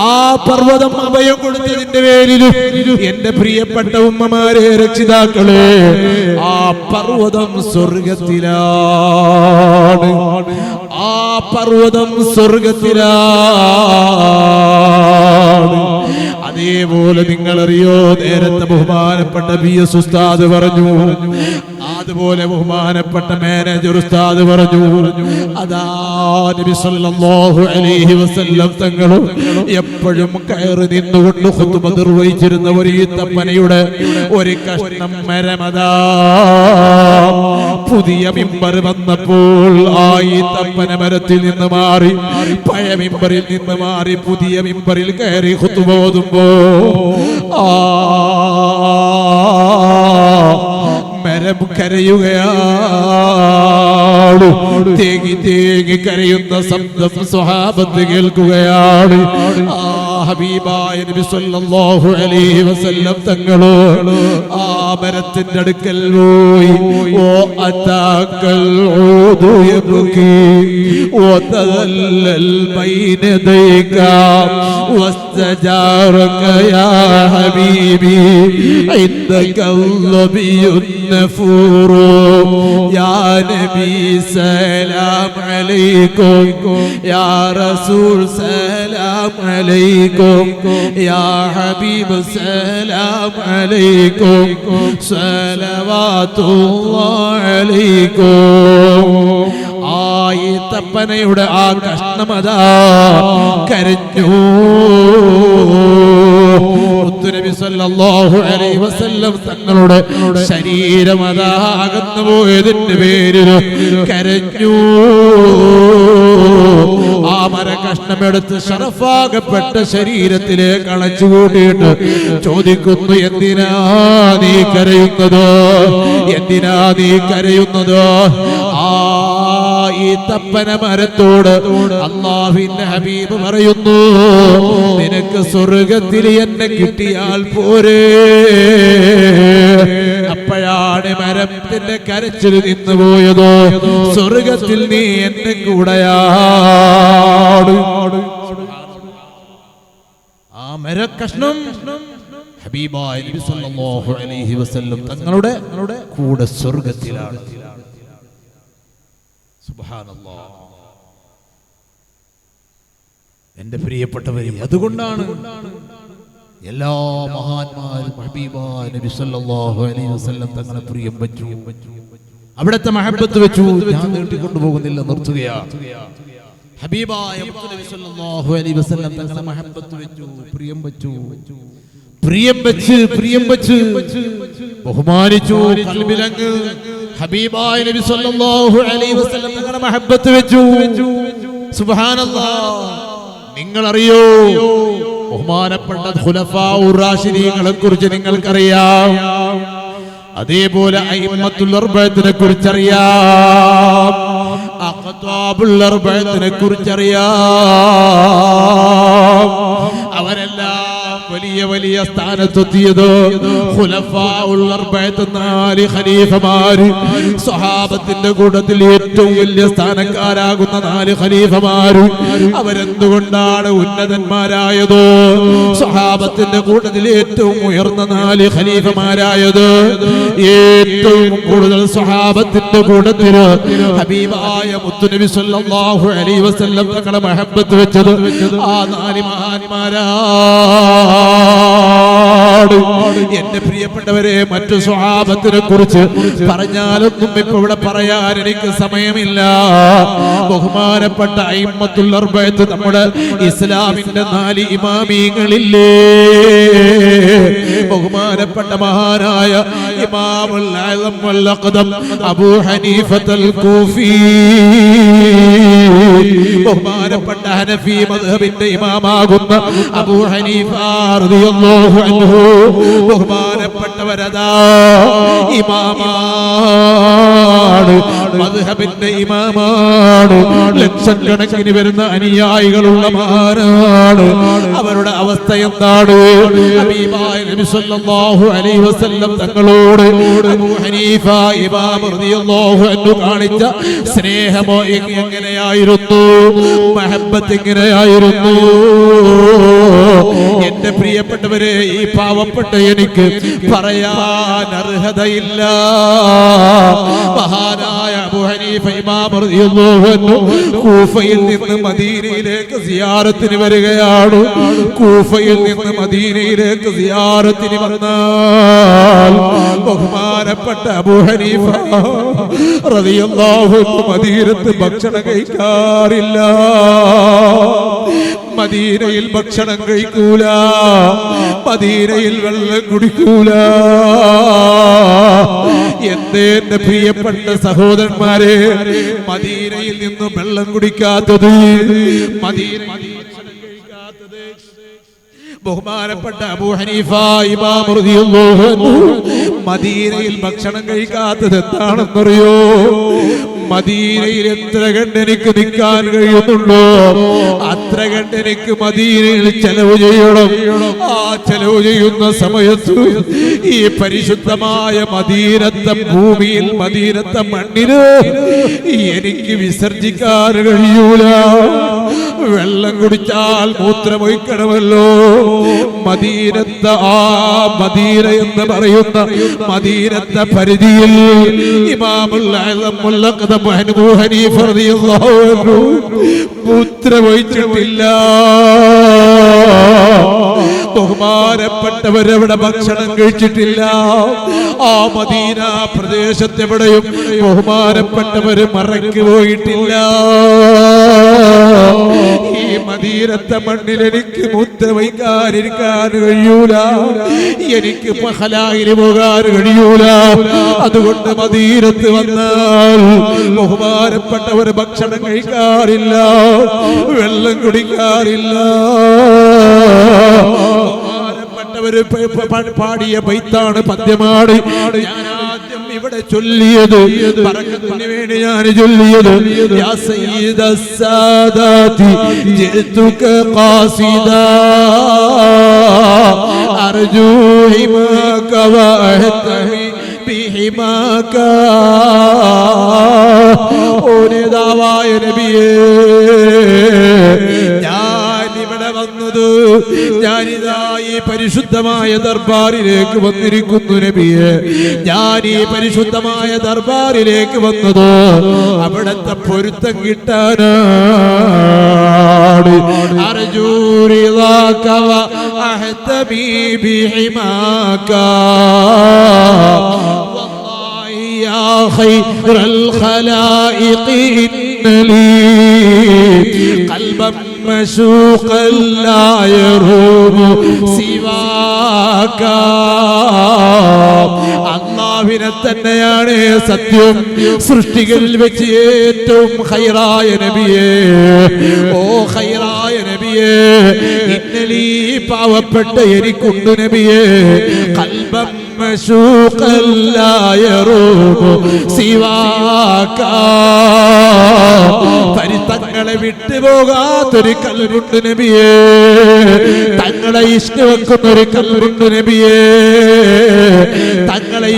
S1: ആ പർവ്വതം അഭയം കൊടുത്തതിന്റെ പേരിലും എന്റെ പ്രിയപ്പെട്ട ഉമ്മമാരെ, രക്ഷിതാക്കളെ, ആ പർവ്വതം സ്വർഗത്തിലാണ്. ആ പർവ്വതം സ്വർഗത്തിലാണ്. അതേപോലെ നിങ്ങളറിയോ, നേരത്തെ ബഹുമാനപ്പെട്ട ബി.എസ്. ഉസ്താദ് പറഞ്ഞു, അതുപോലെ ബഹുമാനപ്പെട്ട മാനേജർ ഉസ്താദ് പറഞ്ഞു, അതാ നബി സല്ലല്ലാഹു അലൈഹി വസല്ലം തങ്ങൾ എപ്പോഴും കയറി നിന്നുകൊണ്ട് ഖുതുബ നിർവഹിച്ചിരുന്ന ഒരു ഈത്തപ്പനയുടെ ഒരു കഷ്ണം മരമതാ പുതിയ മിമ്പർ വന്നപ്പോൾ ആ ഈത്തപ്പന മരത്തിൽ നിന്ന് മാറി, പഴയ മിമ്പറിൽ നിന്ന് മാറി പുതിയ മിമ്പറിൽ കയറി ഖുതുബ ഓതുമ്പോ ആ മരം കരയുകയാണ്. തേങ്ങി തേങ്ങി കരയുന്ന ശബ്ദം സ്വഹാബത്ത് കേൾക്കുകയാണ്. ആ ഹബീബായ നബി സല്ലല്ലാഹു അലൈഹി വസല്ലം തങ്ങളോ ആ മരത്തിന്റെ അടുക്കൽ പോയി, ഓ അതാക്കൽ ഊദു യബ്കി വതല്ലൽ ബൈന ദൈക വസ്തജാറക യാ ഹബീബി ഇൻദക ലബിയുൻ നഫൂർ യാ നബി സലാം അലൈക്കും യാ റസൂൽ സലാം അലൈക്കും യാ ഹബീബ് സലാം അലൈക്കും സലവാത്തുല്ലാഹി അലൈക്കും. ആ ഈത്തപ്പനയുടെ ആ കഷ്ണമതാ കരഞ്ഞു. നബി സല്ലല്ലാഹു അലൈഹി വസല്ലം തങ്ങളുടെ ശരീരം അതാ അകന്നു പോയതിന്റെ പേരിൽ കരഞ്ഞു. ആ മര കഷ്ണമെടുത്ത് ശറഫാകപ്പെട്ട ശരീരത്തിലേക്ക് അണച്ചുകൂട്ടിയിട്ട് ചോദിക്കുന്നു, എന്തിനാ നീ കരയുന്നത്? എന്തിനാ നീ കരയുന്നത്? ആ ഈത്തപ്പന മരത്തോട് അല്ലാഹുവിന്റെ ഹബീബ് പറയുന്നു, നിനക്ക് സ്വർഗത്തിൽ എന്നെ കിട്ടിയാൽ പോരെ. അപ്പോഴാണ് മരത്തിന്റെ കരച്ചിൽ നിന്ന് പോയതോ, സ്വർഗത്തിൽ നീ എന്നെ കൂടെയാണ്. ആ മരക്കഷ്ണം ഹബീബായ നബി സല്ലല്ലാഹു അലൈഹി വസല്ലം തങ്ങളുടെ കൂടെ സ്വർഗത്തിലാണ്. സുബ്ഹാനല്ലാഹ്. എന്റെ പ്രിയപ്പെട്ടവരെ, അതുകൊണ്ടാണ് എല്ലാ മഹാന്മാരും ഹബീബായ നബി സല്ലല്ലാഹു അലൈഹി വസല്ലം തങ്ങളെ പ്രിയം വെച്ചു, അവിടുത്തെ മഹബത്ത് വെച്ചു. ഞാൻ നീട്ടിക്കൊണ്ടുപോകുന്നില്ല, നിർത്തുകയാണ്. ഹബീബായ നബി സല്ലല്ലാഹു അലൈഹി വസല്ലം തങ്ങളെ മഹബത്ത് വെച്ചു, പ്രിയം വെച്ചു, പ്രിയം വെച്ച് ബഹുമാനിച്ചു. ഖൽബിലങ്ങ് ഹബീബായ നബി സല്ലല്ലാഹു അലൈഹി വസല്ലം തങ്ങളെ മഹബത്ത് വെച്ചു. സുബ്ഹാനല്ലാഹ്. നിങ്ങൾ അറിയോ, ബഹുമാനപ്പെട്ട ഖുലഫാഉർ റാഷിദീങ്ങളെ കുറിച്ച് നിങ്ങൾക്കറിയാം, അതേപോലെ അയിമ്മത്തുൽ അർബഅത്തിനെ കുറിച്ചറിയാം, അഖ്താബുൽ അർബഅത്തിനെ കുറിച്ചറിയാം. അവരെല്ലാം വലിയ വലിയ സ്ഥാനത്തെത്തിയത് ഖുലഫാഉൽ അർബഅത്ത്, 4 ഖലീഫമാര്. സ്വഹാബത്തിന്റെ കൂട്ടത്തിൽ ഏറ്റവും വലിയ സ്ഥാനക്കാരാകുന്ന 4 ഖലീഫമാര് അവരെന്തുകൊണ്ടാണ് ഉന്നതന്മാരായത്? സ്വഹാബത്തിന്റെ കൂട്ടത്തിൽ ഏറ്റവും ഉയർന്ന 4 ഖലീഫമാരായത്, ഏറ്റവും കൂടുതൽ സ്വഹാബത്തിന്റെ കൂട്ടത്തിൽ ഹബീബായ മുത്തുനബി സല്ലല്ലാഹു അലൈഹി വസല്ലം തങ്ങളെ മഹബത്ത് വെച്ചത് ആ 4 മഹാന്മാരാണ്. എന്റെ പ്രിയപ്പെട്ടവരെ, മറ്റു സ്വഹാബത്തിനെ കുറിച്ച് പറഞ്ഞാലൊന്നും ഇപ്പൊ ഇവിടെ പറയാൻ എനിക്ക് സമയമില്ല. ബഹുമാനപ്പെട്ട അയിമ്മത്തുൽ അർബഅത്ത്, നമ്മുടെ ഇസ്ലാമിന്റെ 4 ഇമാമീങ്ങളില്ലേ, ബഹുമാനപ്പെട്ട മഹാനായ ഇമാമുൽ അഅ്ലം വൽ അഖ്ദം അബൂ ഹനീഫത്തുൽ കൂഫി, ബഹുമാനപ്പെട്ട ഹനഫി മദ്ഹബിന്റെ ഇമാമാകുന്ന അബൂ ഹനീഫ റളിയല്ലാഹു അൻഹു, ബഹുമാനപ്പെട്ടവരതാ ഇമാമാണ്, മദ്ഹബിന്റെ ഇമാമാണ്. ലക്ഷക്കണക്കിന് വരുന്ന അനുയായികളുള്ള മഹാനാണ്. അവരുടെ അവസ്ഥ എന്താണ്? ഹബീബായ നബി സല്ലല്ലാഹു അലൈഹി വസല്ലം തങ്ങളോട് അബൂ ഹനീഫ ഇമാം റളിയല്ലാഹു അൻഹു കാണിച്ച സ്നേഹമോ എങ്ങനെയായിരുന്നു, മഹബത്ത് എങ്ങനെയായിരുന്നു? എന്റെ പ്രിയപ്പെട്ടവരെ, ഈ പാവപ്പെട്ട എനിക്ക് പറയാൻ അർഹതയില്ല. മഹാനായ അബൂ ഹനീഫ ഇമാം റളിയല്ലാഹു അൻഹു കൂഫയിൽ നിന്ന് മദീനയിലേക്ക് സിയാറത്തിന് വരികയാണ്. കൂഫയിൽ നിന്ന് മദീനയിലേക്ക് സിയാറത്തിന് വന്നാൽ ബഹുമാനപ്പെട്ട അബൂ ഹനീഫ റളിയല്ലാഹു അൻഹു മദീനത്ത് ഭക്ഷണം കഴിക്കാറില്ല. മദീനയിൽ ഭക്ഷണം കഴിക്കൂല, മദീനയിൽ വെള്ളം കുടിക്കൂല. എന്റെ പ്രിയപ്പെട്ട സഹോദരന്മാരെ, മദീനയിൽ നിന്ന് വെള്ളം കുടിക്കാത്തത്, ബഹുമാനപ്പെട്ട അബൂ ഹനീഫ ഇമാം റളിയല്ലാഹു അൻഹു മദീനയിൽ ഭക്ഷണം കഴിക്കാത്തത് എന്താണെന്നറിയോ? മദീനയിൽ എത്ര കണ്ട് എനിക്ക് നിൽക്കാൻ കഴിയുന്നുണ്ടോ അത്ര കണ്ട് എനിക്ക് മദീനയിൽ ചെലവ് ചെയ്യണം. ആ ചെലവ് ചെയ്യുന്ന സമയത്ത് ഈ പരിശുദ്ധമായ മദീനത്തെ ഭൂമിയിൽ, മദീനത്തെ മണ്ണില് എനിക്ക് വിസർജിക്കാൻ കഴിയൂല. വെള്ളം കുടിച്ചാൽ മൂത്രമൊഴിക്കണമല്ലോ. മദീനത്തെ ആ മദീന എന്ന് പറയുന്ന മദീനത്തെ പരിധിയിൽ ഇമാമുൽ അഅ്ലം വൽ അഖ്ദം അബൂ ഹനീഫ റളിയല്ലാഹു അൻഹു മൂത്രമൊഴിച്ചിട്ടില്ല. ബഹുമാനപ്പെട്ടവരവിടെ ഭക്ഷണം കഴിച്ചിട്ടില്ല. ആ മദീന പ്രദേശത്തെവിടെയും ബഹുമാനപ്പെട്ടവര് മറയ്ക്ക് പോയിട്ടില്ല. ഈ മദീനത്തെ മണ്ണിൽ എനിക്ക് മൂത്രമൊഴിക്കാനിരിക്കാൻ കഴിയൂല, എനിക്ക് ഹലായിൽ പോകാൻ കഴിയൂല. അതുകൊണ്ട് മദീനത്ത് വന്നാൽ ബഹുമാനപ്പെട്ടവർ ഭക്ഷണം കഴിക്കാറില്ല, വെള്ളം കുടിക്കാറില്ല. ബഹുമാനപ്പെട്ടവര് പാടിയ ബൈത്താണ്, പദ്യമാണ്. ഞാൻ ആദ്യം ഇവിടെ ഇവിടെ ചൊല്ലിയത് ബറക്കത്തിന് വേണ്ടി ഞാൻ ചൊല്ലിയത് യാ സയ്യിദസ് സാദാതി ജിതുക ഖാസിദാ അർജു ഹിമാക വഅഹ്തമി ബിഹിമാക ഓ നേതാവായ നബിയേ ഞാനിവിടെ വന്നത് ഞാനിതാ ഈ പരിശുദ്ധമായ ദർബാറിലേക്ക് വന്നിരിക്കുന്നു നബിയേ ഞാൻ ഈ പരിശുദ്ധമായ ദർബാറിലേക്ക് വന്നത് അവിടത്തെ പൊരുത്തം കിട്ടാനാണ് അർജൂ റിളാക വഅഹ്തമി ബിഹിമാക വല്ലാഹി യാ ഖൈറൽ ഖലായിഖി ഇന്നലി ഖൽബൻ مشوقا لا يروم سواك അല്ലാഹുവിനെ തന്നെയാണ് സത്യം സൃഷ്ടികളിൽ വെച്ച് ഏറ്റവും ഖൈറായ നബിയേ ഓ ഖൈറായ നബിയേ ഇന്നലീ പാവപ്പെട്ട എനിക്കുണ്ട് നബിയേ ഖൽബൻ مشوقا لا يروم سواك തങ്ങളെ വിട്ടുപോകാത്തൊരു കൽബുണ്ട് നബിയേ തങ്ങളെ ഇഷ്ക് വെക്കുന്നൊരു കൽബുണ്ട് നബിയേ തങ്ങളെ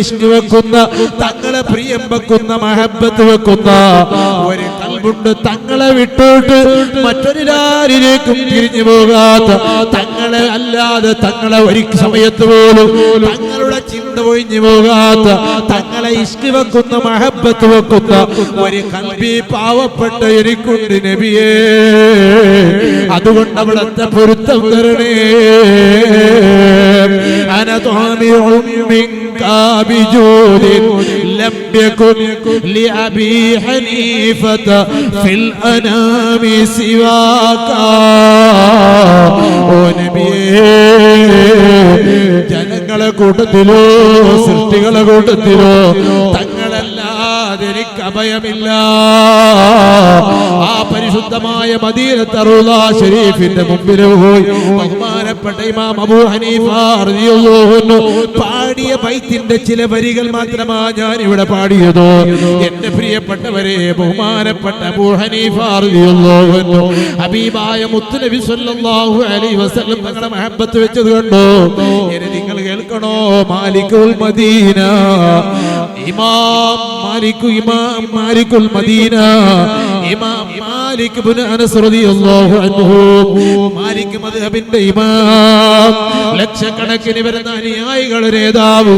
S1: ഇഷ്ക് വെക്കുന്ന തങ്ങളെ പ്രിയം വെക്കുന്ന മഹബത്ത് വെക്കുന്ന ഒരു കൽബുണ്ട് തങ്ങളെ വിട്ടിട്ട് മറ്റൊരാരിലേക്കും തിരിഞ്ഞു പോകാത്ത തങ്ങളെ അല്ലാതെ തങ്ങളെ ഒരു സമയത്ത് പോലും തങ്ങളുടെ ചിന്ത ഒഴിഞ്ഞു പോകാത്ത തങ്ങളെ ഇഷ്ക് വെക്കുന്ന മഹബത്ത് വെക്കുന്ന ഒരു കൽബി പാവപ്പെട്ട എനിക്കുണ്ട് നബിയേ അതുകൊണ്ട് അവിടുത്തെ പൊരുത്തം തരണേ അനതുഅമിഉം മിൻക ബിജൂദിൻ ലം യകുൻ ലിഅബി ഹനീഫത ഫിൽ അനാമി സിവാക ഓ നബിയേ ജനങ്ങളെ കൂട്ടത്തിലോ സൃഷ്ടികളെ കൂട്ടത്തിലോ തങ്ങളല്ലാതെ എനിക്ക് അഭയമില്ല ആ പരിശുദ്ധമായ മദീനത്തെ റൗള ശരീഫിന്റെ മുമ്പിൽ പോയി ബഹുമാനപ്പെട്ട ഇമാം അബൂ ഹനീഫ റളിയല്ലാഹു അൻഹു പാടിയ ബൈത്തിന്റെ ചില വരികൾ മാത്രമാണ് ഞാൻ ഇവിടെ പാടിയത് എന്റെ പ്രിയപ്പെട്ടവരെ ബഹുമാനപ്പെട്ട അബൂ ഹനീഫ റളിയല്ലാഹു അൻഹു ഹബീബായ മുത്തുനബി സല്ലല്ലാഹു അലൈഹി വസല്ലം തങ്ങളുടെ മഹബത്ത് വെച്ചത് കണ്ടോ ഇനി നിങ്ങൾ കേൾക്കണോ മാലികുൽ മദീന ഇമാം മാലികുൽ മദീന ഇമാം മാലിക് ഇബ്നു അനസ് റളിയല്ലാഹു അൻഹു മാലിക് മദ്ഹബിന്റെ ഇമാം ലക്ഷക്കണക്കിന് വരുന്ന അനുയായികളുടെ നേതാവ്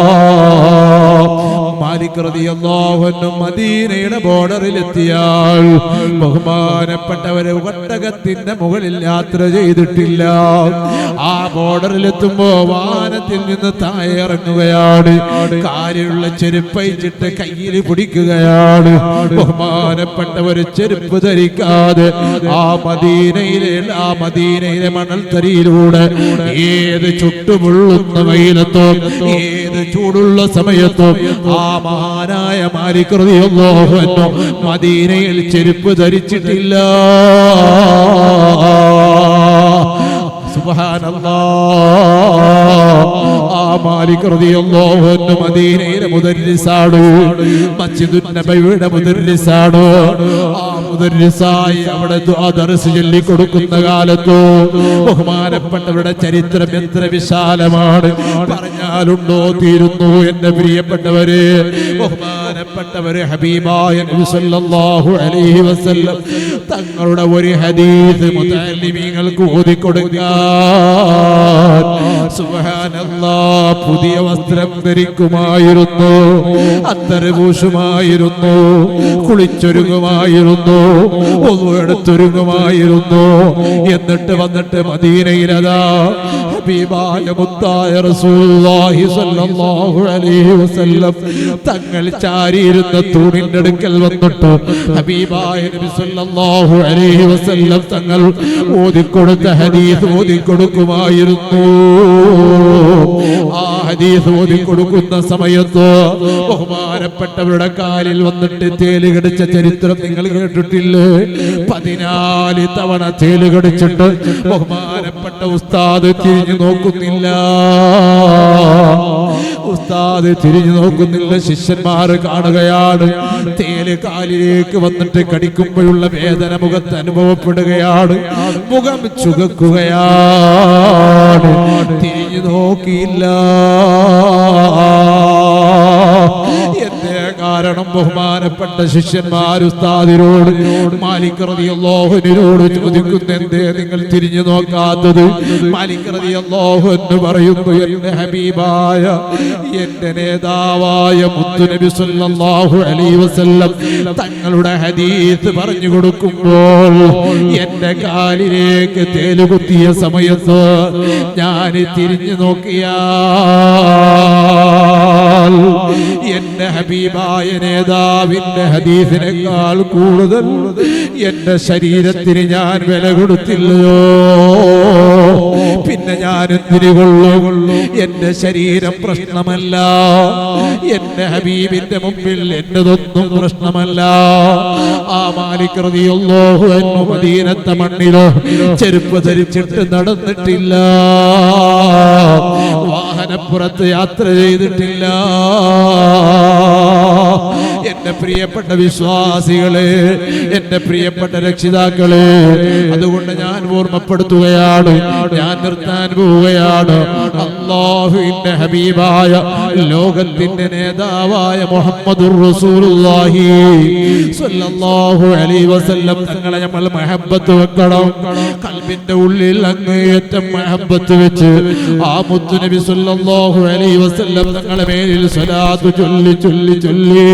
S1: സുബ്ഹാനല്ലാഹ് മാലിക് റളിയല്ലാഹു അൻഹു മദീനയുടെ ബോർഡറിൽ എത്തിയാൽ ബഹുമാനപ്പെട്ടവരെ ഒട്ടകത്തിന്റെ മുകളിൽ യാത്ര ചെയ്തിട്ടില്ല ആ ബോർഡറിൽ എത്തുമ്പോ വാനത്തിൽ നിന്ന് താഴെ ഇറങ്ങുകയാണ് കാലിലുള്ള ചെരുപ്പയിച്ചിട്ട് കയ്യിൽ പിടിക്കുകയാണ് ബഹുമാനപ്പെട്ടവര് ചെരുപ്പ് ധരിക്കാതെ ആ മദീനയിലെ മണൽത്തരിയിലൂടെ ഏത് ചുട്ടുപൊള്ളുന്ന വെയിലത്തോ ഏത് ചൂടുള്ള സമയത്തോ ആ മഹാനായ മാലിക് റളിയല്ലാഹു അൻഹു മദീനയിൽ ചെരുപ്പ് ധരിച്ചിട്ടില്ല സുബ്ഹാനല്ലാഹ് ആ മാലിക് റളിയല്ലാഹു അൻഹു മദീനയിലെ മുദർരിസാണ് മസ്ജിദുൻ നബവിയുടെ മുദർരിസാണ് ആ മുദർരിസായി അവിടെ ദുആ ദർസ് ചൊല്ലി കൊടുക്കുന്ന കാലത്തോ ബഹുമാനപ്പെട്ടവരുടെ ചരിത്രം എത്ര വിശാലമാണ് പറഞ്ഞാലുണ്ടോ തീരുന്നു എന്റെ പ്രിയപ്പെട്ടവരെ ബഹുമാനപ്പെട്ടവരെ ഹബീബായ നബി സല്ലല്ലാഹു അലൈഹി വസല്ലം തങ്ങളുടെ ഒരു ഹദീസ് മുതല്ലിമീങ്ങൾക്ക് ഓതി കൊടുക്കാൻ സുബ്ഹാനല്ലാഹ് പുതിയ വസ്ത്രം ധരിക്കുമായിരുന്നു അത്തറ് പൂശുമായിരുന്നു കുളിച്ചൊരുങ്ങുമായിരുന്നു ഒന്നുമെടുത്തൊരുങ്ങുമായിരുന്നു എന്നിട്ട് വന്നിട്ട് മദീനയിലതാ ഹബീബായ മുത്തായ റസൂലുള്ളാഹി സ്വല്ലല്ലാഹു അലൈഹി വസല്ലം തങ്ങൾ ചാരിയിരുന്ന തൂണിന്റെ അടുക്കൽ വന്നിട്ട് ഹബീബായ നബി സ്വല്ലല്ലാഹു
S2: സല്ലല്ലാഹു അലൈഹി വസല്ലം തങ്ങൾ ഓതിക്കൊടുത്ത ഹദീസ് ഓതിക്കൊടുക്കുമായിരുന്നു. ആ ഹദീസ് ഓതിക്കൊടുക്കുന്ന സമയത്ത് ബഹുമാനപ്പെട്ടവരുടെ കാലിൽ വന്നിട്ട് തേല് കടിച്ച ചരിത്രം നിങ്ങൾ കേട്ടിട്ടില്ലേ? 14 തവണ തേല് കടിച്ചിട്ട് ബഹുമാനപ്പെട്ട ഉസ്താദ് തിരിഞ്ഞു നോക്കുന്നില്ല. ഉസ്താദ് തിരിഞ്ഞു നോക്കുന്നില്ല. ശിഷ്യന്മാർ കാണുകയാണ്. തേല് കാലിലേക്ക് വന്നിട്ട് കടിക്കുമ്പോഴുള്ള വേദന മുഖത്ത് അനുഭവപ്പെടുകയാണ്. മുഖം ചുകക്കുകയാണ്. തിരിഞ്ഞു നോക്കിയില്ല. എന്തേ കാരണം? ബഹുമാനപ്പെട്ട ശിഷ്യന്മാർ ഉസ്താദിനോട് മാലിക് റളിയല്ലാഹു അൻഹുവിനോട് ചോദിക്കുന്നു, എന്തേ നിങ്ങൾ തിരിഞ്ഞു നോക്കാത്തത്? മാലിക് റളിയല്ലാഹു അൻഹു പറയുന്നു, എന്റെ ഹബീബായ എന്റെ നേതാവായ മുത്തുനബി സല്ലല്ലാഹു അലൈഹി വസല്ലം തങ്ങളുടെ ഹദീസ് പറഞ്ഞു കൊടുക്കുമ്പോൾ എന്റെ കാലിലേക്ക് തേലുകുത്തിയ സമയത്ത് ഞാൻ തിരിഞ്ഞു നോക്കിയാൽ എന്റെ ഹബീബായ നേതാവിന്റെ ഹദീസിനേക്കാൾ കൂടുതൽ എന്റെ ശരീരത്തിന് ഞാൻ വില കൊടുത്തില്ലയോ? പിന്നെ ഞാൻ എന്തിനു കൊള്ളു? എന്റെ ശരീരം പ്രശ്നമല്ല. എന്റെ ഹബീബിന്റെ മുമ്പിൽ എന്റെതൊന്നും പ്രശ്നമല്ല. ആ മാലിക് റളിയല്ലാഹു അൻഹു മദീനത്തെ മണ്ണിലോ ചെരുപ്പ് ധരിച്ചിട്ട് നടന്നിട്ടില്ല. വാഹനപ്പുറത്ത് യാത്ര ചെയ്തിട്ടില്ല. എന്റെ പ്രിയപ്പെട്ട വിശ്വാസികളെ, എന്റെ പ്രിയപ്പെട്ട രക്ഷിതാക്കളെ, അതുകൊണ്ട് ഞാൻ ഓർമ്മപ്പെടുത്തുകയാണ്, ഞാൻ നിർത്താൻ പോവുകയാണ്. അല്ലാഹുവിന്റെ ഹബീബായ ലോകത്തിന്റെ നേതാവായ മുഹമ്മദുർ റസൂലുള്ളാഹി സ്വല്ലല്ലാഹു അലൈഹി വസല്ലം തങ്ങളെ നമ്മൾ മഹബ്ബത്ത് വെക്കണം. ഖൽബിന്റെ ഉള്ളിൽ അങ്ങേയറ്റം മഹബ്ബത്ത് വെച്ച് ആ മുത്തുനബി സ്വല്ലല്ലാഹു അലൈഹി വസല്ലം തങ്ങളെ മേലിൽ സ്വലാത്ത് ചൊല്ലി ചൊല്ലി ചൊല്ലി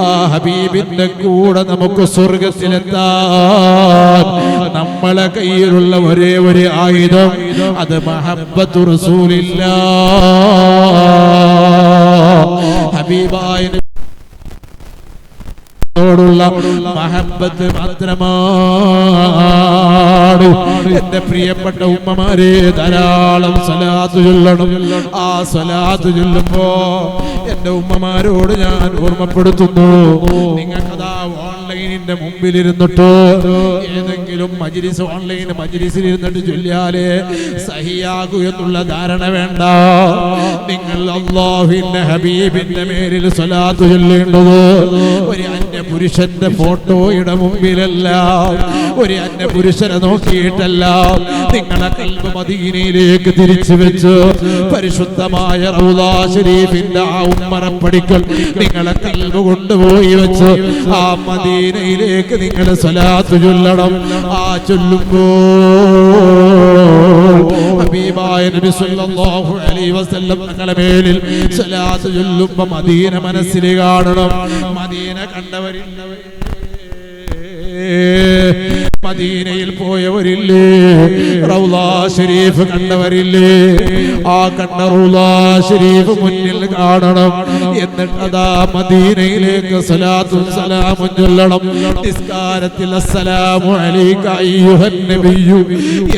S2: ആ ഹബീബിന്റെ കൂടെ നമുക്ക് സ്വർഗ്ഗത്തിലെത്താൻ നമ്മളെ കയ്യിലുള്ള ഒരേ ഒരു ആയുധം അത് മഹബ്ബത്തു റസൂലില്ലാഹ്. ഹബീബായ ോടുള്ള മഹബ്ബത്ത് മാത്രമാണ്. എന്റെ പ്രിയപ്പെട്ട ഉമ്മമാരെ, ധാരാളം സ്വലാത്ത് ചൊല്ലണം. ആ സ്വലാത്ത് ചൊല്ലുമ്പോ എന്റെ ഉമ്മമാരോട് ഞാൻ ഓർമ്മപ്പെടുത്തുന്നു, നിങ്ങൾക്കതാ ഓൺലൈനിന്റെ മുമ്പിലിരുന്നിട്ട് ഏതെങ്കിലും മജ്‌ലിസ് ഓൺലൈൻ മജ്‌ലിസിൽ ഇരുന്നിട്ട് ചൊല്ലിയാലേ സഹിയാകൂ എന്നുള്ള ധാരണ വേണ്ട. നിങ്ങൾ അല്ലാഹുവിന്റെ ഹബീബിന്റെ മേലിൽ സ്വലാത്ത് ചൊല്ലേണ്ടത് ഒരു അന്യ പുരുഷന്റെ ഫോട്ടോയുടെ മുമ്പിലല്ല, ഒരു അന്യ പുരുഷനെ നോക്കിയിട്ടല്ല. നിങ്ങളെ ഖൽബ് മദീനയിലേക്ക് തിരിച്ചു വെച്ച് പരിശുദ്ധമായ റൗളാ ശരീഫിന്റെ ആ ഉമ്മറപ്പടിക്കൽ നിങ്ങളെ ഖൽബ് കൊണ്ടുപോയി വെച്ച് ആ മദീനയിലേക്ക് നിങ്ങൾ സ്വലാത്ത് ചൊല്ലണം. ആ ചൊല്ലുമ്പോൾ ഹബീബായ നബി സല്ലല്ലാഹു അലൈഹി വസല്ലം തങ്ങളുടെ മേലിൽ സ്വലാത്ത് ചൊല്ലുമ്പോൾ മദീന മനസ്സിൽ കാണണം. മദീന കണ്ടവരില്ലവേ, മദീനയിൽ പോയവരില്ലേ, റൗളാ ശരീഫ് കണ്ടവരില്ലേ, ആ കണ്ട റൗളാ ശരീഫ് മുന്നിൽ കാണണം. എന്നിട്ട് അതാ മദീനയിലേക്ക് സ്വലാത്തും സലാമും ചൊല്ലണം. നിസ്കാരത്തിൽ അസ്സലാമു അലൈക അയ്യുഹൻ നബിയ്യു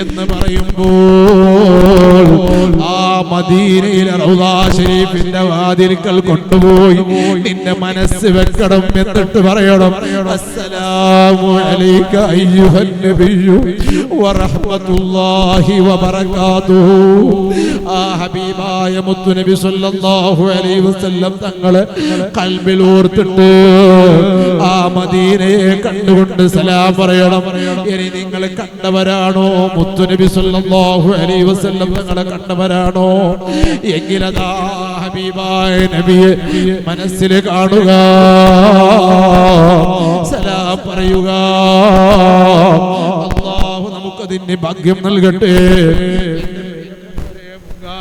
S2: എന്ന് പറയുമ്പോൾ ആ മദീനയിലെ റൗളാ ശരീഫിന്റെ വാതിൽക്കൽ കൊണ്ടുപോയി നിന്റെ മനസ്സ് വെക്കണം. എന്നിട്ട് പറയണം, അസ്സലാമു അലൈക അയ്യുഹൻ നബിയ്യു വറഹ്മത്തുള്ളാഹി വബറകാതുഹു. ആ ഹബീബായ മുത്തുനബി സല്ലല്ലാഹു അലൈഹി വസല്ലം തങ്ങളെ ഖൽബിൽ ഓർത്തിട്ട് ആ മദീനയെ കണ്ടുകൊണ്ട് സലാം പറയണം. ഇനി നിങ്ങൾ കണ്ടവരാണോ മുത്തുനബി സല്ലല്ലാഹു അലൈഹി വസല്ലം തങ്ങളെ കണ്ടവരാണോ എങ്കിലതാ ഹബീബായ നബിയെ മനസ്സിൽ കാണുക, സലാം പറയുക. അല്ലാഹു നമുക്കതിന് ഭാഗ്യം നൽകട്ടെ.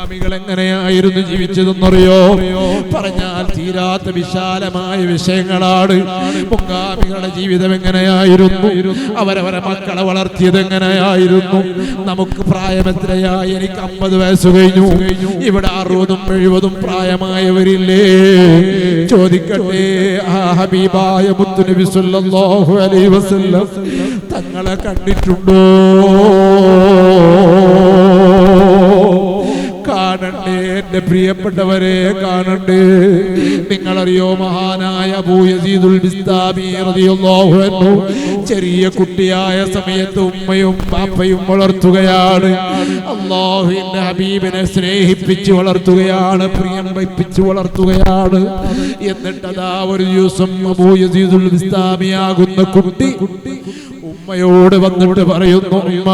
S2: മുൻഗാമികൾ എങ്ങനെയായിരുന്നു ജീവിച്ചതെന്നറിയോ? പറഞ്ഞാൽ തീരാത്ത വിശാലമായ വിഷയങ്ങളാണ്. മുൻഗാമികളുടെ ജീവിതം എങ്ങനെയായിരുന്നു, അവരവരെ മക്കളെ വളർത്തിയത് എങ്ങനെയായിരുന്നു. നമുക്ക് പ്രായം എത്രയായി? എനിക്ക് 50 വയസ്സ് കഴിഞ്ഞു. ഇവിടെ 60ഉം 70ഉം പ്രായമായവരില്ലേ? ചോദിക്കട്ടെ, ആ ഹബീബായ മുത്തുനബി സല്ലല്ലാഹു അലൈഹി വസല്ലം തങ്ങളെ കണ്ടിട്ടുണ്ടോ? കാണണ്ടേ എന്റെ പ്രിയപ്പെട്ടവരെ, കാണണ്ടേ. നിങ്ങളറിയോ, മഹാനായ അബൂ യസീദുൽ ബിസ്താമി റളിയല്ലാഹു അൻഹു ചെറിയ കുട്ടിയായ സമയത്ത് ഉമ്മയും ബാപ്പയും വളർത്തുകയാണ്. അല്ലാഹുവിന്റെ ഹബീബിനെ സ്നേഹിപ്പിച്ച് വളർത്തുകയാണ്, പ്രിയം വയ്പ്പിച്ച് വളർത്തുകയാണ്. എന്നിട്ടതാ ഒരു ദിവസം അബൂ യസീദുൽ ബിസ്താമി ആകുന്ന കുട്ടി ഉമ്മയോട് വന്നിട്ട് പറയുന്നു, ഉമ്മ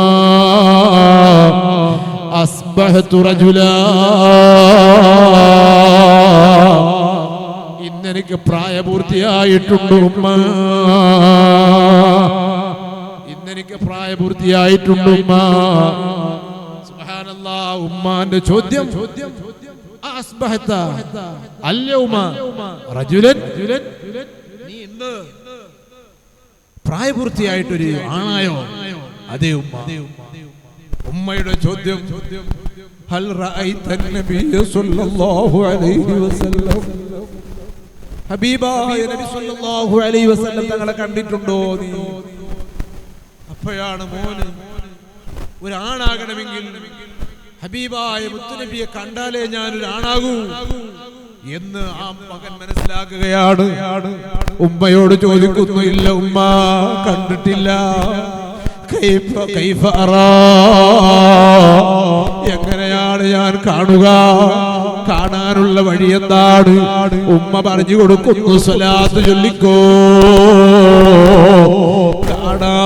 S2: അസ്ബഹതു റജുലാ, ഇന്നെനിക്ക് പ്രായപൂർത്തിയായിട്ടുണ്ട് ഉമ്മ, ഇന്നെനിക്ക് പ്രായപൂർത്തിയായിട്ടുണ്ട് ഉമ്മ. സുബ്ഹാനല്ലാഹ്, ഉമ്മാന്റെ ചോദ്യം, അസ്ബഹത അൽയൗമ റജുലൻ, നീ ഇന്ന് പ്രായപൂർത്തിയായിട്ടൊരു ആണായോ? അതേ ഉമ്മ. ഉമ്മയുടെ ചോദ്യം, ഹൽ റഅയ്ത നബിയ സല്ലല്ലാഹു അലൈഹി വസല്ലം, ഹബീബായ നബി സല്ലല്ലാഹു അലൈഹി വസല്ലം തങ്ങളെ കണ്ടിട്ടുണ്ടോ നീ? അപ്പോഴാണ് മോന്, ഒരു ആണാകണമെങ്കിൽ ഹബീബായ മുത്തുനബിയെ കണ്ടാലേ ഞാനൊരു ആണാകൂ എന്ന് ആ മകൻ മനസ്സിലാക്കുകയാണ്. ഉമ്മയോട് ചോദിക്കുന്നു, ഇല്ല ഉമ്മ, കണ്ടിട്ടില്ല. എങ്ങനെയാണ് ഞാൻ കാണുക? കാണാനുള്ള വഴി എന്താണ്? ഉമ്മ പറഞ്ഞു കൊടുക്കുന്നു, സ്വലാത്ത് ചൊല്ലിക്കോ, കാണാം.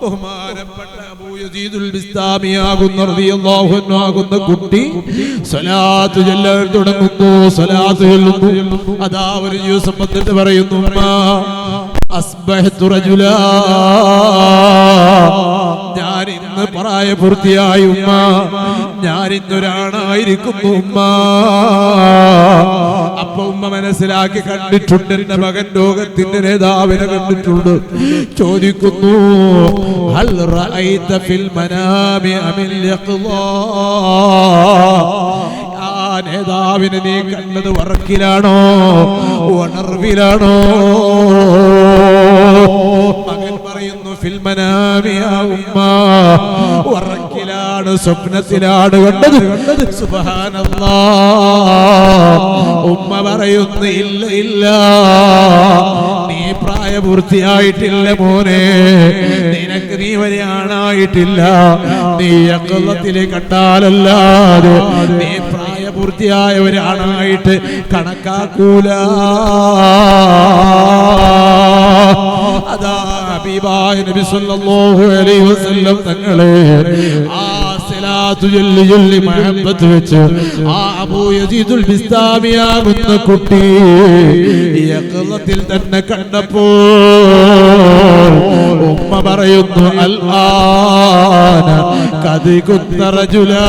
S2: ബഹുമാനപ്പെട്ട അബൂ യസീദുൽ ബിസ്താമി ആകുന്ന കുട്ടി സ്വലാത്ത് ചൊല്ലാൻ തുടങ്ങുന്നു, സ്വലാത്ത് ചൊല്ലുന്നു. അതാ ഒരു ദിവസം വന്നിട്ട് പറയുന്നു, ഉമ്മ അസ്ബഹതു റജുലാ, ഞാൻ ഇന്ന് പ്രായപൂർത്തിയായി ഉമ്മ, ഞാൻ ഇന്നൊരാണായിരിക്കുന്നു ഉമ്മ. അപ്പൊ ഉമ്മ മനസ്സിലാക്കി, കണ്ടിട്ടുണ്ട് എന്റെ മകൻ ലോകത്തിന്റെ നേതാവിനെ കണ്ടിട്ടുണ്ട്. ചോദിക്കുന്നു, ഹൽ റഅയ്ത ഫിൽ മനാമി അമിൽ യഖ്ളാ, ആ നേതാവിനെ നീ കണ്ടത് ഉറക്കിലാണോ ഉണർവിലാണോ? മകൻ പറയുന്നു, ഫിൽ മനാമി യാ ഉമ്മ, ഉറക്കിലാണ്, സ്വപ്നത്തിലാണ് കണ്ടത്. സുബ്ഹാനല്ലാഹ്. ഉമ്മ പറയുന്നു, ഇല്ല ഇല്ല, നീ പ്രായപൂർത്തിയായിട്ടില്ല മോനെ, നിനക്ക് നീ വരെയാണായിട്ടില്ല. നീ യഖ്ളത്തിലെ കണ്ടാലല്ലാതെ നീ പ്രായപൂർത്തിയായ ഒരാണായിട്ട് കണക്കാക്കൂല. അതാ ഹബീബായ നബി സല്ലല്ലാഹു അലൈഹി വസല്ലം തങ്ങളെ ആ സ്വലാത്ത് ചൊല്ലി ചൊല്ലി മഹബ്ബത്ത് വെച്ച് ആ അബൂ യസീദുൽ ബിസ്താമി ആകുന്ന കുട്ടി യഖ്ളത്തിൽ തന്നെ കണ്ടപ്പോൾ ഉമ്മ പറയുന്നു, അൽ ആന ഖദ് കുന്ത റജുലാ,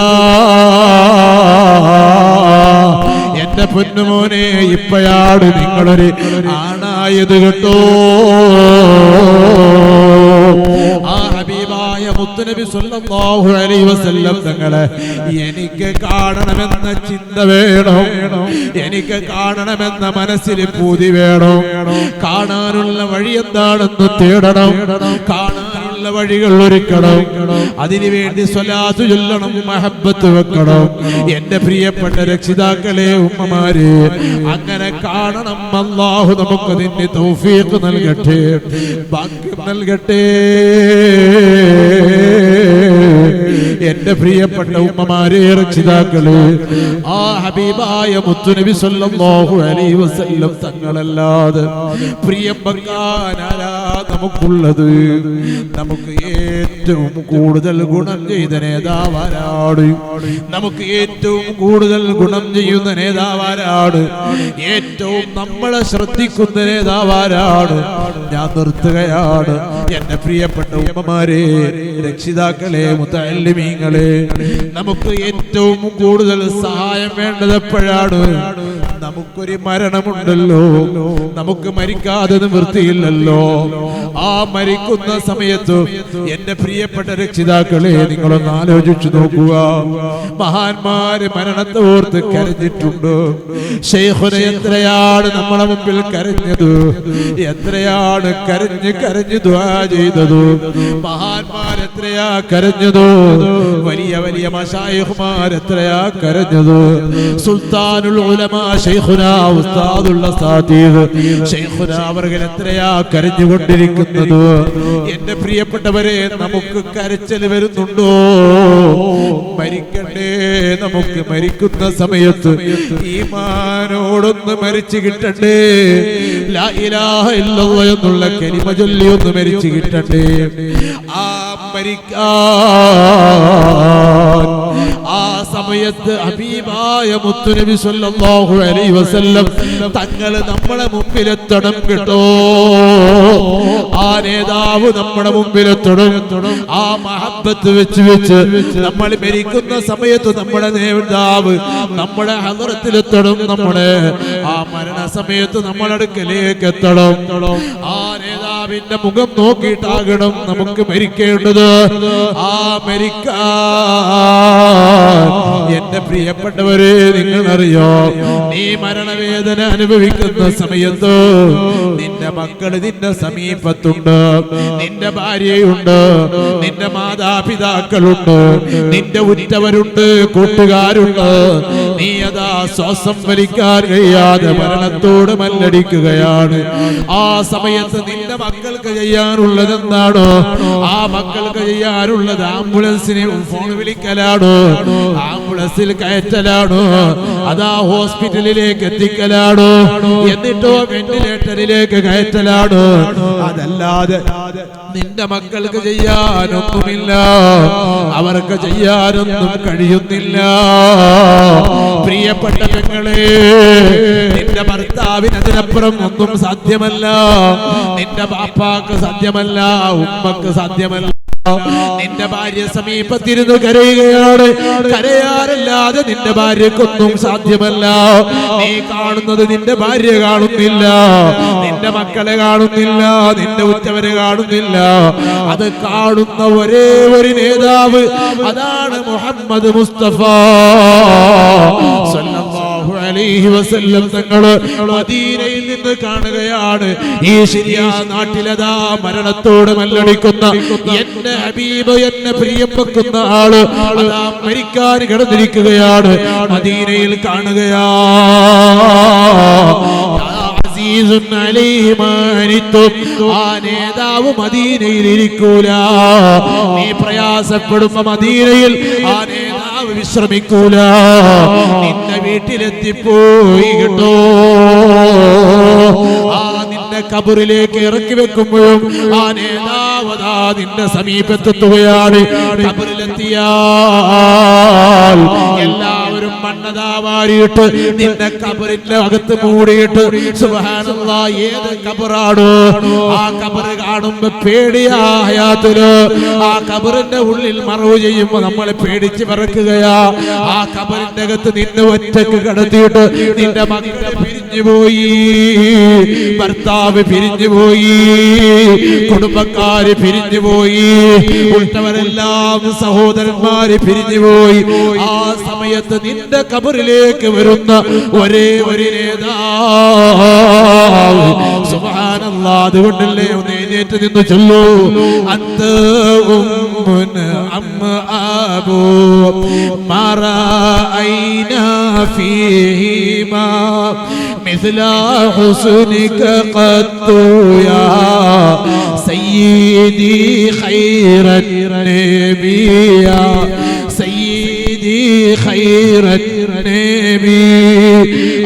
S2: എന്റെ പൊന്നുമോനെ, ഇപ്പോഴാണ് നിങ്ങളൊരു ആണായത് കേട്ടോ. ആ ഹബീബായ മുത്തുനബി സല്ലല്ലാഹു അലൈഹി വസല്ലം തങ്ങളെ എനിക്ക് കാണണമെന്ന ചിന്ത വേണം, എനിക്ക് കാണണമെന്ന മനസ്സിൽ പൂതി വേണം. കാണാനുള്ള വഴി എന്താണെന്ന് തേടണം, കാണാനുള്ള വഴികൾ ഒരുക്കണം. അതിനുവേണ്ടി സ്വലാത്ത് ചൊല്ലണം, മഹബ്ബത്ത് വെക്കണം. എന്റെ പ്രിയപ്പെട്ട രക്ഷിതാക്കളെ, ഉമ്മമാരെ, അങ്ങനെ കാണണം. അല്ലാഹു നമുക്ക് അതിന് തൗഫീഖ് നൽകട്ടെ, ഭാഗ്യം നൽകട്ടെ. എന്റെ പ്രിയപ്പെട്ട ഉമ്മമാരെ, രക്ഷിതാക്കളെ, ആ ഹബീബായ മുത്തുനബി സല്ലല്ലാഹു അലൈഹി വസല്ലം തങ്ങളല്ലാതെ പ്രിയം വെക്കാൻ ആരാ നമുക്കുള്ളത്. നമുക്ക് ഏറ്റവും കൂടുതൽ ഗുണം ചെയ്ത നേതാവാരാണ്? നമുക്ക് ഏറ്റവും കൂടുതൽ ഗുണം ചെയ്യുന്ന നേതാവാരാണ്? ഏറ്റവും നമ്മളെ ശ്രദ്ധിക്കുന്ന നേതാവാരാണ്? ഞാൻ നിർത്തുകയാണ്. എന്റെ പ്രിയപ്പെട്ട ഉമ്മമാരെ, രക്ഷിതാക്കളെ, മുതഅല്ലിമീങ്ങളെ, നമുക്ക് ഏറ്റവും കൂടുതൽ സഹായം വേണ്ടത് എപ്പോഴാണ്? നമുക്കൊരു മരണമുണ്ടല്ലോ, നമുക്ക് മരിക്കാതെ നിവൃത്തിയില്ലല്ലോ. ആ മരിക്കുന്ന സമയത്ത് എന്റെ പ്രിയപ്പെട്ട രക്ഷിതാക്കളെ, നിങ്ങളൊന്ന് ആലോചിച്ചു നോക്കുക. മഹാന്മാര് മരണത്തെ ഓർത്ത് കരഞ്ഞിട്ടുണ്ട്. ശൈഖുന എത്രയാണ് നമ്മളെ മുമ്പിൽ കരഞ്ഞത്, എത്രയാണ് കരഞ്ഞ് കരഞ്ഞ് ദുആ ചെയ്തത്. മഹാന്മാർ എത്രയാ കരഞ്ഞത്, വലിയ വലിയ മശായിഖുമാർ എത്രയാ കരഞ്ഞത്. സുൽത്താനുൽ ഉലമാ ശൈഖുന ഉസ്താദുൽ അസാതീദ് ശൈഖുന അവർകൾ എത്രയാ കരഞ്ഞുകൊണ്ടിരിക്കുന്നത്. എന്റെ പ്രിയപ്പെട്ടവരെ, നമുക്ക് കരച്ചിൽ വരുന്നുണ്ടോ? മരിക്കണ്ടേ? നമുക്ക് മരിക്കുന്ന സമയത്ത് ഈമാനോടൊന്ന് മരിച്ചു കിട്ടണ്ടേ? ലാ ഇലാഹ ഇല്ലല്ലാഹ് എന്നുള്ള കലിമ ചൊല്ലി ഒന്ന് മരിച്ചു കിട്ടണ്ടേ? ആ മരിക്കാൻ ആ സമയത്ത് ഹബീബായ മുത്തുനബി സ്വല്ലല്ലാഹു അലൈഹി വസല്ലം തങ്ങൾ നമ്മളെ മുമ്പിലെത്തണം കേട്ടോ. ആ നേതാവ് നമ്മുടെ മുമ്പിലെത്തണം. ആ മഹബ്ബത്ത് വെച്ച് വെച്ച് നമ്മൾ മരിക്കുന്ന സമയത്ത് നമ്മുടെ നേതാവ് നമ്മുടെ ഹദറത്തിലെത്തണം. നമ്മുടെ ആ മരണ സമയത്ത് നമ്മുടെ അടുക്കലേക്ക് എത്തണം. ആ നേതാവിന്റെ മുഖം നോക്കിയിട്ടാകണം നമുക്ക് മരിക്കേണ്ടത്. ആ എന്റെ പ്രിയപ്പെട്ടവരെ, നിങ്ങളറിയോ, നീ മരണവേദന അനുഭവിക്കുന്ന സമയത്ത് നിന്റെ മക്കൾ നിന്റെ സമീപത്തുണ്ട്, നിന്റെ ഭാര്യയുണ്ട്, നിന്റെ മാതാപിതാക്കളുണ്ട്, നിന്റെ ഉറ്റവരുണ്ട്, കൂട്ടുകാരുണ്ട്. നീ അതാ ശ്വാസം വലിക്കാൻ കഴിയാതെ മരണത്തോട് മല്ലടിക്കുകയാണ്. ആ സമയത്ത് നിന്റെ മക്കൾക്ക് ചെയ്യാനുള്ളത് എന്താണോ? ആ മക്കൾക്ക് ചെയ്യാനുള്ളത് ആംബുലൻസിനെ ഫോൺ വിളിക്കലാണോ, ആംബുലൻസിൽ കയറ്റലാണോ, അതാ ഹോസ്പിറ്റലിലേക്ക് എത്തിക്കലാണോ, എന്നിട്ടോ വെന്റിലേറ്ററിലേക്ക് കയറ്റലാണോ? അതല്ലാതെ നിന്റെ മക്കൾക്ക് ചെയ്യാനൊന്നുമില്ല, അവർക്ക് ചെയ്യാനൊന്നും കഴിയുന്നില്ല. പ്രിയപ്പെട്ട പെങ്ങളെ, നിന്റെ ഭർത്താവിന് അതിനപ്പുറം ഒന്നും സാധ്യമല്ല. നിന്റെ ബാപ്പാക്ക് സാധ്യമല്ല, ഉമ്മക്ക് സാധ്യമല്ല. നിന്റെ ഭാര്യ സമീപത്തിരുന്ന് കരയുകയാണ്. കരയാറില്ലാതെ നിന്റെ ഭാര്യക്കൊന്നും സാധ്യമല്ല. നീ കാണുന്നത് നിന്റെ ഭാര്യ കാണുന്നില്ല, നിന്റെ മക്കളെ കാണുന്നില്ല, നിന്റെ ഉറ്റവരെ കാണുന്നില്ല. അത് കാണുന്ന ഒരേ ഒരു നേതാവ്, അതാണ് മുഹമ്മദ് മുസ്തഫ സല്ലല്ലാഹു അലൈഹി വസല്ലം തങ്ങള് മദീനയിൽ നിന്ന് കാണുകയാണ്. ഈ ശരിയാ നാട്ടിലതാ മരണത്തോട് മല്ലടിക്കുന്ന എന്റെ ഹബീബ്, എന്നെ പ്രിയം വെക്കുന്ന ആള് അതാ മരിക്കാൻ കിടന്നിരിക്കുകയാണ്. മദീനയിൽ കാണുകയാ. ആ നേതാവ് മദീനയിൽ ഇരിക്കൂല. നീ പ്രയാസപ്പെടുമ്പോ മദീനയിൽ ആ നേതാവ് വിശ്രമിക്കൂല. നിന്റെ വീട്ടിലെത്തിപ്പോയി കേട്ടോ. ആ നിന്റെ കബറിലേക്ക് ഇറക്കി വെക്കുമ്പോഴും ആ നേതാവതാ നിന്റെ സമീപത്തെത്തുകയാണ്. കബറിലെത്തിയാൽ എല്ലാവരും മണ്ണതാ വാരിയിട്ട് നിന്റെ കബറിന്റെ അകത്ത് മൂടിയിട്ട്, സുബ്ഹാനല്ലാഹ്, ഏത് കബറാണ്? ആ കബറ് കാണുമ്പോ പേടിയാ ഹയാത്തില്. ആ കബറിന്റെ ഉള്ളിൽ മറവ് ചെയ്യുമ്പോ നമ്മളെ പേടിച്ച് വിറക്കുകയാ. ആ കബറിന്റെ അകത്ത് നിന്നെ ഒറ്റക്ക് കടത്തിയിട്ട് നിന്റെ മക്കളെ പിരിഞ്ഞുപോയി, ഭർത്താവ് പിരിഞ്ഞുപോയി, കുടുംബക്കാര് പിരിഞ്ഞുപോയി, ഉള്ളവരെല്ലാം സഹോദരന്മാര് പിരിഞ്ഞുപോയി. ആ സമയത്ത് നിന്റെ കബറിലേക്ക് വരുന്ന ഒരേ ഒരു നേതാവ്, സുബ്ഹാനല്ലാഹ്. അതുകൊണ്ടല്ലേ ഒന്ന് എഴുന്നേറ്റ് നിന്ന് ചൊല്ലൂ, അന്ത ഉമ്മുൻ അമ്മ അബൂ മറഅയ്നാ ഫീഹിമാ മിസ്ല ഹുസ്നിക ഖത്തു യാ സയ്യിദി ഖൈറൻ നബിയാ سيدي خير النبي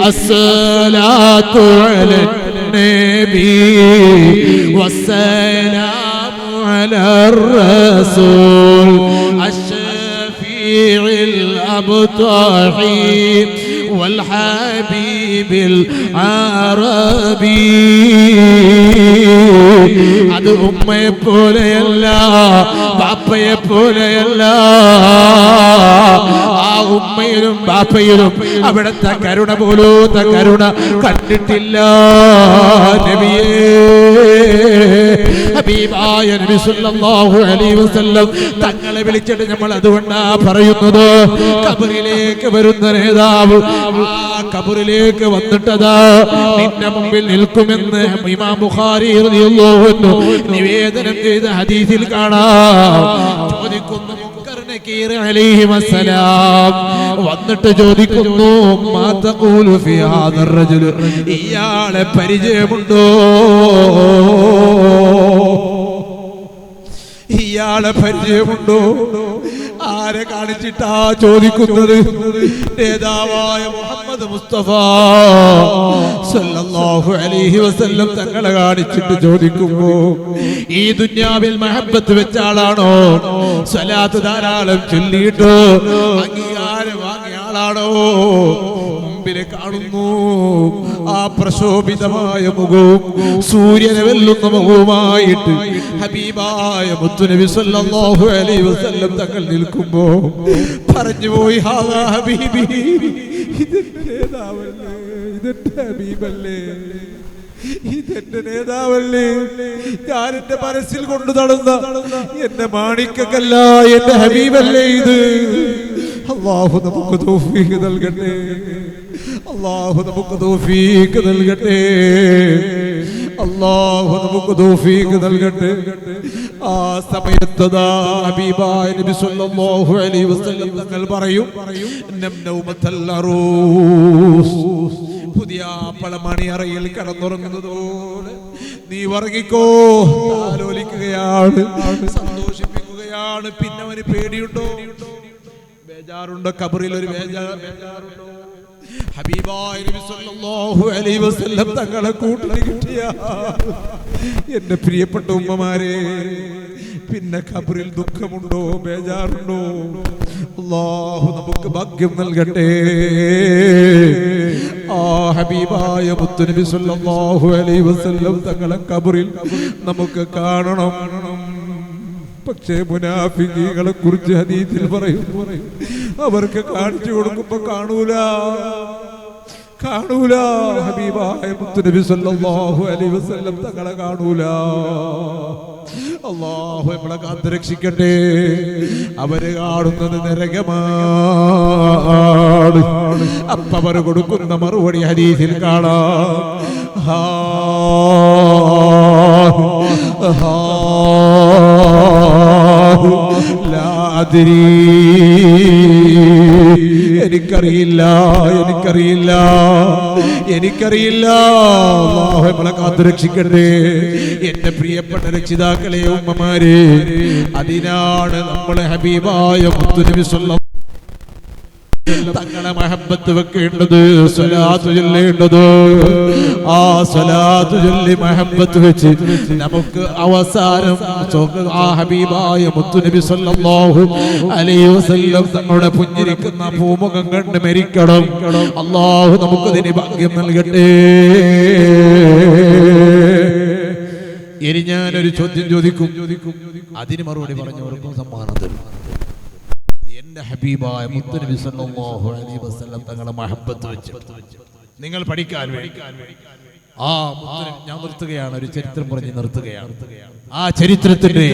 S2: الصلاة على النبي والسلام على الرسول الشفيع الأبطحي والحبيب العربي. അത് ഉമ്മയെ പോലെയല്ല, ബാപ്പയെ പോലെയല്ല. ആ ഉമ്മയിലും ബാപ്പയിലും അവിടുത്തെ കരുണ പോലത്തെ കരുണ കണ്ടിട്ടില്ല നബിയേ. ഹബീബായ നബി സല്ലല്ലാഹു അലൈഹി വസല്ലം തങ്ങളെ വിളിച്ചിട്ട് നമ്മൾ അതുകൊണ്ടാ പറയുന്നത്, ഖബറിലേക്ക് വരുന്ന നേതാവ് ആ ഖബറിലേക്ക് വന്നിട്ടതാ നിന്റെ മുമ്പിൽ നിൽക്കുമെന്ന് ഇമാം ബുഖാരി റളിയല്ലാഹു അൻഹു നിവേദനം ചെയ്ത ഹദീസിൽ കാണാം. ചോദിക്കുന്നു മുൻകർ നകീർ അലൈഹിസ്സലാം വന്നിട്ട് ചോദിക്കുന്നു, മാ തഖൂലു ഫീ ഹാദർ റജുൽ, ഇയാളെ പരിചയമുണ്ടോ? ഇയാളെ പരിചയമുണ്ടോ? ആരെ കാണിച്ചിട്ടാ ചോദിക്കുന്നത്? നേതാവായ മുഹമ്മദ് മുസ്തഫ സല്ലല്ലാഹു അലൈഹി വസല്ലം തങ്ങളെ കാണിച്ചിട്ട് ചോദിക്കുമ്പോ ഈ ദുനിയാവിൽ മഹബത്ത് വെച്ച ആളാണോ? സ്വലാത്ത് ധാരാളം ചൊല്ലിയിട്ട് അംഗീകാരം വാങ്ങിയ ആളാണോ? മുമ്പിനെ കാണുന്നു ആ പ്രശോഭിതമായ മുഖവും സൂര്യനെ വെല്ലുന്ന മുഖവുമായിട്ട് ഹബീബായ മുത്തുനബി സല്ലല്ലാഹു അലൈഹി വസല്ലം തങ്ങൾ നിൽക്കുമ്പോ പറഞ്ഞുപോയി, ഹാദാ ഹബീബി, ഇതെന്റെ നേതാവല്ലേ, ഇതെന്റെ ഹബീബല്ലേ, ഇതെന്റെ നേതാവല്ലേ, ഞാൻ എന്റെ മനസ്സിൽ കൊണ്ടു നടന്ന എന്റെ മാണിക്കല്ല എന്റെ ഹബീബല്ലേ ഇത്. അല്ലാഹു നമുക്ക് തൗഫീഖ് നൽകട്ടെ, അല്ലാഹു നമുക്ക് തൗഫീഖ് നൽകട്ടെ, അല്ലാഹു നമുക്ക് തൗഫീഖ് നൽകട്ടെ. ആ സമയത്ത് ഹബീബായ നബി സല്ലല്ലാഹു അലൈഹി വസല്ലം തങ്ങൾ പറയും, നൗമത്തൽ അറൂസ്, പുതിയ പളമണിയറയിൽ കിടന്നുറങ്ങുന്നത് പോലെ നീ ഉറങ്ങിക്കോ. ആലോലിക്കുകയാണ്, സന്തോഷിപ്പിക്കുകയാണ്. പിന്നെ അവന് പേടിയുണ്ടോ? ബേജാറുണ്ടോ? ഖബറിൽ ഒരു ബേജാറുണ്ടോ? ഹബീബായ നബി സല്ലല്ലാഹു അലൈഹി വസല്ലം തങ്ങളെ കൂട്ടിൽ കിട്ടിയ എന്റെ പ്രിയപ്പെട്ട ഉമ്മമാരെ, പിന്നെ ഖബറിൽ ദുഃഖമുണ്ടോ? ബേജാറുണ്ടോ? അല്ലാഹു നമുക്ക് ഭാഗ്യം നൽകട്ടെ. ആ ഹബീബായ മുത്തുനബി സല്ലല്ലാഹു അലൈഹി വസല്ലം തങ്ങളെ ഖബറിൽ നമുക്ക് കാണണം. പക്ഷേ മുനാഫിഖീകളെ കുറിച്ച് ഹദീസിൽ പറയും, അവർക്ക് കാണിച്ചു കൊടുക്കുമ്പോ കാണൂല. ഹബീബായ മുത്തുനബി സല്ലല്ലാഹു അലൈഹി വസല്ലം തങ്ങളെ കാണൂല. അല്ലാഹു നമ്മളെ കാത്തുരക്ഷിക്കട്ടെ. അവര് കാണുന്നത് നരകമാണ്. അപ്പ അവർ കൊടുക്കുന്ന മറുപടി ഹദീസിൽ കാണാം, എനിക്കറിയില്ല. അല്ലാഹു നമ്മളെ കാത്തുരക്ഷിക്കട്ടെ. എന്റെ പ്രിയപ്പെട്ട രക്ഷിതാക്കളെ, ഉമ്മമാരെ, അതിനാണ് നമ്മളെ ഹബീബായ മുത്തുനബി സല്ലല്ലാഹു തങ്ങളെ മഹബത്ത് വെക്കേണ്ടത്, സ്വലാത്ത് ചൊല്ലേണ്ടത്. ആ സ്വലാത്ത് ചൊല്ലി മഹബത്ത് വെച്ച് നമുക്ക് അവസാനം ആ ഹബീബായ മുത്തുനബി സല്ലല്ലാഹു അലൈഹി വസല്ലം തങ്ങളുടെ പുഞ്ചിരിക്കുന്ന പൂമുഖം കണ്ട് മരിക്കണം. അല്ലാഹു നമുക്കതിന് ഭാഗ്യം നൽകട്ടെ. ഇനി ഞാനൊരു ചോദ്യം ചോദിക്കും, അതിന് മറുപടി പറഞ്ഞവർക്കും സമ്മാനം തരും. എന്റെ ഹബീബായ മുത്തുനബി സല്ലല്ലാഹു അലൈഹി വസല്ലം തങ്ങളെ മഹബത്ത് വെച്ച് നിങ്ങൾ പഠിക്കാൻ വേണ്ടി ആ മുത്തുനബി, ഞാൻ നിർത്തുകയാണ്, ഒരു ചരിത്രം പറഞ്ഞ് നിർത്തുകയാണ്. ആ ചരിത്രത്തിന്റെ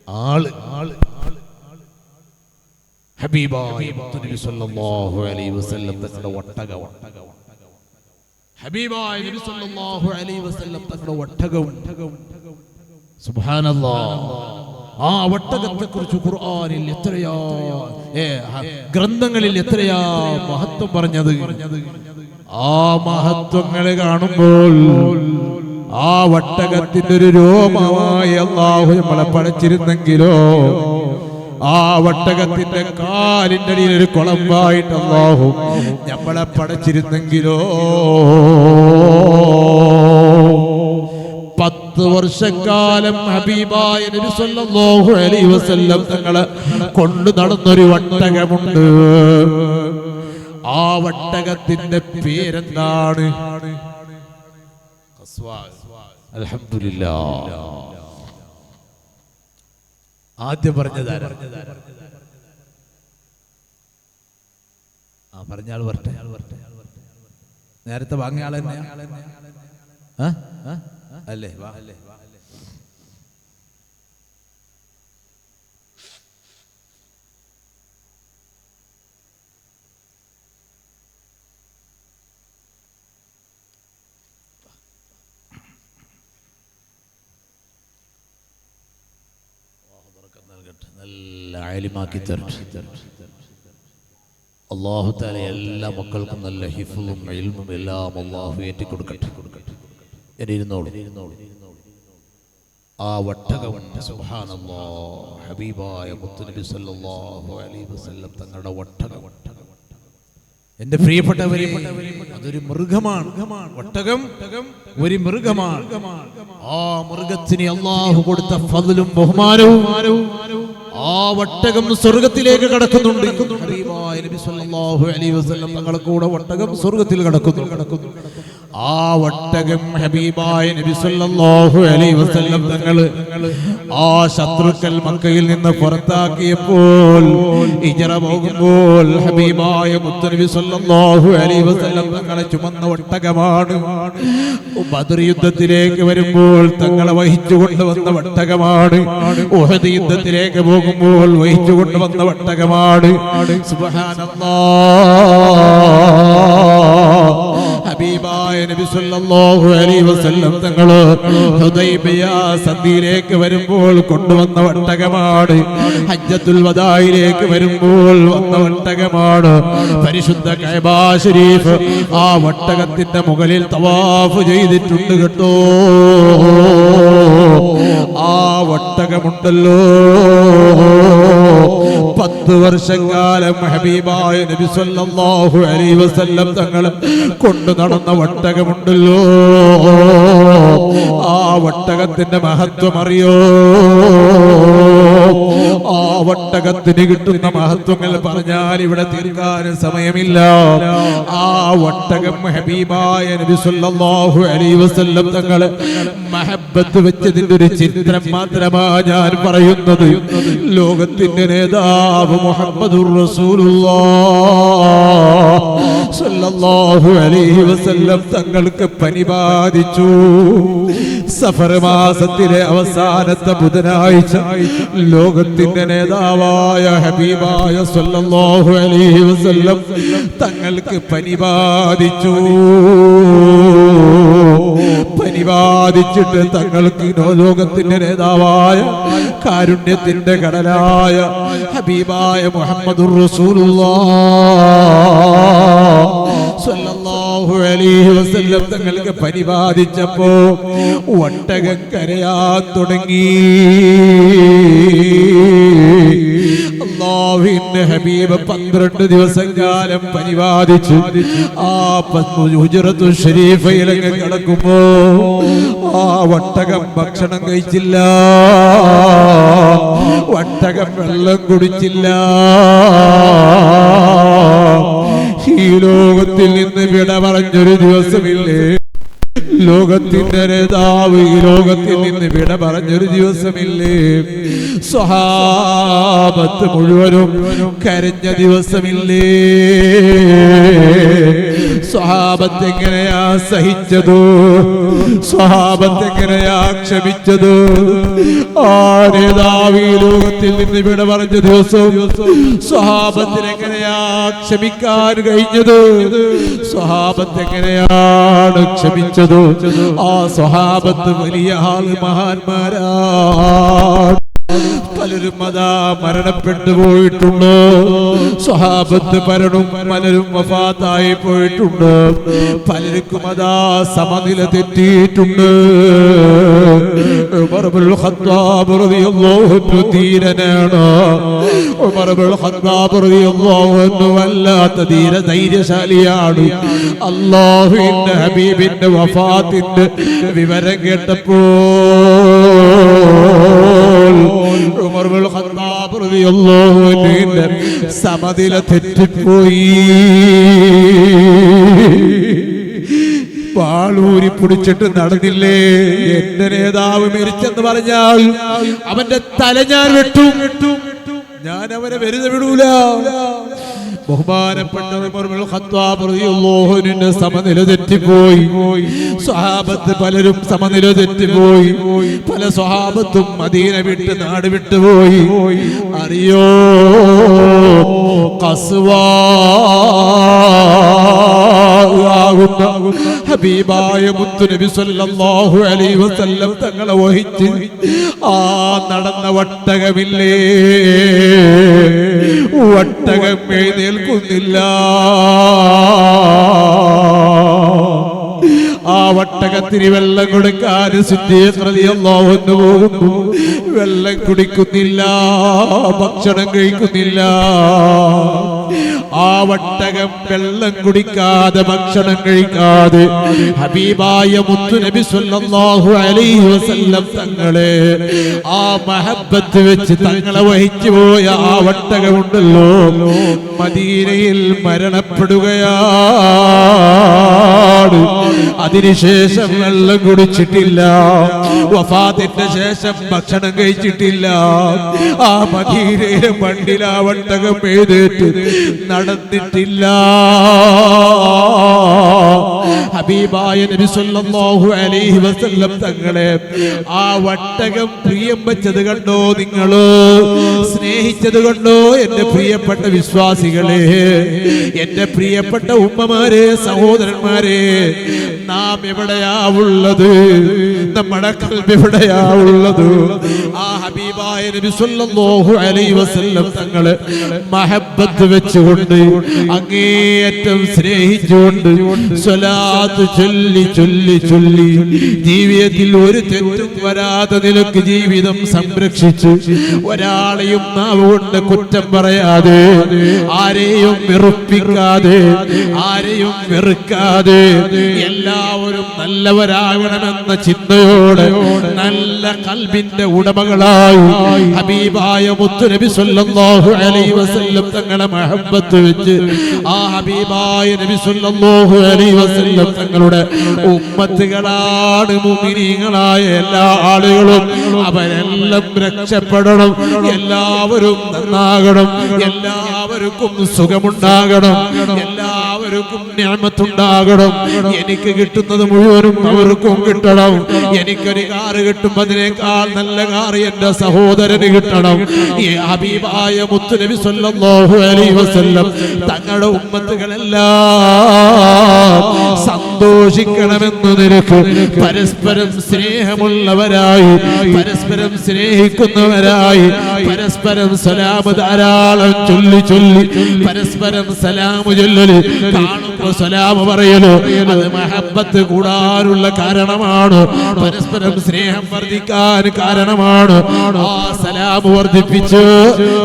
S2: ആള് ഹബീബായ മുത്തുനബി സല്ലല്ലാഹു അലൈഹി വസല്ലം തങ്ങളുടെ ഒട്ടകം. ഹബീബായ നബി സല്ലല്ലാഹു അലൈഹി വസല്ലം തങ്ങളുടെ ഒട്ടകം. സുബ്ഹാനല്ലാഹ്. ആ ഒട്ടകത്തെ കുറിച്ച് ഖുർആനിൽ എത്രയാ, ഗ്രന്ഥങ്ങളിൽ എത്രയാ മഹത്വം പറഞ്ഞത്. ആ മഹത്വങ്ങളെ കാണുമ്പോൾ ആ ഒട്ടകത്തിന്റെ ഒരു രോമമായി അല്ലാഹു നമ്മളെ പടച്ചിരുന്നെങ്കിലോ, ആ ഒട്ടകത്തിന്റെ കാലിന്റെ അടിയിൽ ഒരു കുളമ്പായിട്ട് അല്ലാഹു നമ്മളെ പടച്ചിരുന്നെങ്കിലോ, 10 വർഷക്കാലം ഹബീബായ നബി സല്ലല്ലാഹു അലൈഹി വസല്ലം തങ്ങളെ കൊണ്ടു നടന്നൊരു ഒട്ടകമുണ്ട്. ആ ഒട്ടകത്തിന്റെ പേരെന്താണ്? അൽഹംദുലില്ലാഹ്. ആദ്യം പറഞ്ഞതാരാ? പറഞ്ഞാൾ വരട്ടെ. നേരത്തെ വാങ്ങിയ ആൾ തന്നെ അല്ലേ? നല്ല ആലിമാക്കി തരട്ടെ അല്ലാഹു തആല. എല്ലാ മക്കൾക്കും നല്ല ഹിഫ്ളും ഇൽമും എല്ലാം അല്ലാഹു ഏറ്റിക്കൊടുക്കട്ടെ. ഇരുന്നോളൂ. ആ ഒട്ടകം സുബ്ഹാനല്ലാഹ് ഹബീബായ മുത്തുനബി സല്ലല്ലാഹു അലൈഹി വസല്ലം തങ്ങളുടെ ഒട്ടകം. എന്റെ പ്രിയപ്പെട്ടവരെ, അതൊരു മൃഗമാണ്. ഒട്ടകം ഒരു മൃഗമാണ്. ആ മൃഗത്തിന് അല്ലാഹു കൊടുത്ത ഫദ്ലും ബഹുമാനവും ആ ഒട്ടകം സ്വർഗത്തിലേക്ക് കടക്കുന്നുണ്ട്. ഹബീബായ നബി സല്ലല്ലാഹു അലൈഹി വസല്ലം തങ്ങളുടെ കൂടെ ഒട്ടകം സ്വർഗത്തിൽ കടക്കുന്നു. ആ ഒട്ടകം ഹബീബായ നബി സല്ലല്ലാഹു അലൈഹി വസല്ലം തങ്ങള് ആ ശത്രുക്കൾ മക്കയിൽ നിന്ന് പുറത്താക്കിയപ്പോൾ ഹിജ്റ പോകുമ്പോൾ ഹബീബായ മുത്തുനബി സല്ലല്ലാഹു അലൈഹി വസല്ലം തങ്ങളെ ചുമന്ന ഒട്ടകമാണ്. ബദർ യുദ്ധത്തിലേക്ക് വരുമ്പോൾ തങ്ങളെ വഹിച്ചു കൊണ്ടുവന്ന ഒട്ടകമാണ്. ഉഹദ് യുദ്ധത്തിലേക്ക് പോകുമ്പോൾ വഹിച്ചു കൊണ്ടുവന്ന ഒട്ടകമാണ്. സുബ്ഹാനല്ലാഹ്. ഹബീബായ നബി സല്ലല്ലാഹു അലൈഹി വസല്ലം തങ്ങള് ഹുദൈബിയ സന്ധിയിലേക്ക് വരുമ്പോൾ കൊണ്ടുവന്ന ഒട്ടകമാണ്. ഹജ്ജത്തുൽ വദായിലേക്ക് വരുമ്പോൾ വന്ന ഒട്ടകമാണ്. പരിശുദ്ധ കഅബ ശരീഫ് ആ ഒട്ടകത്തിന്റെ മുകളിൽ തവാഫ് ചെയ്തിട്ടുണ്ട് കേട്ടോ. ആ ഒട്ടകമുണ്ടല്ലോ 10 വർഷക്കാലം ഹബീബായ നബി സല്ലല്ലാഹു അലൈഹി വസല്ലം തങ്ങൾ കൊണ്ടു നടന്ന ഒട്ടകമുണ്ടല്ലോ. ആ ഒട്ടകത്തിന്റെ മഹത്വം അറിയോ? ആ ഒട്ടകത്തിന് കിട്ടുന്ന മഹത്വങ്ങൾ പറഞ്ഞാൽ ഇവിടെ തീർക്കാൻ സമയമില്ല. ആ ഒട്ടകം ഹബീബായ നബി സല്ലല്ലാഹു അലൈഹി വസല്ലം തങ്ങൾ മഹബ്ബത്ത് വെച്ചതിന്റെ ഒരു ചിത്രം മാത്രമാ ഞാൻ പറയുന്നത്. ലോകത്തിന്റെ നേതാവ് മുഹമ്മദുർ റസൂലുള്ളാഹ് സല്ലല്ലാഹു അലൈഹി വസല്ലം തങ്ങൾക്ക് പനി ബാധിച്ചു. സഫർ മാസത്തിലെ അവസാനത്തെ ബുധനാഴ്ച ലോകത്തിന്റെ നേതാവായ ഹബീബായ സല്ലല്ലാഹു അലൈഹി വസല്ലം തങ്ങൾക്ക് പനി ബാധിച്ചു. പനി ബാധിച്ചിട്ട് തങ്ങൾക്ക് ലോകത്തിന്റെ നേതാവായ കാരുണ്യത്തിന്റെ കടലായ ഹബീബായ മുഹമ്മദുർ റസൂലുള്ളാഹ് സല്ലല്ലാഹു അലൈഹി വസല്ലം തങ്ങൾക്ക് പനി ബാധിച്ചപ്പോ ഒട്ടകം കരയാൻ തുടങ്ങി. അല്ലാഹുവിന്റെ ഹബീബ് 12 ദിവസം കാലം പനി ബാധിച്ചു. ആ ഹുജ്റത്തു ശരീഫയിലങ്ങ് കിടക്കുമ്പോ ആ ഒട്ടകം ഭക്ഷണം കഴിച്ചില്ല, ഒട്ടകം വെള്ളം കുടിച്ചില്ല. ഈ ലോകത്തിൽ നിന്ന് വിട പറഞ്ഞൊരു ദിവസമില്ലേ? ലോകത്തിന്റെ നേതാവ് ഈ ലോകത്തിൽ നിന്ന് വിട പറഞ്ഞൊരു ദിവസമില്ലേ? സ്വഹാബത്ത് മുഴുവനും കരഞ്ഞ ദിവസമില്ലേ? സ്വഹാബത്ത് എങ്ങനെയാ സഹിച്ചത്? സ്വഹാബത്ത് എങ്ങനെയാ ക്ഷമിച്ചത്? ആ നേതാവ് ഈ ലോകത്തിൽ നിന്ന് വിട പറഞ്ഞ ദിവസം സ്വഹാബത്തിന് എങ്ങനെയാ ക്ഷമിക്കാൻ കഴിഞ്ഞത്? സ്വഹാബത്ത് എങ്ങനെയാണ് ക്ഷമിച്ചത്? ആ സ്വഹാബത്ത് വലിയ ആള് മഹാന്മാരാണ്. പലരും അതാ മരണപ്പെട്ടു പോയിട്ടുണ്ട്. സ്വഹാബത്ത് പലരും വഫാത്തായി പോയിട്ടുണ്ട്. പലർക്കും അതാ സമനില തെറ്റിയിട്ടുണ്ട്. ഉമർ ഇബ്നുൽ ഖത്താബ് റളിയല്ലാഹു അൻഹു ധീരനാണ്. ഉമർ ഇബ്നുൽ ഖത്താബ് റളിയല്ലാഹു അൻഹു വല്ലാത്ത ധൈര്യശാലിയാണ്. അല്ലാഹുവിന്റെ ഹബീബിന്റെ വഫാത്തിന്റെ വിവരം കേട്ടപ്പോൾ ഉമർ ഇബ്നുൽ ഖത്താബ് റളിയല്ലാഹു അൻഹുവിന്റെ സമനില തെറ്റിപ്പോയി. പാളൂരി പിടിച്ചിട്ട് നടന്നില്ലേ. എന്റെ നേതാവ് മരിച്ചെന്ന് പറഞ്ഞാൽ അവന്റെ തല ഞാൻ വെട്ടും, ഞാൻ അവനെ വെറുതെ വിടൂല. ബഹുമാനപ്പെട്ട ഉമർ ഇബ്നുൽ ഖത്താബ് റളിയല്ലാഹു അൻഹുവിന്റെ സമനില തെറ്റിപ്പോയി. സ്വഹാബത്ത് പലരും സമനില തെറ്റിപ്പോയി. പല സ്വഹാബത്തും മദീന വിട്ട് നാട് വിട്ടുപോയി. അറിയോ, ഖസ്വാ ഹബീബായ മുത്തുനബി സല്ലല്ലാഹു അലൈഹി വസല്ലം തങ്ങളെ വഹിച്ച് ആ നടന്ന വട്ടകമില്ലേ, വട്ടകം എഴുന്നേൽക്കുന്നില്ല. ആ വട്ടകത്തിന് വെള്ളം കൊടുക്കാൻ സിദ്ദീഖ് റളിയല്ലാഹു അൻഹു പോകുന്നു. വെള്ളം കുടിക്കുന്നില്ല, ഭക്ഷണം കഴിക്കുന്നില്ല. ആ വട്ടകം വെള്ളം കുടിക്കാതെ ഭക്ഷണം കഴിക്കാതെ ഹബീബായ മുത്തുനബി സല്ലല്ലാഹു അലൈഹി വസല്ലം തങ്ങളെ ആ മഹബ്ബത്ത് വെച്ച് തങ്ങളെ വഹിച്ചു പോയ ആ വട്ടകമുണ്ടല്ലോ, മദീനയിൽ മരണപ്പെടുകയാണ്. അതിനുശേഷം വെള്ളം കുടിച്ചിട്ടില്ല, വഫാത്തിന്റെ ശേഷം ഭക്ഷണം കഴിച്ചിട്ടില്ല. ആ മദീനയിലെ മണ്ണിൽ ആ വട്ടകം എഴുന്നേറ്റ് നടന്നിട്ടില്ല. ഹബീബായ നബി സല്ലല്ലാഹു അലൈഹി വസല്ലം തങ്ങളെ ആ വട്ടകം പ്രിയം വെച്ചത് കണ്ടോ നിങ്ങള്, സ്നേഹിച്ചത് കണ്ടോ എന്റെ പ്രിയപ്പെട്ട വിശ്വാസികളെ, എന്റെ പ്രിയപ്പെട്ട ഉമ്മമാരെ, സഹോദരന്മാരെ, നാം എവിടെയാ ഉള്ളത്? നമ്മുടെ ഖൽബ് എവിടെയാ ഉള്ളത്? ആ ഹബീബായ നബി സല്ലല്ലാഹു അലൈഹി വസല്ലം തങ്ങളെ മഹബ്ബത്ത് വെച്ചുകൊണ്ട് അങ്ങേയറ്റം സ്നേഹിച്ചുകൊണ്ട് സ്വലാത്ത് ചൊല്ലി ചൊല്ലി ചൊല്ലി ജീവിതത്തിൽ ഒരു തെറ്റും വരാതെ നിലക്ക് ജീവിതം സംരക്ഷിച്ച് ഒരാളെയും നാവ് കൊണ്ട് കുറ്റം പറയാതെ, ആരെയും വെറുപ്പിക്കാതെ, ആരെയും വെറുക്കാതെ, എല്ലാവരും നല്ലവരാകണമെന്ന ചിന്തയോടെ നല്ല ഖൽബിന്റെ ഉടമകളായി ഹബീബായ മുത്തുനബി സല്ലല്ലാഹു അലൈഹി വസല്ലം തങ്ങളെ മഹബ്ബത്ത് വെച്ച് ആ ഹബീബായ നബി സല്ലല്ലാഹു അലൈഹി വസല്ലം തങ്ങളുടെ ഉമ്മത്തുകളാണ് മുഅ്മിനീങ്ങളായ എല്ലാ ആളുകളും. അവരെല്ലാം രക്ഷപ്പെടണം, എല്ലാവരും നന്നാകണം, എല്ലാവർക്കും സുഖമുണ്ടാകണം, എല്ലാവർക്കും നിഅമത്തുണ്ടാകണം. എനിക്ക് കിട്ടുന്നത് മുഴുവനും അവർക്കും കിട്ടണം. എനിക്കൊരു കാറ് കിട്ടും, അതിനേക്കാൾ നല്ല കാറ് എന്റെ സഹോദരന് കിട്ടണം. ഈ ഹബീബായ മുത്തുനബി സല്ലല്ലാഹു അലൈഹി വസല്ലം തങ്ങളുടെ ഉമ്മത്തുകളെല്ലാം സന്തോഷിക്കണമെന്ന് നിനക്ക് പരസ്പരം സ്നേഹമുള്ളവരായി, പരസ്പരം സ്നേഹിക്കുന്നവരായി, പരസ്പരം സലാം ധാരാളം ചൊല്ലി ചൊല്ലി പരസ്പരം സലാം ചൊല്ലല്, കാണുമ്പോ സലാം പറയലോ, അത് മഹബ്ബത്ത് കൂടാനുള്ള കാരണമാണ്, പരസ്പരം സ്നേഹം വർദ്ധിക്കാൻ കാരണമാണ്. ആ സലാം വർദ്ധിപ്പിച്ച്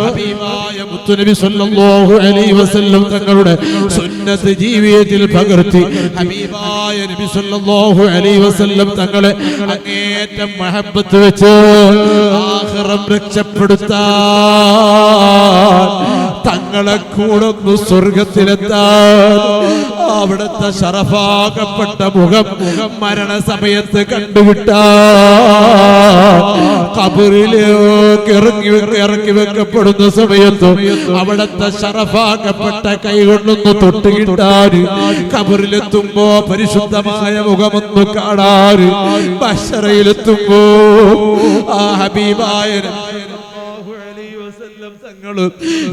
S2: ഹബീബായ മുത്തുനബി സല്ലല്ലാഹു അലൈഹി വസല്ലം തങ്ങളുടെ സുന്നത്ത് ജീവിതത്തിൽ പകർത്തി ഹബീബായ നബി സല്ലല്ലാഹു അലൈഹി വസല്ലം തങ്ങളെ അങ്ങേയറ്റം മഹബ്ബത്ത് വെച്ച് ആഖിറം രക്ഷപ്പെടുത്താൻ, തങ്ങളെ കൂടൊന്നു സ്വർഗത്തിലെത്താൻ, അവിടുത്തെ ശറഫാകപ്പെട്ട മുഖം മരണസമയത്ത് കണ്ടുകിട്ടാൻ, ഖബറിലേക്ക് ഇറക്കി വെക്കപ്പെടുന്ന സമയത്ത് അവിടുത്തെ ശറഫാകപ്പെട്ട കൈകൊണ്ടൊന്ന് തൊട്ടുകിട്ടാൻ, ഖബറിലെത്തുമ്പോ പരിശുദ്ധമായ മുഖമൊന്ന് കാണാൻ, മഹ്ശറയിലെത്തുമ്പോ ആ ഹബീബായ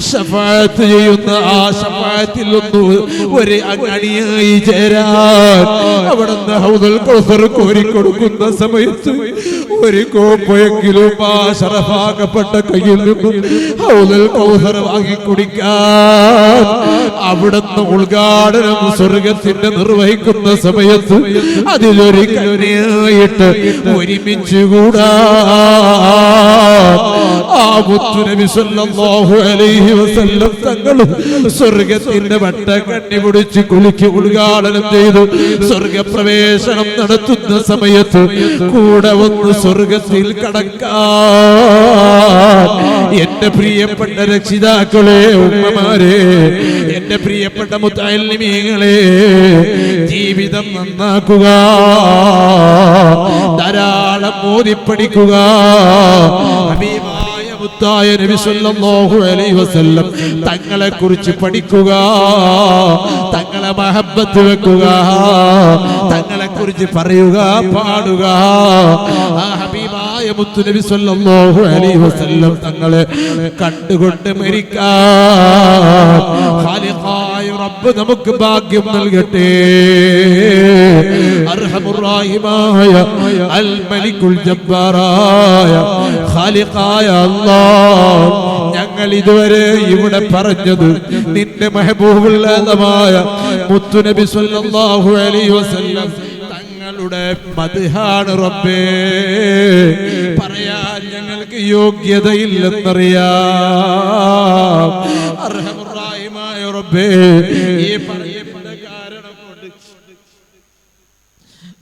S2: ശഫാഅത്ത് ചെയ്യുന്ന ആ ശഫാഅത്തിൽ ഒരു അണിയായി ചേരാൻ അവിടുന്ന് ഹൗദുൽ കൗസർ കോരിക്കൊടുക്കുന്ന സമയത്ത് ഒരു കോപ്പയെങ്കിലും ആ ശറഫാക്കപ്പെട്ട കയ്യിൽ നിന്ന് ഹൗദുൽ കൗസർ വാങ്ങി കുടിക്കാൻ അവിടുന്ന് ഉദ്ഘാടനം സ്വർഗത്തിന്റെ നിർവഹിക്കുന്ന സമയത്ത് അതിലൊരു കന്യയായിട്ട് ഒരുമിച്ച് കൂടാ ആ മുത്തുനബി സല്ലല്ലാഹു അലൈഹി വസല്ലം തങ്ങളും സ്വർഗത്തിന്റെ വട്ട കണ്ണി പിടിച്ച് കുളിക്ക് ഉദ്ഘാടനം ചെയ്തു സ്വർഗപ്രവേശനം നടത്തുന്ന സമയത്ത് കൂടെ വന്ന് സ്വർഗത്തിൽ കടക്കാൻ എന്റെ പ്രിയപ്പെട്ട രക്ഷിതാക്കളെ, ഉമ്മമാരെ, എന്റെ പ്രിയപ്പെട്ട മുത്തഅല്ലിമീങ്ങളെ, ജീവിതം നന്നാക്കുക, ധാരാളം ഓതിപ്പടിക്കുക. ഹബീബായ മുത്തായ നബി സല്ലല്ലാഹു അലൈഹി വസല്ലം തങ്ങളെ കുറിച്ച് പഠിക്കുക, തങ്ങളെ മഹബ്ബത്ത് വെക്കുക, തങ്ങളെ കുറിച്ച് പറയുക, പാടുക. ആ ഹബീബായ മുത്തു നബി സല്ലല്ലാഹു അലൈഹി വസല്ലം തങ്ങളെ കണ്ടുകൊണ്ട് മരിക്കാൻ ഖാലിഖായ റബ്ബ് നമുക്ക് ഭാഗ്യം നൽകട്ടെ. അർഹമുർ റഹീമായ അൽ മലിക്കുൽ ജബ്ബാറായ ഖാലിഖായ അല്ലാഹ്, ഞങ്ങൾ ഇതുവരെ ഇവിടെ പറഞ്ഞത് നിന്റെ മെഹബൂബുൽ ആദമായ മുത്തു നബി സല്ലല്ലാഹു അലൈഹി വസല്ലം തങ്ങളുടെ മദ്ഹാണ് റബ്ബേ. പറയാൻ ഞങ്ങൾക്ക് യോഗ്യതയില്ലെന്നറിയാം. അർഹമുർ റഹീമായ റബ്ബേ, ഈ പറയപ്പെട്ട കാരണം കൊണ്ട്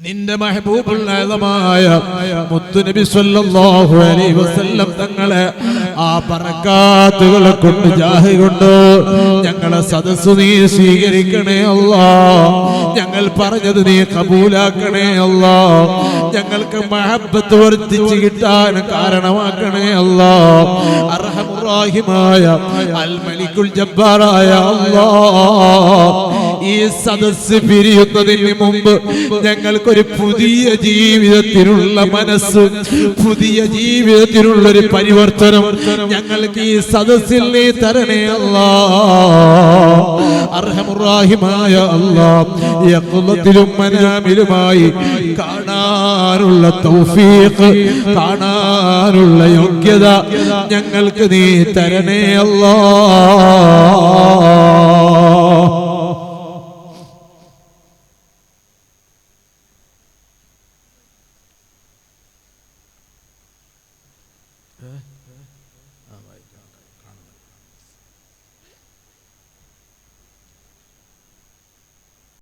S2: നിന്റെ മെഹബൂബുൽ ആദമായ മുത്തു നബി സല്ലല്ലാഹു അലൈഹി വസല്ലം തങ്ങളെ ആ ബറകാത്തുകളെ കൊണ്ട് ജാഹ് കൊണ്ട് ഞങ്ങളെ സദസ്സ് നീ സ്വീകരിക്കണേ അല്ലാഹ്. ഞങ്ങൾ പറഞ്ഞത് നീ കബൂലാക്കണേ അല്ലാഹ്. ഞങ്ങൾക്ക് മഹബ്ബത്ത് വർദ്ധിച്ചു കിട്ടാൻ കാരണമാക്കണേ അല്ലാഹ്. അർഹമുർ റഹീമായ അൽ മലിക്കുൽ ജബ്ബാറായ അല്ലാഹ്, ഈ സദസ്സ് പിരിയുന്നതിന് മുമ്പ് ഞങ്ങൾക്കൊരു പുതിയ ജീവിതത്തിനുള്ള മനസ്സ്, പുതിയ ജീവിതത്തിനുള്ള ഒരു പരിവർത്തനം ഞങ്ങൾക്ക് ഈ സദസ്സിൽ നീ തരണേ അല്ലാഹ്. അർഹമുർ റഹീമായ അല്ലാഹ്, യഖ്ലത്തിലും മനാമിലുമായി കാണാനുള്ള തൗഫീഖ്, കാണാനുള്ള യോഗ്യത ഞങ്ങൾക്ക് നീ തരണേ അല്ലാഹ്.